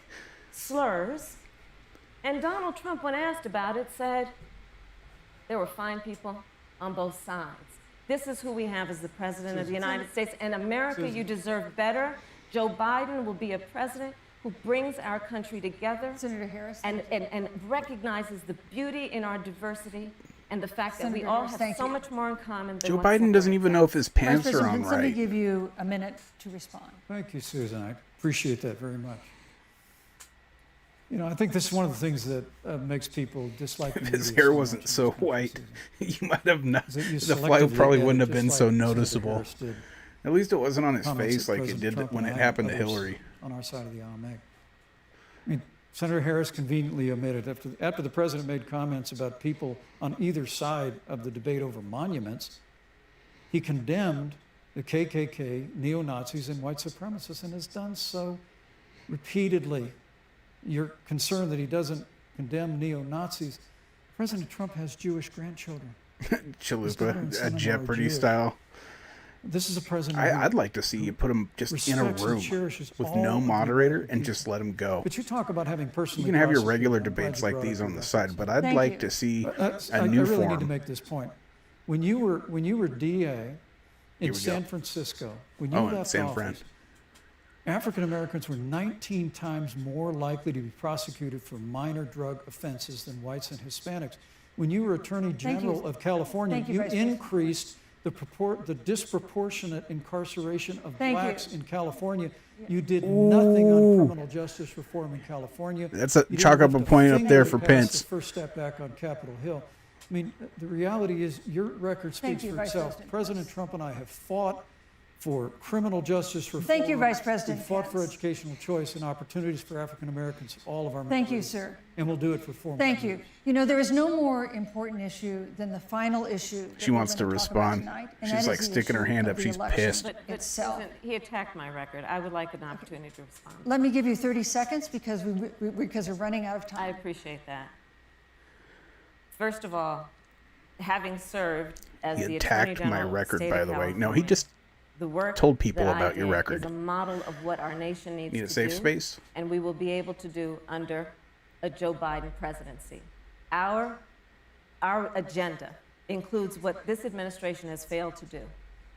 slurs, and Donald Trump, when asked about it, said there were fine people on both sides. This is who we have as the President of the United States. And America, you deserve better. Joe Biden will be a president who brings our country together Senator Harris, and recognizes the beauty in our diversity and the fact that we Senator all Harris, have so much more in common than Joe what Biden doesn't even know if his Vice pants are President on Pence, let me right. give you a minute to respond. Thank you, Susan. I appreciate that very much. You know, I think this is one of the things that makes people dislike the If his media hair so wasn't much in so this country, white, Susan. you might have not. Is that you The fly selectively probably edit wouldn't have just been like so Senator noticeable. Harris did. At least it wasn't on his Comments face that like it President did Trump when and it I happened to others Hillary. on our side of the aisle make. I mean, Senator Harris conveniently omitted after the president made comments about people on either side of the debate over monuments, he condemned the KKK, neo-Nazis, and white supremacists, and has done so repeatedly. You're concerned that he doesn't condemn neo-Nazis. President Trump has Jewish grandchildren. Chalupa, Jeopardy style. This is a president. I'd like to see you put him just in a room with no moderator and just let him go. But you talk about having personally. You can have your regular debates like these on the side, but I'd like to see a new I really form. need to make this point. When you were DA in San Francisco, when you left San Fran. office, African Americans were 19 times more likely to be prosecuted for minor drug offenses than whites and Hispanics. When you were Attorney General of California, you increased the disproportionate incarceration of blacks in California. You did nothing on criminal justice reform in California. That's a chalk up a point up there for Pence. The first step back on Capitol Hill. I mean, the reality is your record speaks for itself. President Trump and I have fought for criminal justice reform. Thank you, Vice President We've fought for Pence. educational choice and opportunities for African Americans, all of our Thank you, members. sir. And we'll do it for 4 more Thank years. you. You know, there is no more important issue than the final issue. She wants to respond. She's like sticking her hand up. She's pissed. But itself. Susan, he attacked my record. I would like an opportunity to respond. Let me give you 30 seconds because we're running out of time. I appreciate that. First of all, having served as He the Attorney attacked my General of the record, state by of the way. No, California, he just the work told people that I about your did record. is a model of what our nation needs Need to a safe do, space? and we will be able to do under a Joe Biden presidency. Our agenda includes what this administration has failed to do.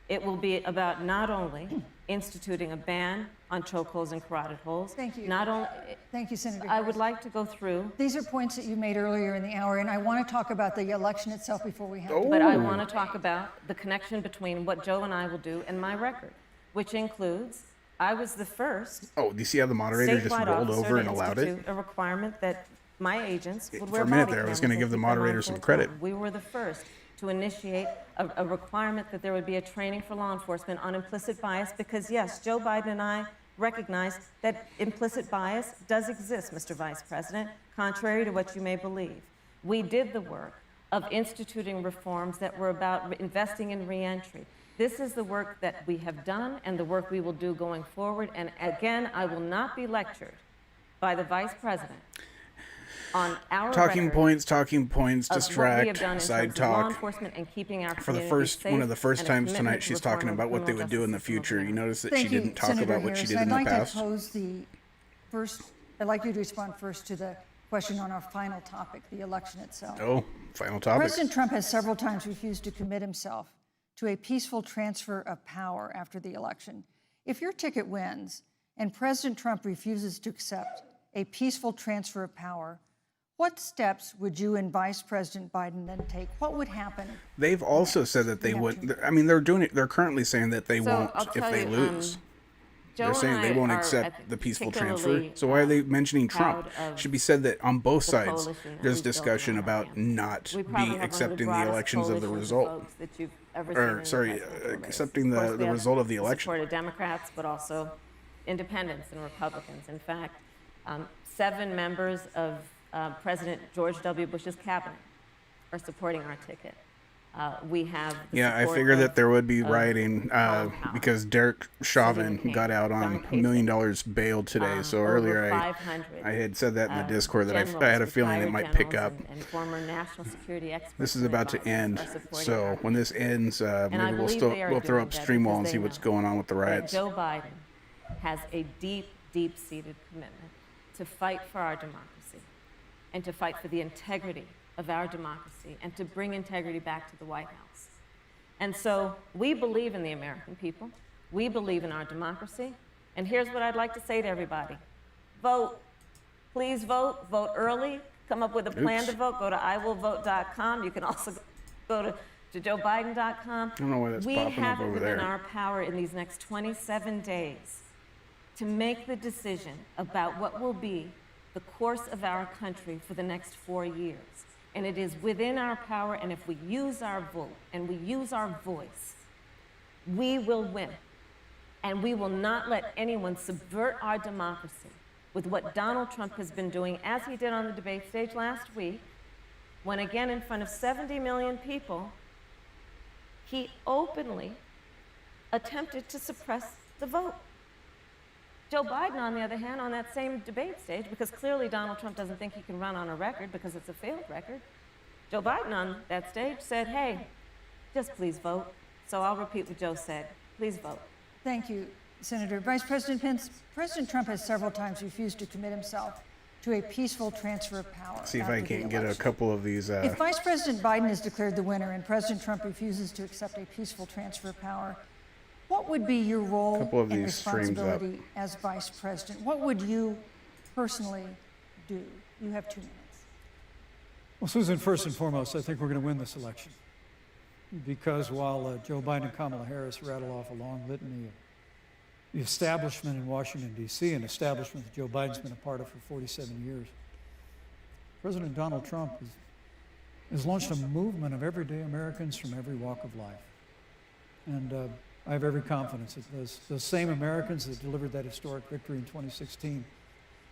It will be about not only instituting a ban on chokeholds and carotid holes. Thank you. Not only. Thank you, Senator. I would like to go through. These are points that you made earlier in the hour, and I want to talk about the election itself before we have to. But I want to talk about the connection between what Joe and I will do and my record, which includes I was the first Oh, do you see how the moderator just statewide rolled officer over to and allowed it? institute a requirement that my agents would For wear a minute body there, I was cameras going to and give the keep them on moderator some full credit. time. We were the first to initiate a requirement that there would be a training for law enforcement on implicit bias because, yes, Joe Biden and I recognize that implicit bias does exist, Mr. Vice President, contrary to what you may believe. We did the work of instituting reforms that were about investing in reentry. This is the work that we have done and the work we will do going forward. And again, I will not be lectured by the Vice President on our Talking record points, of what we have distract, done in side terms of law talk. enforcement and keeping our For the communities first one of the safe first and a times commitment tonight, to she's talking reform about what they criminal would do in the justice system of future. You America. notice that Thank she you, didn't talk Senator about what she Harris. did in I'd the like past. to pose the first. I'd like you to respond first to the question on our final topic, the election itself. Oh, final topic. President Trump has several times refused to commit himself to a peaceful transfer of power after the election. If your ticket wins and President Trump refuses to accept a peaceful transfer of power, what steps would you and Vice President Biden then take? What would happen? They've also said that they would. I mean, they're doing it. They're currently saying that they won't I'll if tell they you, lose. Joe They're saying and they I won't are accept the peaceful transfer. particularly, So why are they mentioning Trump? proud of Should be said that on both the sides, coalition that there's we've built discussion around about him. not We probably be have one of the accepting the broadest elections of the coalitions result, votes that you've ever seen or in sorry, the presidential race. accepting Of course, the we have result of the the election. support of Democrats, but also independents and Republicans. In fact, 7 members of President George W. Bush's cabinet are supporting our ticket. We have the Yeah, I support figured that of- there would be of rioting Colin Powell, because Derek Chauvin Susan got out on McCain, $1 million bail today. So over earlier 500, I had said that in the Discord that I generals, had a feeling it retired might pick generals up. and former national security experts This is and about to advisors end. are supporting So our when this ends, I maybe we'll believe still they are we'll throw doing up that stream wall because and see they what's know going on with the that riots. Joe Biden has a deep, deep-seated commitment to fight for our democracy and to fight for the integrity of our democracy and to bring integrity back to the White House. And so we believe in the American people. We believe in our democracy. And here's what I'd like to say to everybody. vote. Please vote. Vote early. Come up with a plan to vote. Go to iwillvote.com. You can also go to joebiden.com. I don't know why that's We popping have up it over within there. our power in these next 27 days to make the decision about what will be the course of our country for the next 4 years. And it is within our power, and if we use our vote and we use our voice, we will win. And we will not let anyone subvert our democracy with what Donald Trump has been doing, as he did on the debate stage last week, when again in front of 70 million people, he openly attempted to suppress the vote. Joe Biden, on the other hand, on that same debate stage, because clearly Donald Trump doesn't think he can run on a record because it's a failed record, Joe Biden on that stage said, hey, just please vote. So I'll repeat what Joe said. Please vote. Thank you, Senator. Vice President Pence, President Trump has several times refused to commit himself to a peaceful transfer of power. See if I can't get a couple of these. If Vice President Biden is declared the winner and President Trump refuses to accept a peaceful transfer of power, what would be your role and responsibility as Vice President? What would you personally do? You have 2 minutes. Well, Susan, first and foremost, I think we're going to win this election. Because while Joe Biden and Kamala Harris rattle off a long litany of the establishment in Washington, D.C., an establishment that Joe Biden's been a part of for 47 years, President Donald Trump has launched a movement of everyday Americans from every walk of life. And I have every confidence that those same Americans that delivered that historic victory in 2016,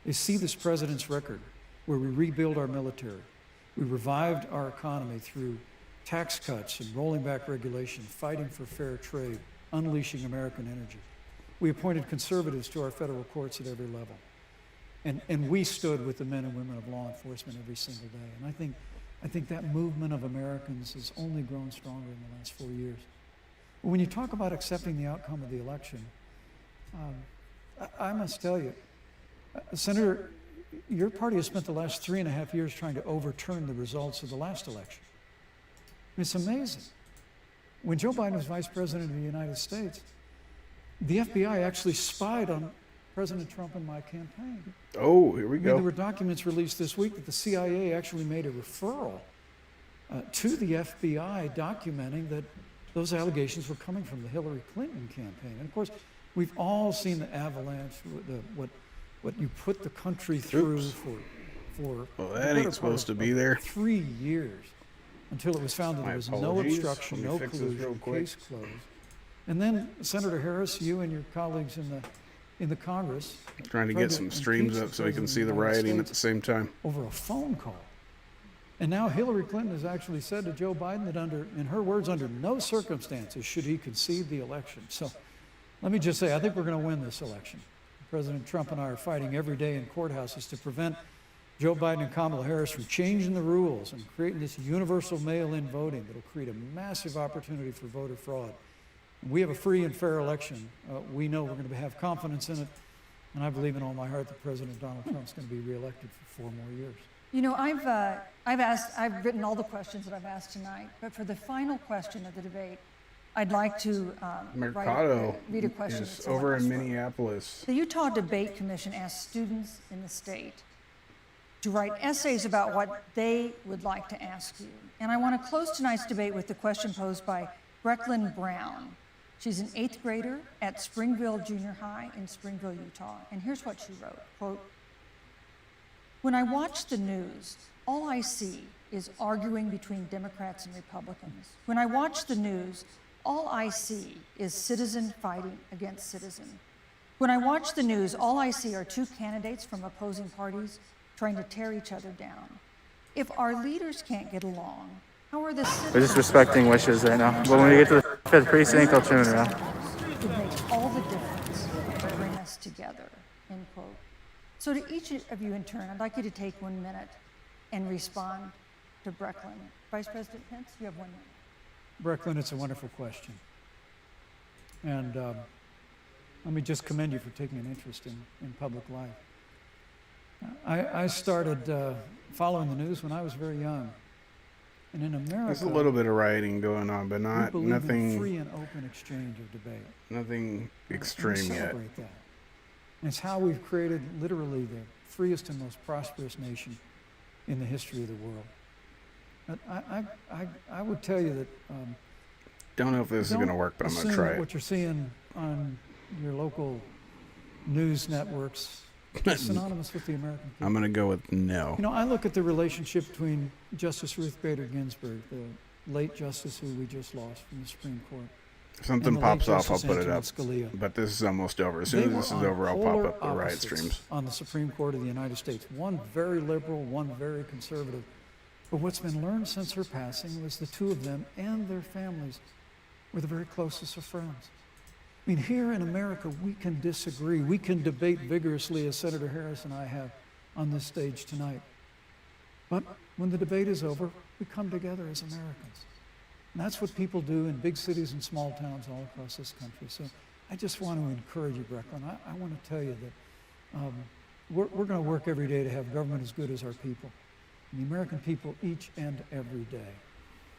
they see this president's record where we rebuild our military, we revived our economy through tax cuts and rolling back regulation, fighting for fair trade, unleashing American energy. We appointed conservatives to our federal courts at every level. And we stood with the men and women of law enforcement every single day. And I think that movement of Americans has only grown stronger in the last 4 years. When you talk about accepting the outcome of the election, I must tell you, Senator, your party has spent the last 3.5 years trying to overturn the results of the last election. It's amazing. When Joe Biden was Vice President of the United States, the FBI actually spied on President Trump and my campaign. Oh, here we go. There were documents released this week that the CIA actually made a referral to the FBI documenting that those allegations were coming from the Hillary Clinton campaign. And of course, we've all seen the avalanche, what you put the country through for well, that ain't supposed to be there. 3 years until it was found that there was no obstruction, no collusion, case closed. And then, Senator Harris, you and your colleagues in the Congress trying to get some streams up so we can see the rioting at the same time. Over a phone call. And now Hillary Clinton has actually said to Joe Biden that in her words, under no circumstances should he concede the election. So let me just say, I think we're going to win this election. President Trump and I are fighting every day in courthouses to prevent Joe Biden and Kamala Harris from changing the rules and creating this universal mail-in voting that will create a massive opportunity for voter fraud. We have a free and fair election. We know we're going to have confidence in it. And I believe in all my heart that President Donald Trump's going to be reelected for 4 more years. You know, I've written all the questions that I've asked tonight, but for the final question of the debate, I'd like to read a question. Is over in Minneapolis. The Utah Debate Commission asked students in the state to write essays about what they would like to ask you. And I want to close tonight's debate with the question posed by Brecklin Brown. She's an 8th grader at Springville Junior High in Springville, Utah. And here's what she wrote, quote, "When I watch the news, all I see is arguing between Democrats and Republicans. When I watch the news, all I see is citizen fighting against citizen. When I watch the news, all I see are 2 candidates from opposing parties trying to tear each other down. If our leaders can't get along, how are the citizens?" We're just respecting wishes right now. But when we get to the 5th precinct, I'll turn it around. "It makes all the difference to bring us together," end quote. So to each of you in turn, I'd like you to take 1 minute and respond to Brecklin. Vice President Pence, you have 1 minute. Brecklin, it's a wonderful question. And let me just commend you for taking an interest in public life. I started following the news when I was very young. And in America, there's a little bit of rioting going on, but nothing in free and open exchange of debate. Nothing extreme yet. That. And it's how we've created literally the freest and most prosperous nation in the history of the world. But I would tell you that don't know if this is going to work, but I'm going to try it. What you're seeing on your local news networks is synonymous with the American people. I'm going to go with no. You know, I look at the relationship between Justice Ruth Bader Ginsburg, the late justice who we just lost from the Supreme Court. If something pops off, I'll put it up. Scalia. But this is almost over. As soon as this is over, I'll pop up the riot streams. On the Supreme Court of the United States. One very liberal, one very conservative. But what's been learned since her passing was the two of them and their families were the very closest of friends. I mean, here in America, we can disagree. We can debate vigorously, as Senator Harris and I have on this stage tonight. But when the debate is over, we come together as Americans. And that's what people do in big cities and small towns all across this country. So I just want to encourage you, Brecklin. I want to tell you that we're going to work every day to have government as good as our people. And the American people each and every day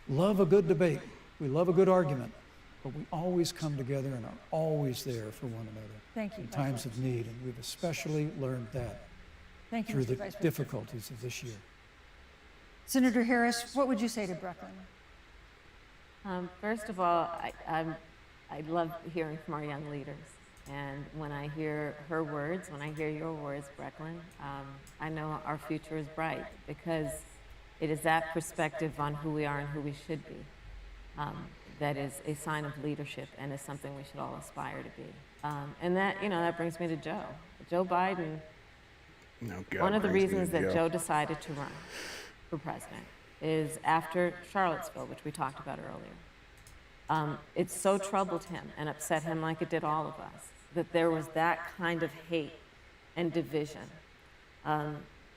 love a good debate. We love a good argument. But we always come together and are always there for one another. Thank you. In times of need. And we've especially learned that through the difficulties of this year. Senator Harris, what would you say to Brecklin? First of all, I love hearing from our young leaders. And when I hear her words, when I hear your words, Brecklin, I know our future is bright because it is that perspective on who we are and who we should be that is a sign of leadership and is something we should all aspire to be. And that, that brings me to Joe. Joe Biden, one of the reasons that Joe decided to run for president is after Charlottesville, which we talked about earlier. It so troubled him and upset him like it did all of us, that there was that kind of hate and division.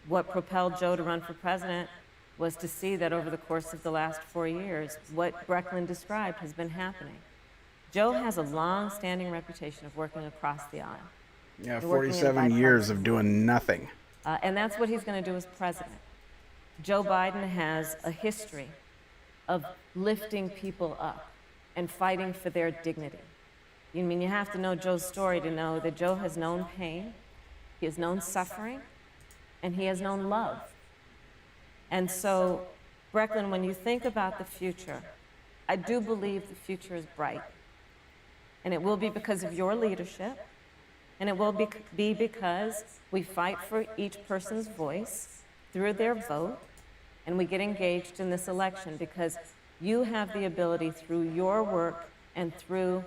What propelled Joe to run for president was to see that over the course of the last 4 years, what Brecklin described has been happening. Joe has a long-standing reputation of working across the aisle. Yeah, 47 years of doing nothing. And that's what he's going to do as president. Joe Biden has a history of lifting people up and fighting for their dignity. I mean, you have to know Joe's story to know that Joe has known pain, he has known suffering, and he has known love. And so, Brecklin, when you think about the future, I do believe the future is bright. And it will be because of your leadership, and it will be because we fight for each person's voice through their vote, and we get engaged in this election because you have the ability through your work and through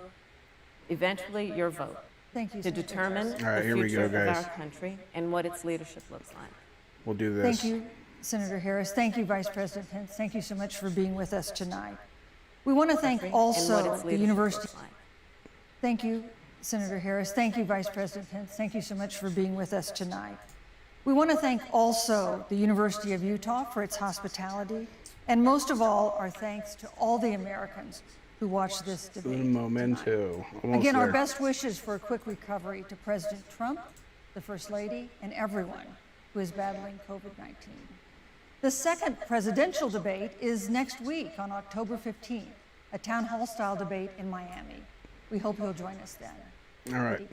eventually your vote to determine the future of our country and what its leadership looks like. We'll do this. Thank you, Senator Harris. Thank you, Vice President Pence. Thank you so much for being with us tonight. We want to thank also the university. Thank you, Senator Harris. Thank you, Vice President Pence. Thank you so much for being with us tonight. We want to thank also the University of Utah for its hospitality, and most of all, our thanks to all the Americans who watched this debate. Un momento. Again, our best wishes for a quick recovery to President Trump, the First Lady, and everyone who is battling COVID-19. The second presidential debate is next week on October 15th, a town hall style debate in Miami. We hope you'll join us then. All right.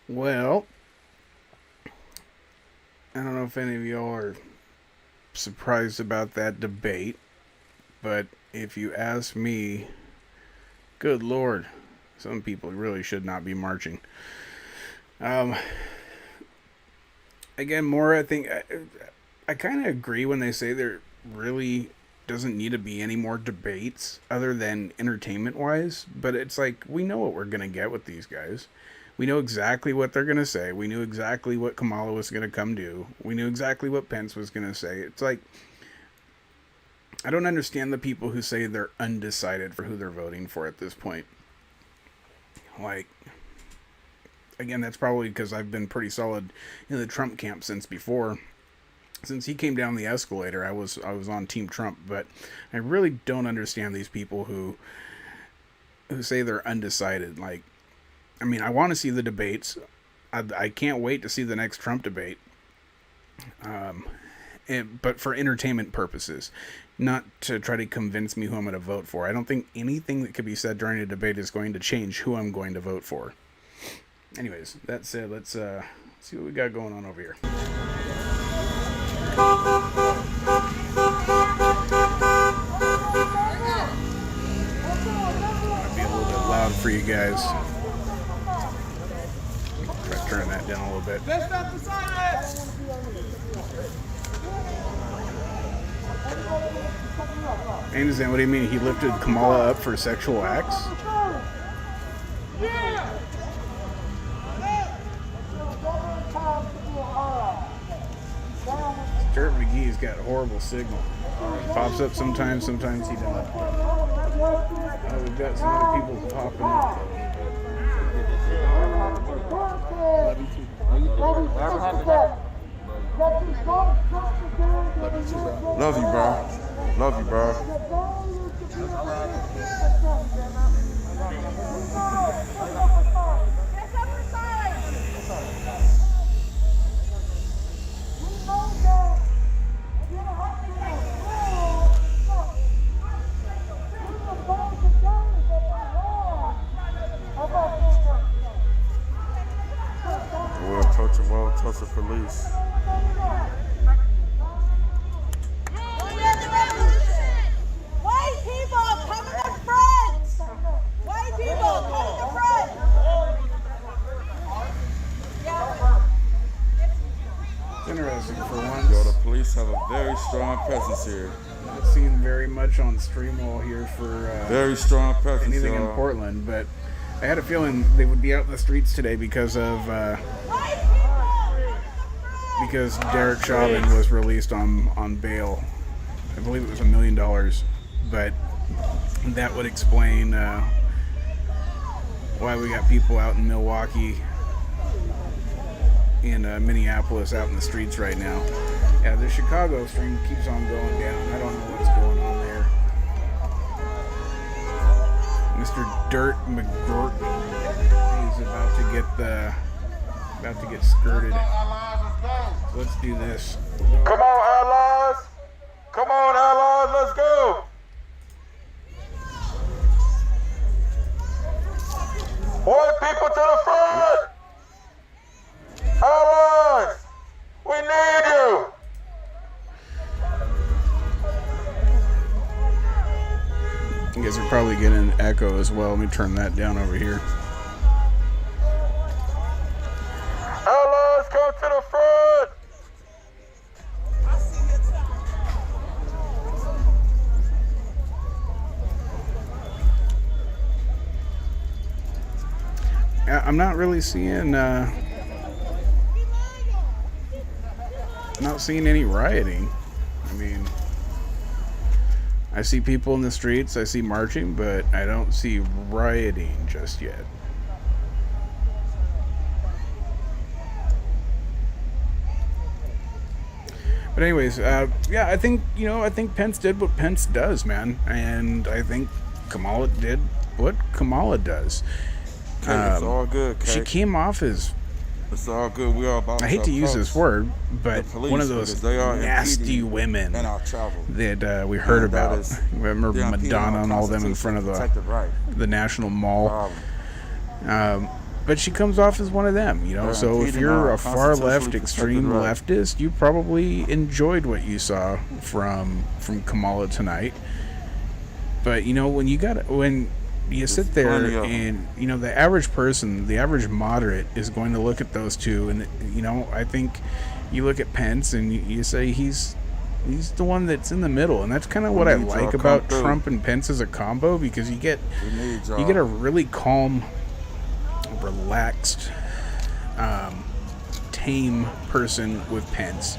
Well, I don't know if any of y'all are surprised about that debate, but if you ask me, good Lord, some people really should not be marching. Again, more, I think, I kind of agree when they say there really doesn't need to be any more debates other than entertainment-wise, but it's like, we know what we're going to get with these guys. We know exactly what they're going to say. We knew exactly what Kamala was going to come do. We knew exactly what Pence was going to say. It's like, I don't understand the people who say they're undecided for who they're voting for at this point. Like, again, that's probably because I've been pretty solid in the Trump camp since before. Since he came down the escalator, I was on Team Trump, but I really don't understand these people who say they're undecided. Like, I mean, I want to see the debates. I can't wait to see the next Trump debate. But for entertainment purposes, not to try to convince me who I'm going to vote for. I don't think anything that could be said during a debate is going to change who I'm going to vote for. Anyways, that said, let's see what we got going on over here. Might be a little bit loud for you guys. Try to turn that down a little bit. I understand. What do you mean? He lifted Kamala up for sexual acts? Jared McGee's got a horrible signal. He pops up sometimes he doesn't. We've got some other people popping up. Love you, bro. Love you, bro. We'll touch the police. White people, come to the front! White people, come to the front! It's interesting for once. Yo, the police have a very strong presence here. Not seen very much on Streamwall here for very strong presence. Anything in Portland, but I had a feeling they would be out in the streets today because Derek Chauvin was released on bail. I believe it was $1 million, but that would explain why we got people out in Milwaukee and Minneapolis out in the streets right now. Yeah, the Chicago stream keeps on going down. I don't know what's going on there. Mr. Dirt McGirt is about to get skirted. So let's do this. Come on, allies! Come on, allies, let's go! White people to the front! Allies! We need you! You guys are probably getting an echo as well. Let me turn that down over here. Allies, come to the front! I'm not really seeing not seeing any rioting. I mean, I see people in the streets, I see marching, but I don't see rioting just yet. But anyways, yeah, I think Pence did what Pence does, man, and I think Kamala did what Kamala does. It's all good, Kate. She came off as... It's all good. We are about. I hate to use this word, but police, one of those nasty women that we heard about. Remember Madonna and all them in front of the National Mall. But she comes off as one of them, you know. So if you're a far left, extreme leftist, you probably enjoyed what you saw from Kamala tonight. But you know, when you sit there and, you know, the average person, the average moderate is going to look at those two, and, you know, I think you look at Pence and you say he's the one that's in the middle, and that's kind of what I like about Trump and Pence as a combo, because you get a really calm relaxed, tame person with Pence.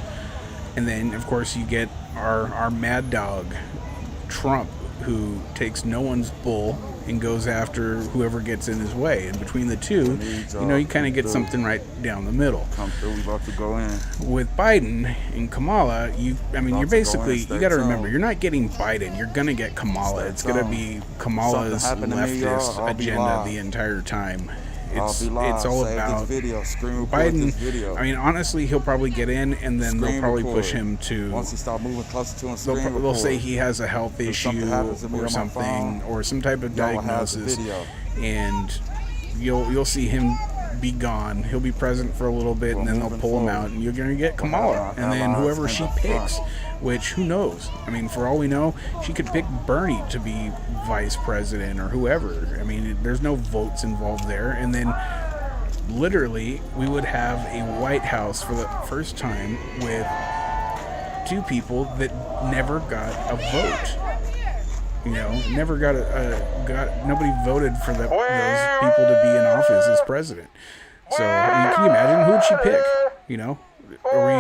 And then, of course, you get our mad dog, Trump, who takes no one's bull and goes after whoever gets in his way. And between the two, you kind of get something right down the middle. Come through, we about to go in. With Biden and Kamala, you're basically, you got to remember, you're not getting Biden, you're going to get Kamala. It's going to be Kamala's leftist agenda the entire time. It's all about Biden. I mean, honestly, he'll probably get in, and then they'll probably push him to. Once he start moving closer to him, they'll say he has a health issue or something, or some type of diagnosis, and you'll see him be gone. He'll be present for a little bit, and then they'll pull him out, and you're gonna get Kamala, and then whoever she picks. Which, who knows? I mean, for all we know, she could pick Bernie to be vice president or whoever. I mean, there's no votes involved there. And then, literally, we would have a White House for the first time with two people that never got a vote. Never got nobody voted for those people to be in office as president. So, I mean, can you imagine? Who would she pick? Are we...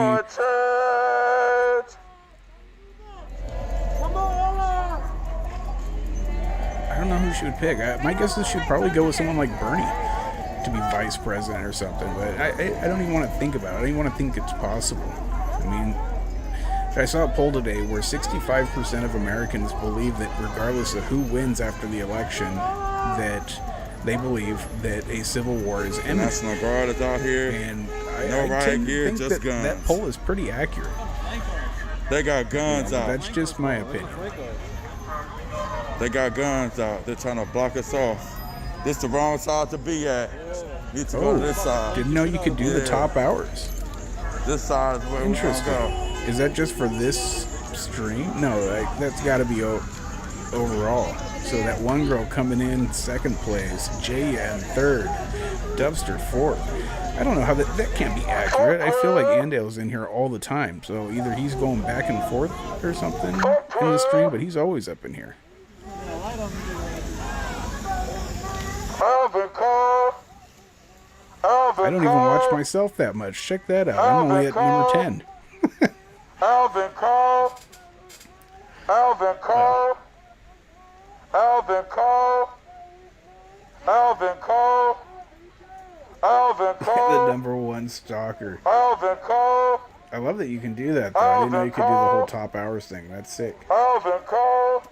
I don't know who she would pick. My guess is she'd probably go with someone like Bernie to be vice president or something. But I don't even want to think about it. I don't even want to think it's possible. I mean, I saw a poll today where 65% of Americans believe that regardless of who wins after the election, that they believe that a civil war is imminent. National Guard is out here. And I think that guns. That poll is pretty accurate. They got guns out. That's just my opinion. They got guns out. They're trying to block us off. This the wrong side to be at. You need to go to this side. Didn't know you could do the top hours. This side is where we're going to go. Is that just for this stream? No, that's got to be overall. So that one girl coming in second place, Jaya in third, Dubster fourth. I don't know how that can't be accurate. I feel like Andale's in here all the time. So either he's going back and forth or something in the stream, but he's always up in here. I don't even watch myself that much. Check that out. I'm only at number 10. Alvin Cole. Alvin Cole. Alvin Cole. Alvin Cole. Alvin Cole. The number one stalker. Alvin Cole. I love that you can do that, though. I didn't know you could do the whole top hours thing. That's sick. Alvin Cole.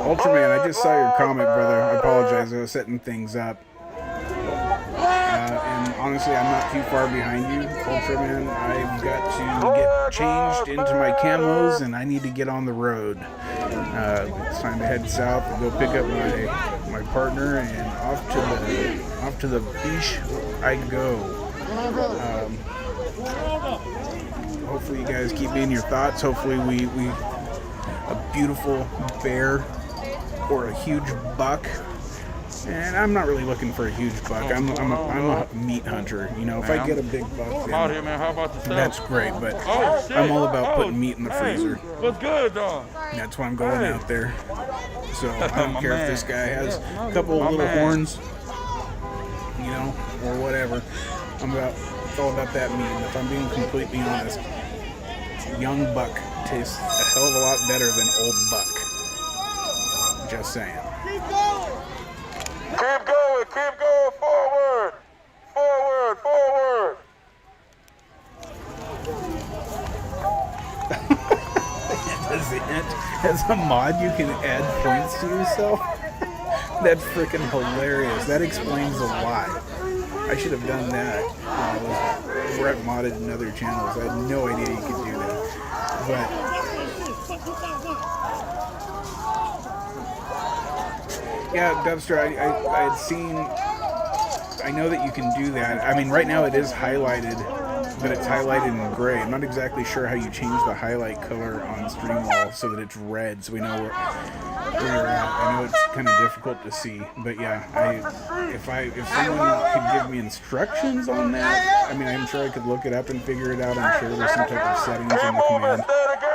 Ultraman, I just saw your comment, brother. I apologize. I was setting things up. And honestly, I'm not too far behind you, Ultraman. I've got to get changed into my camos, and I need to get on the road. It's time to head south and go pick up my partner, and off to the beach I go. Hopefully, you guys keep me in your thoughts. Hopefully, we a beautiful bear or a huge buck. And I'm not really looking for a huge buck. I'm a meat hunter. If I get a big buck, then that's great. But I'm all about putting meat in the freezer. What's good, dog? That's why I'm going out there. So I don't care if this guy has a couple of little horns, or whatever. It's all about that meat. And if I'm being completely honest, young buck tastes a hell of a lot better than old buck. Just saying. Keep going, forward, forward, forward. As a mod, you can add points to yourself? That's freaking hilarious. That explains a lot. I should have done that where I've modded in other channels. I had no idea you could do that. But yeah, Dubster, I had seen, I know that you can do that. I mean, right now it is highlighted, but it's highlighted in gray. I'm not exactly sure how you change the highlight color on StreamWall so that it's red, so we know where you're at. I know it's kind of difficult to see, but yeah, if someone could give me instructions on that, I mean, I'm sure I could look it up and figure it out. I'm sure there's some type of settings in the command.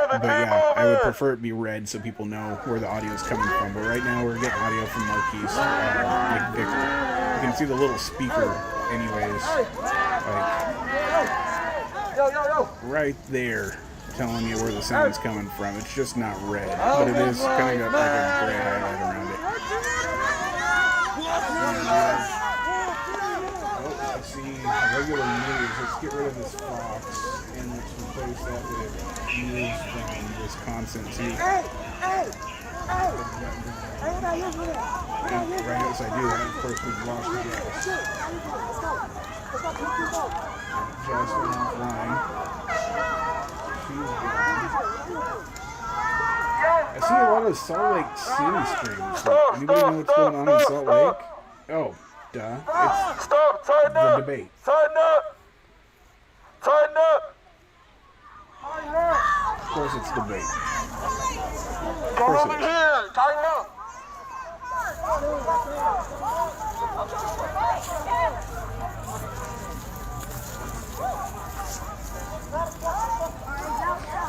But yeah, I would prefer it be red so people know where the audio is coming from. But right now we're getting audio from Marquise McVicker. You can see the little speaker anyways, like right there, telling you where the sound's coming from. It's just not red, but it is kind of got like a gray highlight around it. Oh, I see regular news. Let's get rid of this Fox and let's replace that with news from Wisconsin. See, and right as I do that, of course, we've lost the gas. Just went offline. She's gone. I see a lot of Salt Lake City streams. Like, anybody know what's going on in Salt Lake? Oh, duh. It's the debate. Tighten up! Tighten up! Of course it's debate. Of Come course over it is. here! Tighten up!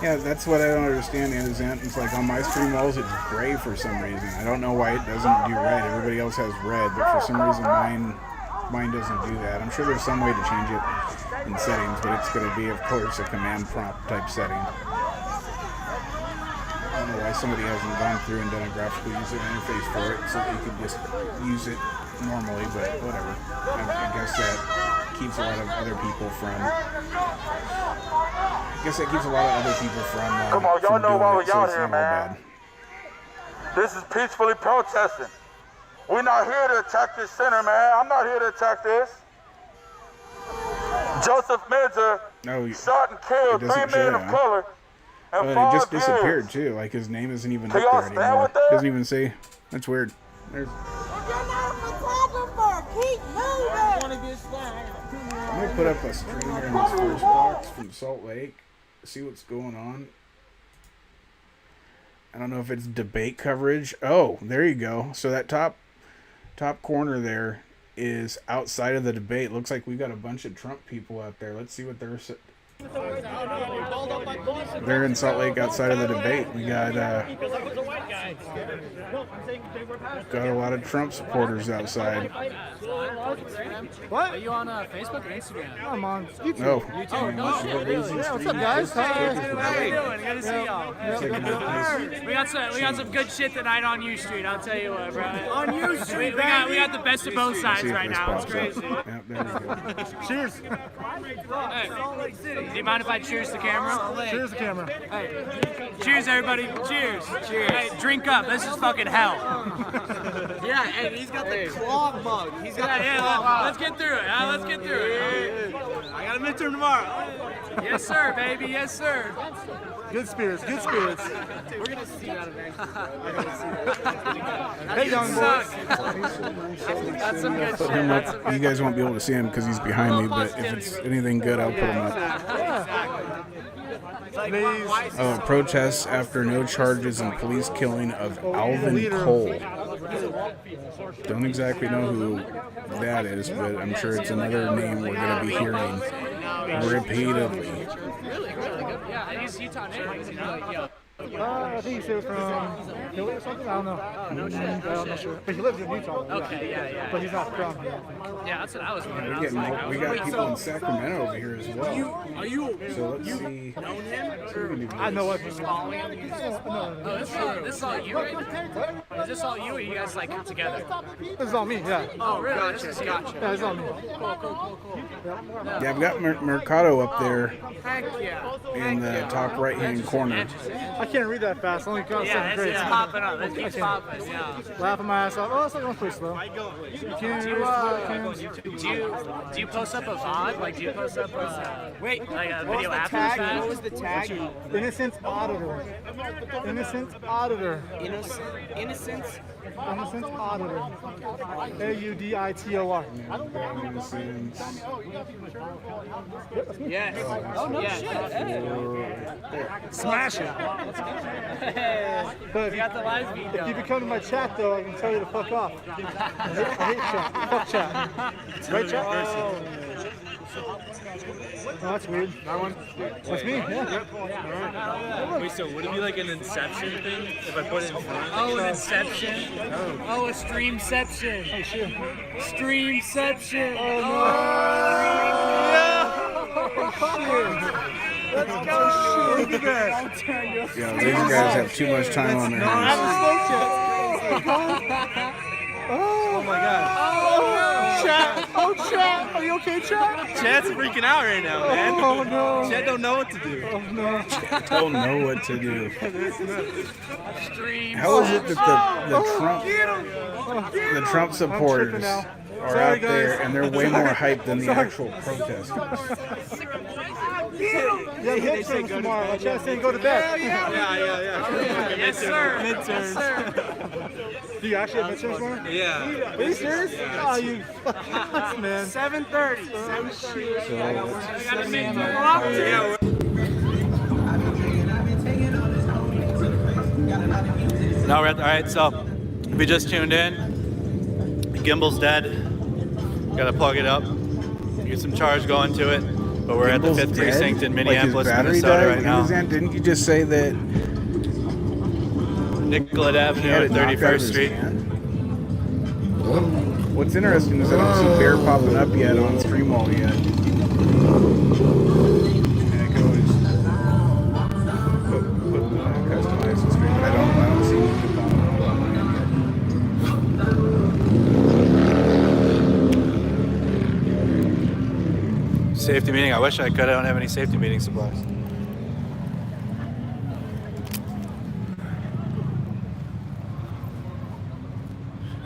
Yeah, that's what I don't understand is that it's like on my stream walls it's gray for some reason. I don't know why it doesn't do red. Everybody else has red, but for some reason mine doesn't do that. I'm sure there's some way to change it in settings, but it's going to be, of course, a command prompt type setting. I don't know why somebody hasn't gone through and done a graphical user interface for it so that you could just use it normally, but whatever. I guess that keeps a lot of other people from... Come on, y'all know why we're out here, all man. This is peacefully protesting. We're not here to attack this center, man. I'm not here to attack this. Joseph Midzer shot and killed 3 men of color and it 5 just kids. disappeared too. Like his name isn't even Can up y'all there stand anymore. with that? Doesn't even say. That's weird. There's. Keep moving. I'm gonna put up a streamer in this first box from Salt Lake. See what's going on. I don't know if it's debate coverage. Oh, there you go. So that top corner there is outside of the debate. Looks like we got a bunch of Trump people out there. Let's see what they're in Salt Lake outside of the debate. We got a lot of Trump supporters outside. What? Are you on Facebook or Instagram? I'm on YouTube. Oh, YouTube. No shit. Yeah, what's up, guys? How you doing? Good to see y'all. We got some good shit tonight on U Street. I'll tell you what, bro. On U Street, we got the best of both sides right now. It's crazy. Yep, there we go. Cheers. Hey, do you mind if I cheers the camera? Cheers the camera. Hey, cheers everybody. Cheers. Cheers. Hey, drink up. This is fucking hell. Yeah, and he's got the claw mug. He's got the claw mug. Let's get through it. Let's get through it. I got a midterm tomorrow. Yes, sir, baby. Yes, sir. Good spirits. Good spirits. We're gonna see that eventually. Hey, young boys. That's some good Put shit. him up. You guys won't be able to see him because he's behind me, but if it's anything good, I'll put him up. Oh, protests after no charges in police killing of Alvin Cole. Don't exactly know who that is, but I'm sure it's another name we're going to be hearing repeatedly. Really good. Yeah, he's Utah native. I think he said from Philly or something. I don't know. Oh, no shit. I'm not sure. But he lives in Utah. Okay, yeah. But he's not from here. Yeah, that's what I was wondering. We got people in Sacramento over here as well. So let's see. I know what. Oh, this is all you? Is this all you or you guys like together? This is all me, yeah. Oh, really? Gotcha. Yeah, this is all me. Cool. Yeah, I've got Mercado up there Heck yeah. in the top right-hand corner. I can't read that fast. Only got Yeah, 7th grade. it's popping up. It keeps popping, yeah. Laughing my ass off. Oh, it's like going pretty slow. Do you post up a VOD? Like, do you post up a video after the fact? What was the tag? Innocent Auditor. Innocent Auditor. Innocent Auditor. AUDITOR. Yes. Oh, no shit. Smash it. But You got the live feed if going. you become to my chat, though, I can tell you to fuck off. I hate chat. Fuck chat. Right, chat? Oh, that's weird. That one? That's me, yeah. Wait, so would it be like an Inception thing if I put it in front? Oh, an Inception? Oh, a Streamception. Oh, shit. Streamception. Oh, no. Let's go. Look at that. Yeah, these guys have too much time on their hands. Oh my god. Oh no! Chat! Oh chat! Are you okay, chat? Chat's freaking out right now, man. Oh no! Chat don't know what to do. Oh no! Don't know what to do. Stream. How is it that the Trump supporters are out there and they're way more hyped than the actual protesters? Yeah, midterms tomorrow. I'm trying to say go to bed. Yeah. Yes, sir. Midterms. Do you actually have midterms tomorrow? Yeah. Are you serious? Oh, you man. 7:30. 7:30. I got a Now we're at all right. So if we just tuned in, the gimbal's dead. Got to plug it up, get some charge going to it. But we're at the 5th precinct in Minneapolis, Minnesota right now. Didn't you just say that? Nicollet Avenue at 31st Street. What's interesting is I don't see bear popping up yet on Streamwall yet. And I can always customize the stream, but I don't see anything popping up on mine yet. Safety meeting. I wish I could. I don't have any safety meeting supplies.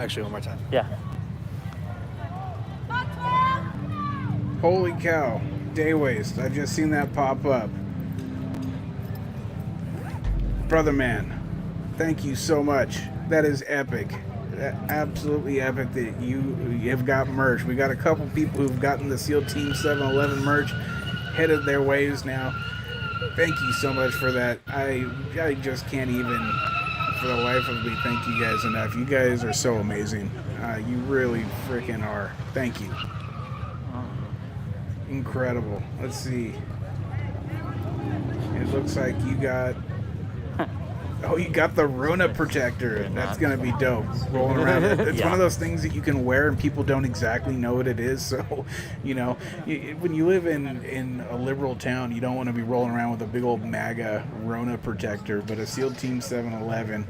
Actually, one more time. Yeah. Holy cow. Day waste. I've just seen that pop up. Brother man, thank you so much. That is epic. Absolutely epic that you have got merch. We got a couple people who've gotten the SEAL Team 711 merch headed their ways now. Thank you so much for that. I just can't even, for the life of me, thank you guys enough. You guys are so amazing. You really freaking are. Thank you. Incredible. Let's see. It looks like you got... Oh, you got the Rona protector. That's going to be dope. Rolling around. It's one of those things that you can wear and people don't exactly know what it is. So, you know, when you live in a liberal town, you don't want to be rolling around with a big old MAGA Rona protector. But a SEAL Team 711,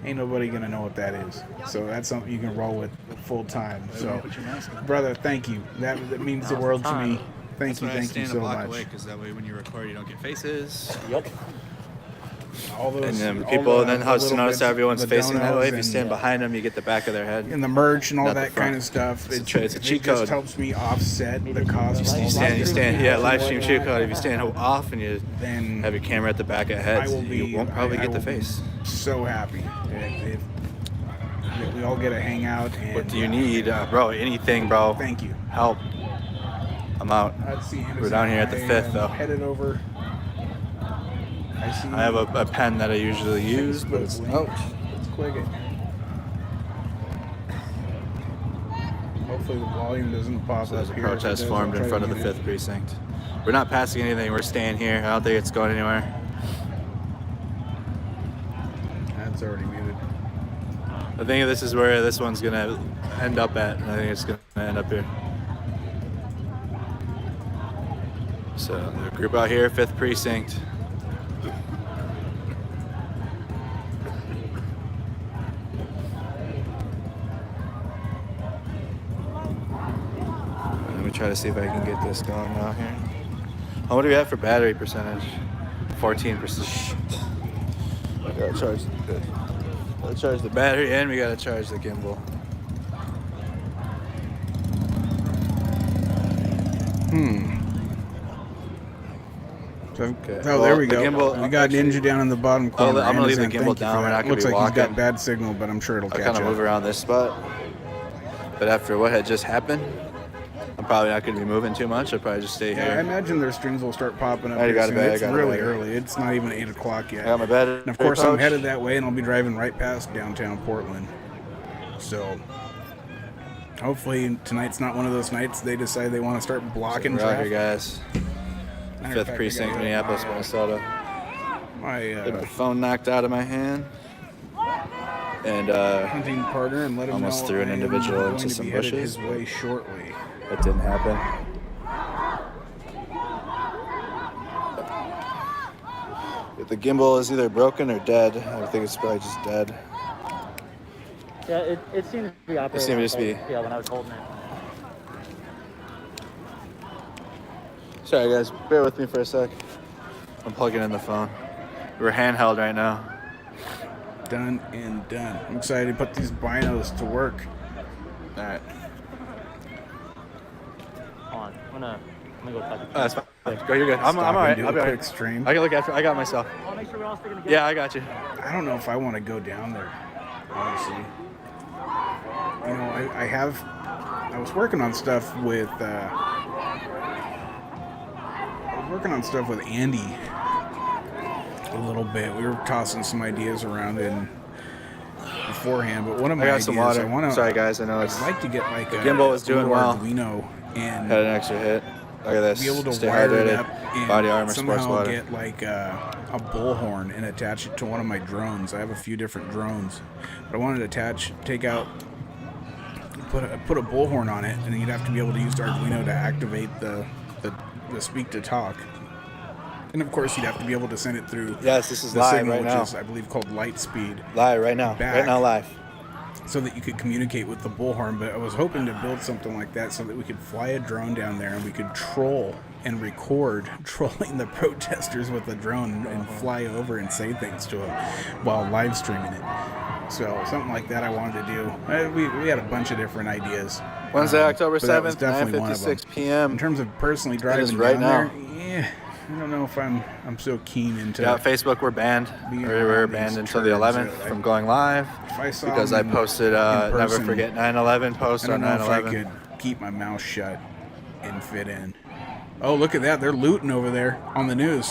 ain't nobody going to know what that is. So that's something you can roll with full time. So, brother, thank you. That means the world to me. Thank you so much. Because that way when you record, you don't get faces. Yep. All those, and then people, then how to notice everyone's facing that way. If you and, stand behind them, you get the back of their head. And the merch and all that kind of stuff. It's a cheat it code. Just helps me offset the cost. You stand, yeah, live stream cheat code. If you stand off and you then have your camera at the back of the head, you won't probably get the face. So happy if we all get to hang out. And, what do you need, bro? Anything, bro. Thank you. Help. I'm out. We're down here at the 5th, though. Headed over. I have a pen that I usually use, but it's Let's click it. Hopefully the volume doesn't pop so up there's a here. protest formed in front of the 5th precinct. We're not passing anything. We're staying here. I don't think it's going anywhere. That's already muted. I think this is where this one's going to end up at. And I think it's going to end up here. So the group out here, 5th precinct. Let me try to see if I can get this going out here. How much do we have for battery percentage? 14%. I gotta charge the battery and we gotta charge the gimbal. Okay. Oh, there we go. We got Ninja down in the bottom corner. I'm gonna leave the gimbal down. We're not gonna Looks be like walking. he's got bad signal, but I'm sure it'll catch up. I'll kind of move around this spot. But after what had just happened, I'm probably not gonna be moving too much. I'll probably just stay Yeah, here. I imagine their streams will start popping up. I got soon. a bag, It's I got a really bag. early. It's not even 8 o'clock yet. I got my battery And of course, I'm pouch. headed that way, and I'll be driving right past downtown Portland. So hopefully tonight's not one of those nights they decide they want to start blocking We're out traffic. here, guys. 5th Precinct, Minneapolis, Minnesota. Get my phone knocked out of my hand. And hunting partner and let him almost know threw an I am individual going into to some be headed bushes. his way shortly. That didn't happen. The gimbal is either broken or dead. I think it's probably just dead. Yeah, it seemed to be operating. It seemed to just be. Yeah, when I was holding it. Sorry, guys. Bear with me for a sec. I'm plugging in the phone. We're handheld right now. Done and done. I'm excited to put these binos to work. All right. Hold on. I'm gonna go talk to you. That's fine. Go, you're good. I'm all right. Do I'll be a all quick right. stream. I can look after. I got myself. I'll make sure we're all sticking together. Yeah, I got you. I don't know if I want to go down there, honestly. You know, I was working on stuff with Andy a little bit. We were tossing some ideas around beforehand, but one of my I got ideas, some water. I want to. Sorry, guys. I know it's. I'd like to get like the a gimbal is doing little well. Arduino and had an extra hit. Look at this. be able to Stay wire it hydrated. up and Body armor, sports somehow water. get like a bullhorn and attach it to one of my drones. I have a few different drones, but I wanted to put a bullhorn on it, and then you'd have to be able to use Arduino to activate the speak to talk. And of course, you'd have to be able to send it through. Yes, this is the live signal, right which now. is, I believe, called Lightspeed. Live right now. Back, Right now, live. so that you could communicate with the bullhorn. But I was hoping to build something like that so that we could fly a drone down there and we could troll and record trolling the protesters with the drone and fly over and say things to them while live streaming it. So something like that I wanted to do. We had a bunch of different ideas. Wednesday, October but that was 7th, definitely one of them. 9:56 p.m. In terms of personally It driving is right down now. there, I don't know if I'm so keen into. Yeah, Facebook, we're banned. We're banned until the 11th from going live If I saw because I them posted in Never person, Forget 9/11 post I don't on know if I 9/11. could keep my mouth shut and fit in. Oh, look at that. They're looting over there on the news.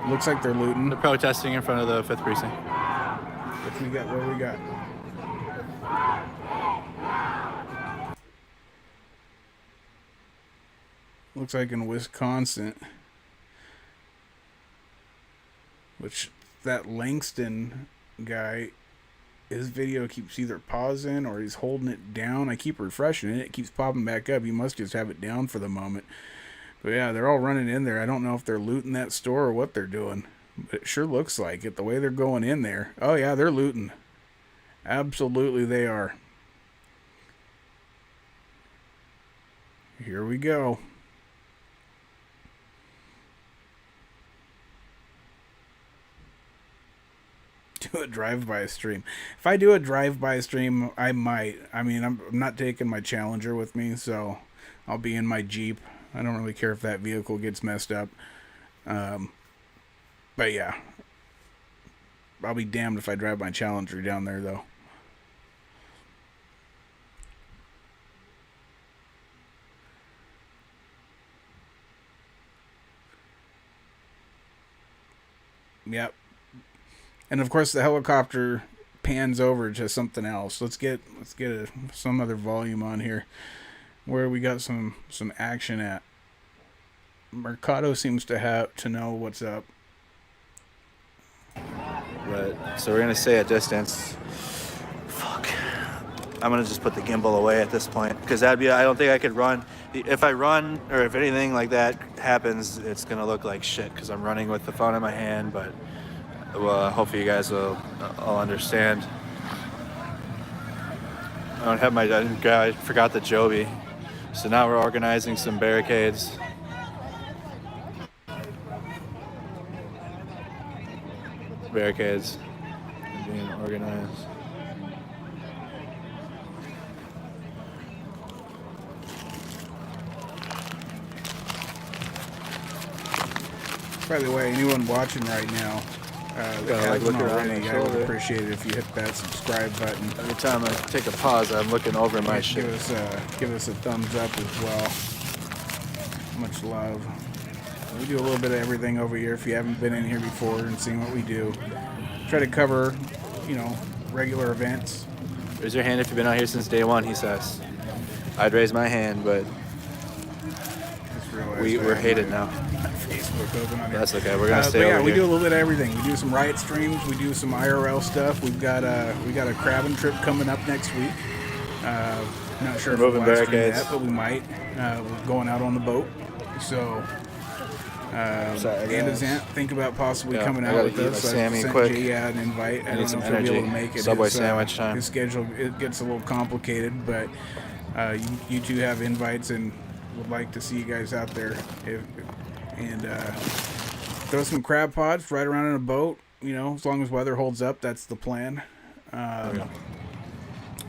Looks like they're looting. They're protesting in front of the 5th Precinct. What we got? What do we got? Looks like in Wisconsin, which that Langston guy, his video keeps either pausing or he's holding it down. I keep refreshing it. It keeps popping back up. He must just have it down for the moment. But yeah, they're all running in there. I don't know if they're looting that store or what they're doing. But it sure looks like it, the way they're going in there. Oh yeah, they're looting. Absolutely they are. Here we go. Do a drive-by stream. If I do a drive-by stream, I might. I mean, I'm not taking my Challenger with me, so I'll be in my Jeep. I don't really care if that vehicle gets messed up. But yeah, I'll be damned if I drive my Challenger down there, though. Yep. And of course the helicopter pans over to something else. Let's get some other volume on here where we got some action at. Mercado seems to know what's up. Right. So we're gonna stay at distance. Fuck. I'm gonna just put the gimbal away at this point because I don't think I could run. If I run or if anything like that happens, it's gonna look like shit because I'm running with the phone in my hand. But hopefully you guys will understand. I forgot the Joby. So now we're organizing some barricades. Barricades being organized. By the way, anyone watching right now that hasn't already, I would appreciate it if you hit that subscribe button. Every time I take a pause, I'm looking over my shit. Give us a thumbs up as well. Much love. We do a little bit of everything over here. If you haven't been in here before and seen what we do, try to cover, regular events, Raise your hand if you've been out here since day one, he says. I'd raise my hand, but we're hated now. Facebook open on here. That's okay. We're gonna stay but yeah, over we here. do a little bit of everything. We do some riot streams. We do some IRL stuff. We got a crabbing trip coming up next week. Not sure if we'll Moving live stream barricades. that, but we might. We're going out on the boat. So, and Zant, think about possibly coming out with us. I Sammy sent quick. Jay out an invite. I Need don't some know if he'll be able energy. to make it. Subway his, sandwich time. His schedule, it gets a little complicated, but you two have invites and would like to see you guys out there. And throw some crab pods right around in a boat. You know, as long as weather holds up, that's the plan.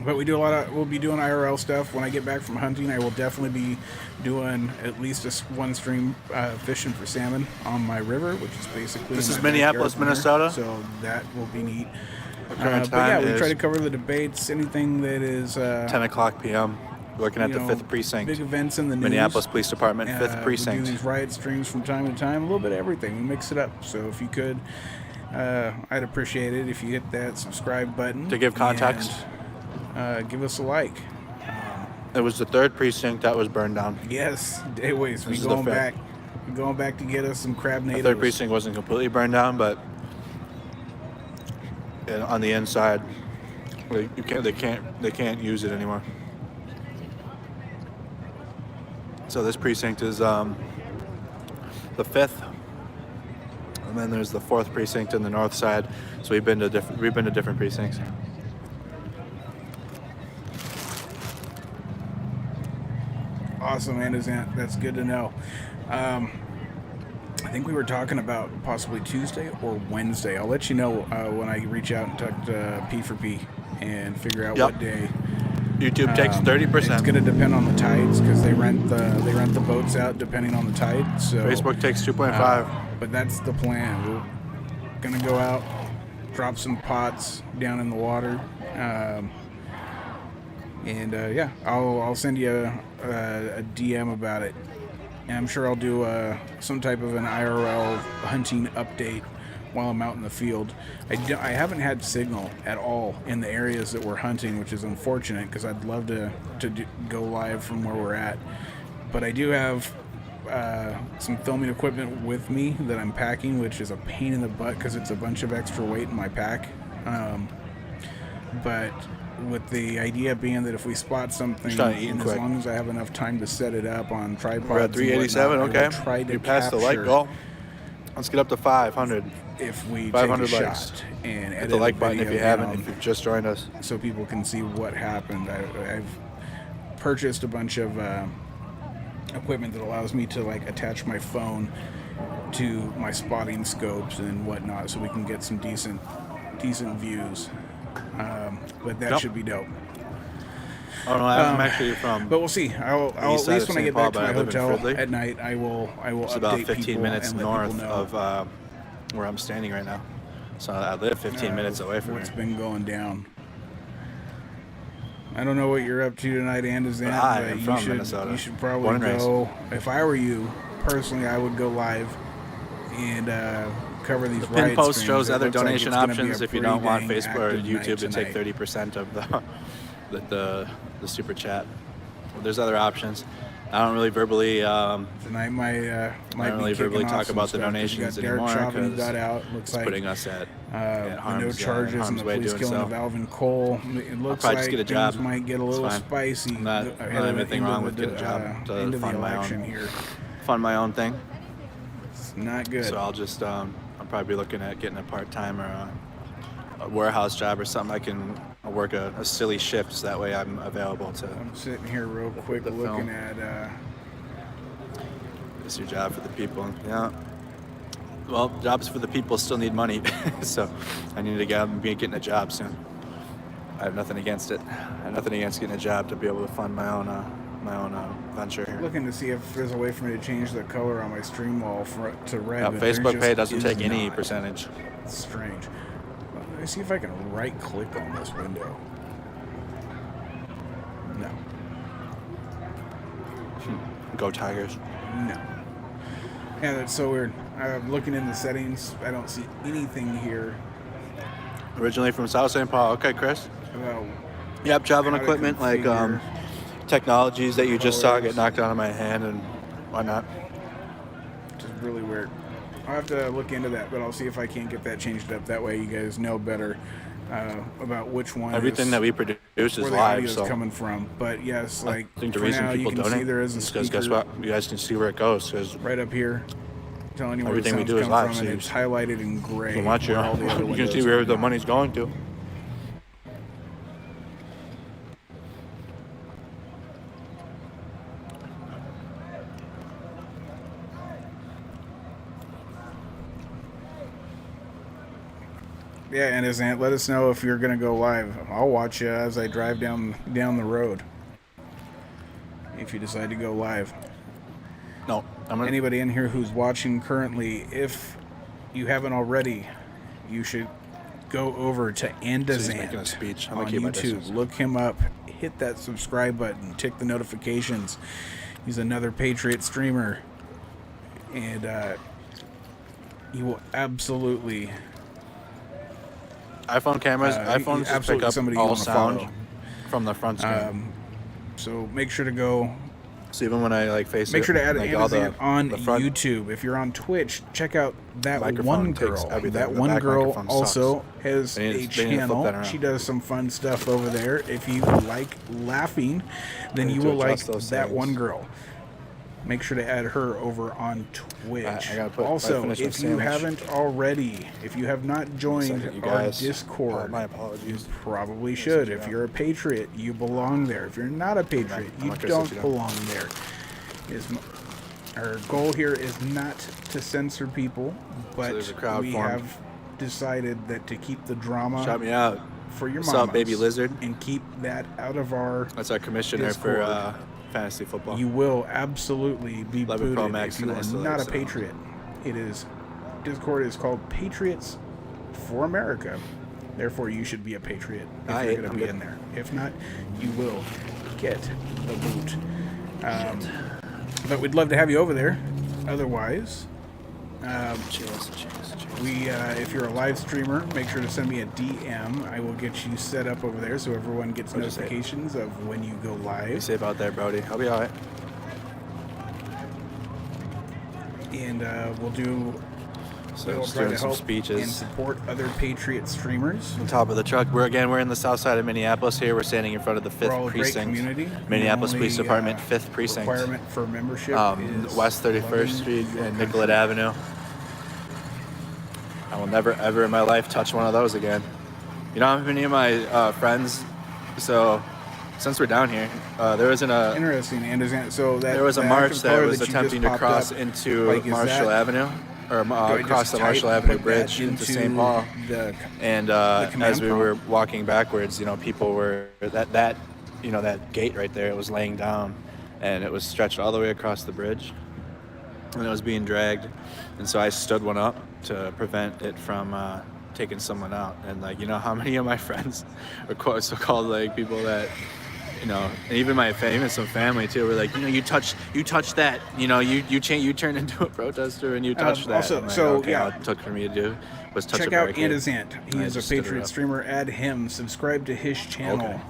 But we do we'll be doing IRL stuff. When I get back from hunting, I will definitely be doing at least one stream fishing for salmon on my river, which is basically This in is my Minneapolis, backyard Minnesota? So that will be neat. current But yeah, time we is try to cover the debates, anything that is 10 o'clock p.m. Looking at you the know, 5th Precinct. big events in the news. Minneapolis Police Department, 5th We Precinct. do these riot streams from time to time, a little bit of everything. We mix it up. So if you could, I'd appreciate it if you hit that subscribe button. To give context. And, give us a like. It was the 3rd Precinct that was burned down. Yes, anyways, we This is going the 5th. back. We're going back to get us some crab The natives. 3rd Precinct wasn't completely burned down, but on the inside, they can't use it anymore. So this precinct is the 5th, and then there's the 4th precinct in the north side. So we've been to different precincts. Awesome, Andazant. That's good to know. I think we were talking about possibly Tuesday or Wednesday. I'll let you know when I reach out and talk to P for P and figure out what day. YouTube takes 30%. It's going to depend on the tides because they rent the boats out depending on the tide. So Facebook takes 2.5. But that's the plan. We're going to go out, drop some pots down in the water, and yeah, I'll send you a DM about it. And I'm sure I'll do some type of an IRL hunting update while I'm out in the field. I haven't had signal at all in the areas that we're hunting, which is unfortunate because I'd love to go live from where we're at. But I do have some filming equipment with me that I'm packing, which is a pain in the butt because it's a bunch of extra weight in my pack. But with the idea being that if we spot something, and as long as I have enough time to set it up on tripods, We're at 387. and whatnot, I Okay, will try to you passed the capture like goal. Let's get up to 500. If we 500 take a likes. shot and Hit edit the like a button if video you haven't. down If you've just joined us, so people can see what happened. I've purchased a bunch of equipment that allows me to like attach my phone to my spotting scopes and whatnot, so we can get some decent views. But that should be dope. Oh no, I'm actually from. But we'll see. I'll at east side least of when I St. get Paul, back to but my I live in hotel Fridley. at night, I will It's update about 15 people minutes and let north people know of where I'm standing right now. So I live 15 minutes away from what's here. been going down. I don't know what you're up to tonight, Andazant, I but am you from should Minnesota. you should Born probably and raised. go. If I were you, personally, I would go live and cover these. The pin riot post streams. shows It other looks like donation it's gonna be options a if you don't want pretty Facebook or dang YouTube active to take night 30% of the super chat. Well, there's other options. I don't really verbally. Tonight might I be don't really kicking verbally off talk some about the stuff, 'cause donations you got Derek anymore Chauvin who because got out. Looks it's like putting us at no harm's, charges and harm's the way police doing killing so. of Alvin Cole. It I'll looks probably like just get a things job. might get a It's little fine. spicy. Not anything wrong with getting a job to into the fund my election own. here. Fund my own thing. It's not good. So I'll just I'll probably be looking at getting a part-time or a warehouse job or something. I can work a silly shift so that way I'm available to. I'm sitting here real quick looking at. It's your job for the people. Yeah. Well, jobs for the people still need money, so I need to be getting a job soon. I have nothing against it. I have nothing against getting a job to be able to fund my own venture here. Looking to see if there's a way for me to change the color on my stream wall to red. but Facebook there Pay just doesn't is take any not. percentage. It's strange. Let me see if I can right-click on this window. No. Go Tigers. No. Yeah, that's so weird. I'm looking in the settings. I don't see anything here Originally from South St. Paul. Okay, Chris. about Yep, traveling how to equipment like configure technologies that you just saw get knocked out of my hand and whatnot. which is really weird. I'll have to look into that, but I'll see if I can't get that changed up. That way you guys know better about which one. Everything that we produce is where the live, audio is so coming from. But yes, like I think the for reason now, you people can see donate there is a is because speaker guess what? You guys can see where it goes. Because right up here, telling you where everything the we sounds do is come live, from, so and you it's highlighted in gray. can watch it. where all the other You can see windows where are. the money's going to. Yeah, and Aunt, let us know if you're gonna go live. I'll watch you as I drive down the road. If you decide to go live. No, anybody in here who's watching currently, if you haven't already, you should go over to he's making a Andazant speech. I'm gonna on keep my YouTube. distance. Look him up. Hit that subscribe button. Tick the notifications. He's another Patriot streamer, and he will absolutely. iPhone cameras, iPhones just pick absolutely up somebody you all wanna sound follow. from the front screen. So make sure to go. So even when I like face Make it, sure to add like all Andazant on the front YouTube. If you're on Twitch, check out that microphone one takes girl. everything. That The one back girl microphone also sucks. has They need a to flip that channel. around. She does some fun stuff over there. If you like laughing, then Need you to will like adjust those that settings. one girl. Make sure to add her over on Twitch. I gotta put- I Also, finished my if you sandwich. haven't already, if you have not joined Second, you our guys. Discord, My apologies. you probably should. If you're a Patriot, you belong there. If you're not a Patriot, I'm you not gonna don't sit you down. belong there. Our goal here is not to censor people, but there's a crowd we formed. have decided that to keep the drama Shout me out. for your What's mamas up, baby lizard? and keep that out of our That's our commissioner Discord, for fantasy football. you will absolutely be 11 Pro booted Max if you are tonight, not a so- Patriot. It is Discord is called Patriots for America. Therefore, you should be a Patriot if I you're ate going to them be good. in there. If not, you will get the boot. But we'd love to have you over there. Otherwise, if you're a live streamer, make sure to send me a DM. I will get you set up over there so everyone gets What'd you say? notifications of when you go Be live. safe out there, Brody. I'll be alright. And we'll do. So we'll just try doing to some help speeches. and support other Patriot streamers. On top of the truck. We're in the south side of Minneapolis here. We're standing in front of the We're all 5th a great precinct. community. Minneapolis The Police only, Department, 5th precinct. Requirement for membership is West 31st loving Street your and country. Nicollet Avenue. I will never ever in my life touch one of those again. You know, how many of my friends, so since we're down here, there wasn't a Interesting, and so that there was a the march active that color was that you attempting just to popped cross up, into like, is Marshall that- Avenue, or do I across just the Marshall type- Avenue put Bridge that into St. Paul. And command as we were prompt? walking backwards, you know, people were that you know, that gate right there, it was laying down, and it was stretched all the way across the bridge, and it was being dragged, and so I stood one up to prevent it from taking someone out. And like, you know, how many of my friends are so-called like people that, you know, and even my even some family too, were like, you know, you touched that, you know, you turned into a protester and you touched that. Also, I'm like, so, okay, yeah. all it took for me to do was touch Check a out barricade. Andazant. He And I is a just stood it Patriot up. streamer. Add him. Subscribe to his channel. Okay.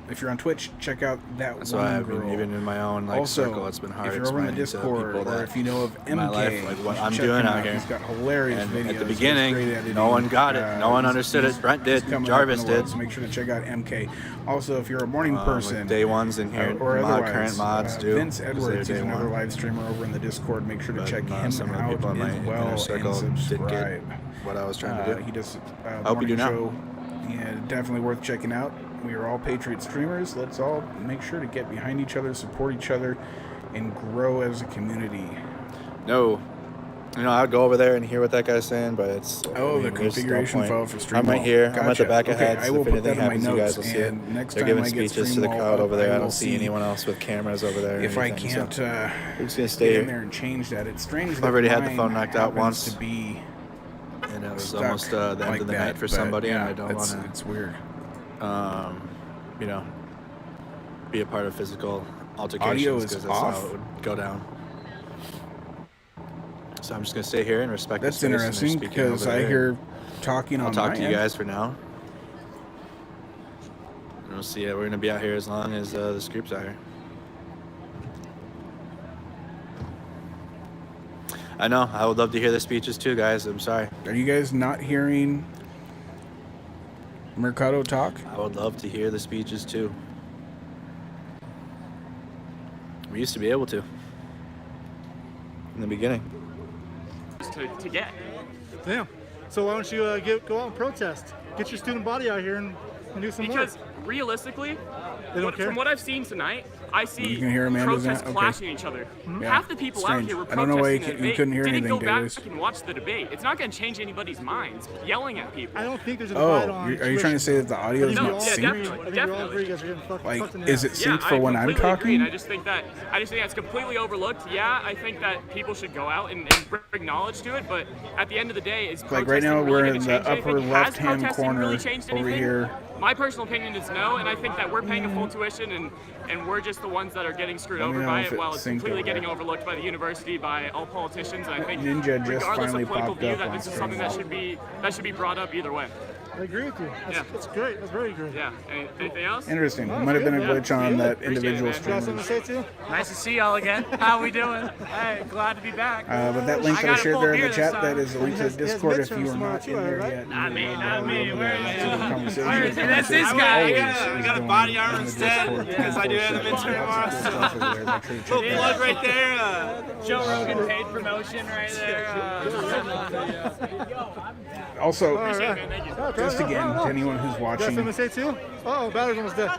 If you're on Twitch, check out that That's one why girl. even in my own like also, circle, it's been hard if you're over in the explaining to Discord, people or that if you know of MK, in my life, like you what should I'm check doing him out here. He's got hilarious And videos. at the He's beginning, great editing. no one got it. No one he's- understood it. he's- Brent did. he's coming up Jarvis in the world, did. So make sure to check out MK. Also, if you're a morning Like person, day ones in here, or otherwise, current mods do. Vince 'cause Edwards they're is day another one. live streamer over in the Discord. Make sure to But, check him some of the out people in my as well inner circle and didn't get subscribe. what I was trying to do. He does I hope you do morning now. show. Yeah, definitely worth checking out. We are all Patriot streamers. Let's all make sure to get behind each other, support each other, and grow as a community. No. You know, I'd go over there and hear what that guy's saying, but it's... Oh, I the mean, there's no configuration point. file for Streamwall. I'm right here. I'm at Gotcha. the back of Okay, heads. I will If put anything that in my happens, you guys notes, will see it. and next They're time giving I get speeches to the Streamwall crowd up, over there. I I will don't see see anyone else with cameras over there. or if I anything, can't so we're just gonna stay get in here. there and change that. It's strange I've that already had the mine phone knocked out happens once. to be And it was stuck almost the end like of the that, night for but somebody, and yeah, I don't want to... It's weird. You know, be a part of physical altercations Audio is because that's off? how it would go down. So I'm just gonna stay here and respect That's the space. And they're interesting speaking because over I there. hear talking I'll on talk my to you end. guys for now. We'll see it. We're going to be out here as long as this group's out here. I know. I would love to hear the speeches too, guys. I'm sorry. Are you guys not hearing Mercado talk? I would love to hear the speeches too. We used to be able to in the beginning. To get. Damn. So why don't you go out and protest? Get your student body out here and do some more. Because realistically, They don't care? from what I've seen tonight, I see You can hear Amanda's protests okay. clashing each other. Yeah. Half the people out Strange. here were I don't know why protesting the you debate. couldn't hear didn't anything, go back Davis. and watch the debate. It's not going to change anybody's minds yelling at people. I don't think there's a divide on are you trying to say that the audio is No, not yeah, synced? definitely. You guys are getting Like, fucked is it synced for I when I'm completely agree, talking? and I just think that's completely overlooked. Yeah, I think that people should go out and bring knowledge to it, but at the end of the day, is Like right now, protesting we're really in gonna the change upper anything? Has left-hand protesting corner really changed over anything? here. My personal opinion is no, and I think that we're paying a full tuition, and we're just the ones that are getting screwed Let me over know by if it, it while it's synced completely over getting there. overlooked by the university, by all politicians. And I think, Ninja just regardless finally of political popped view, up that on this is stream. something that should be brought up either way. I agree with you. That's great. That's very great. Yeah. Anything else? Interesting. Might have been a glitch on that individual stream. Nice to see y'all again. How we doing? Hey, glad to be back. But that link that I shared there in the chat, that is the link to the Discord if you are not in there yet. Not me. Where is Where it? That's this guy. I got a body armor instead because I do have a midterm tomorrow. Little plug right there. Joe Rogan paid promotion right there. Also, Thank you. just again, to anyone who's You got something to watching, say too? Oh, battery's almost dead.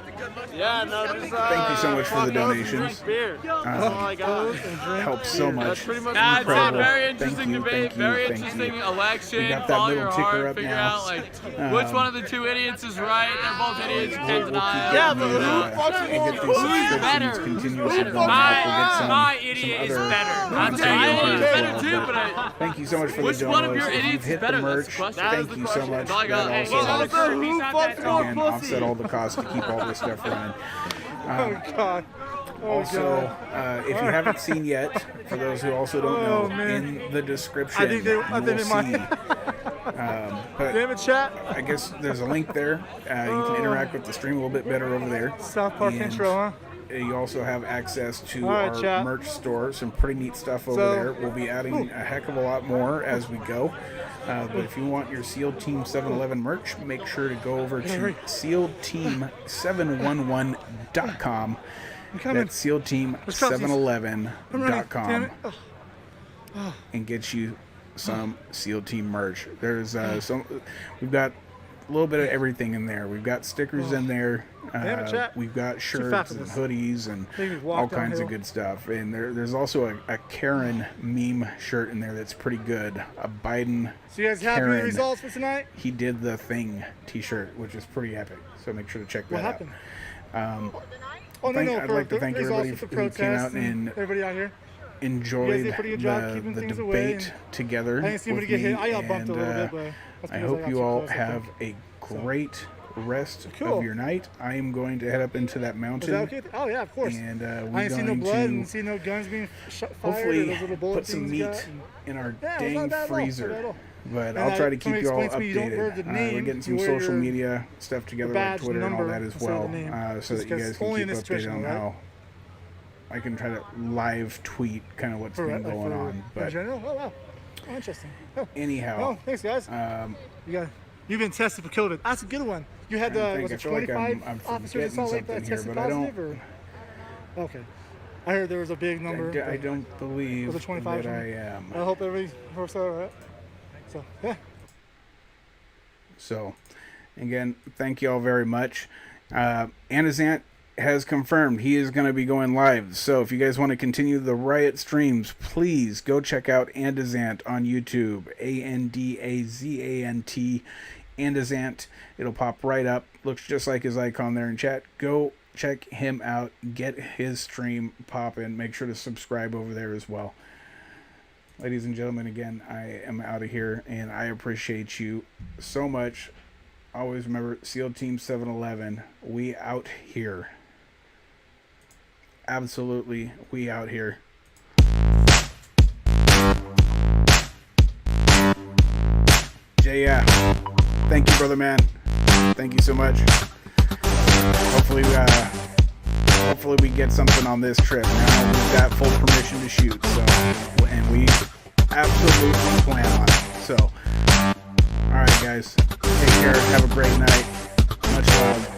Yeah, no, just thank you so much for the donations. beer. That's all I got. Helps so much. That's pretty much it's a Incredible. very Thank interesting you, debate, thank you, very thank interesting you. election. We got that Follow little your ticker heart, up figure now. out which one of the two idiots is right. They're both idiots. You can't deny Yeah, it. but who's better? Continuously going up. My idiot is better. I'm saying my idiot is better too, but Thank you so much for the which one of donos. your If you've idiots is hit the better? That's merch, the question. thank you so much. That's all I got. That Hey, also again, offset all the costs to keep all this stuff running. Oh God. Also, if you haven't seen yet, for those who also don't know, in the description, I think they you will might. see. But They have a chat. I guess there's a link there. You can interact with the stream a little bit better over there. South Park And intro, huh? You also have access to All right, our chat. merch store. Some pretty neat stuff over So- there. We'll be adding a heck of a lot more as we go. But if you want your SEAL Team 711 merch, make sure to go over to SEALTeam711.com. That's SEALTeam711.com and get you some SEAL Team merch. There's we've got a little bit of everything in there. We've got stickers in there. We've got shirts and hoodies and all kinds of good stuff. And there's also a Karen meme shirt in there that's pretty good. A Biden So you guys happy with the Karen, results for tonight? He did the thing t-shirt, which is pretty epic. So make sure to check that What happened? out. I'd like to thank everybody who came out and everybody out here. enjoyed You guys did a pretty good job keeping the things away debate and together. I didn't see anybody with get hit. me, I got bumped a and, little bit, but that's I because hope got you too all close, I have think. a great rest Cool. of your night. I am going to head up into that Is mountain. that okay? Oh yeah, of course. And I we're ain't seen no going blood to and see no guns being fired or hopefully those little bullet put some things you meat got. And- in our Yeah, it's dang not bad at all, not bad at freezer. all. But And I'll try to somebody keep you all explained to me you don't wear the updated. We're name, getting you some wear social your- media stuff together, like badge Twitter and all number that as instead of well, the name. so that you Because guys can only keep in this updated situation, on right? how I can try to live tweet kind of what's been going on. In But general? Oh wow. Oh, interesting. Oh. anyhow, Oh, thanks guys. You've been tested for COVID. That's a good one. You had was it 25 I'm officers in Salt Lake that here, tested but I positive? don't. Or? Okay. I heard there was a big number. I don't believe Was it 25? that I am. I hope everything works out all right. So yeah. So, again, thank you all very much. Anazant has confirmed he is going to be going live. So, if you guys want to continue the Riot streams, please go check out Andazant on YouTube. Andazant. Andazant. It'll pop right up. Looks just like his icon there in chat. Go check him out. Get his stream popping. Make sure to subscribe over there as well. Ladies and gentlemen, again, I am out of here, and I appreciate you so much. Always remember, SEAL Team 711, we out here. Absolutely, we out here. Yeah. Thank you, brother man. Thank you so much. hopefully we get something on this trip. Now we've got full permission to shoot, so, and we absolutely plan on it. So, all right, guys, take care. Have a great night. Much love.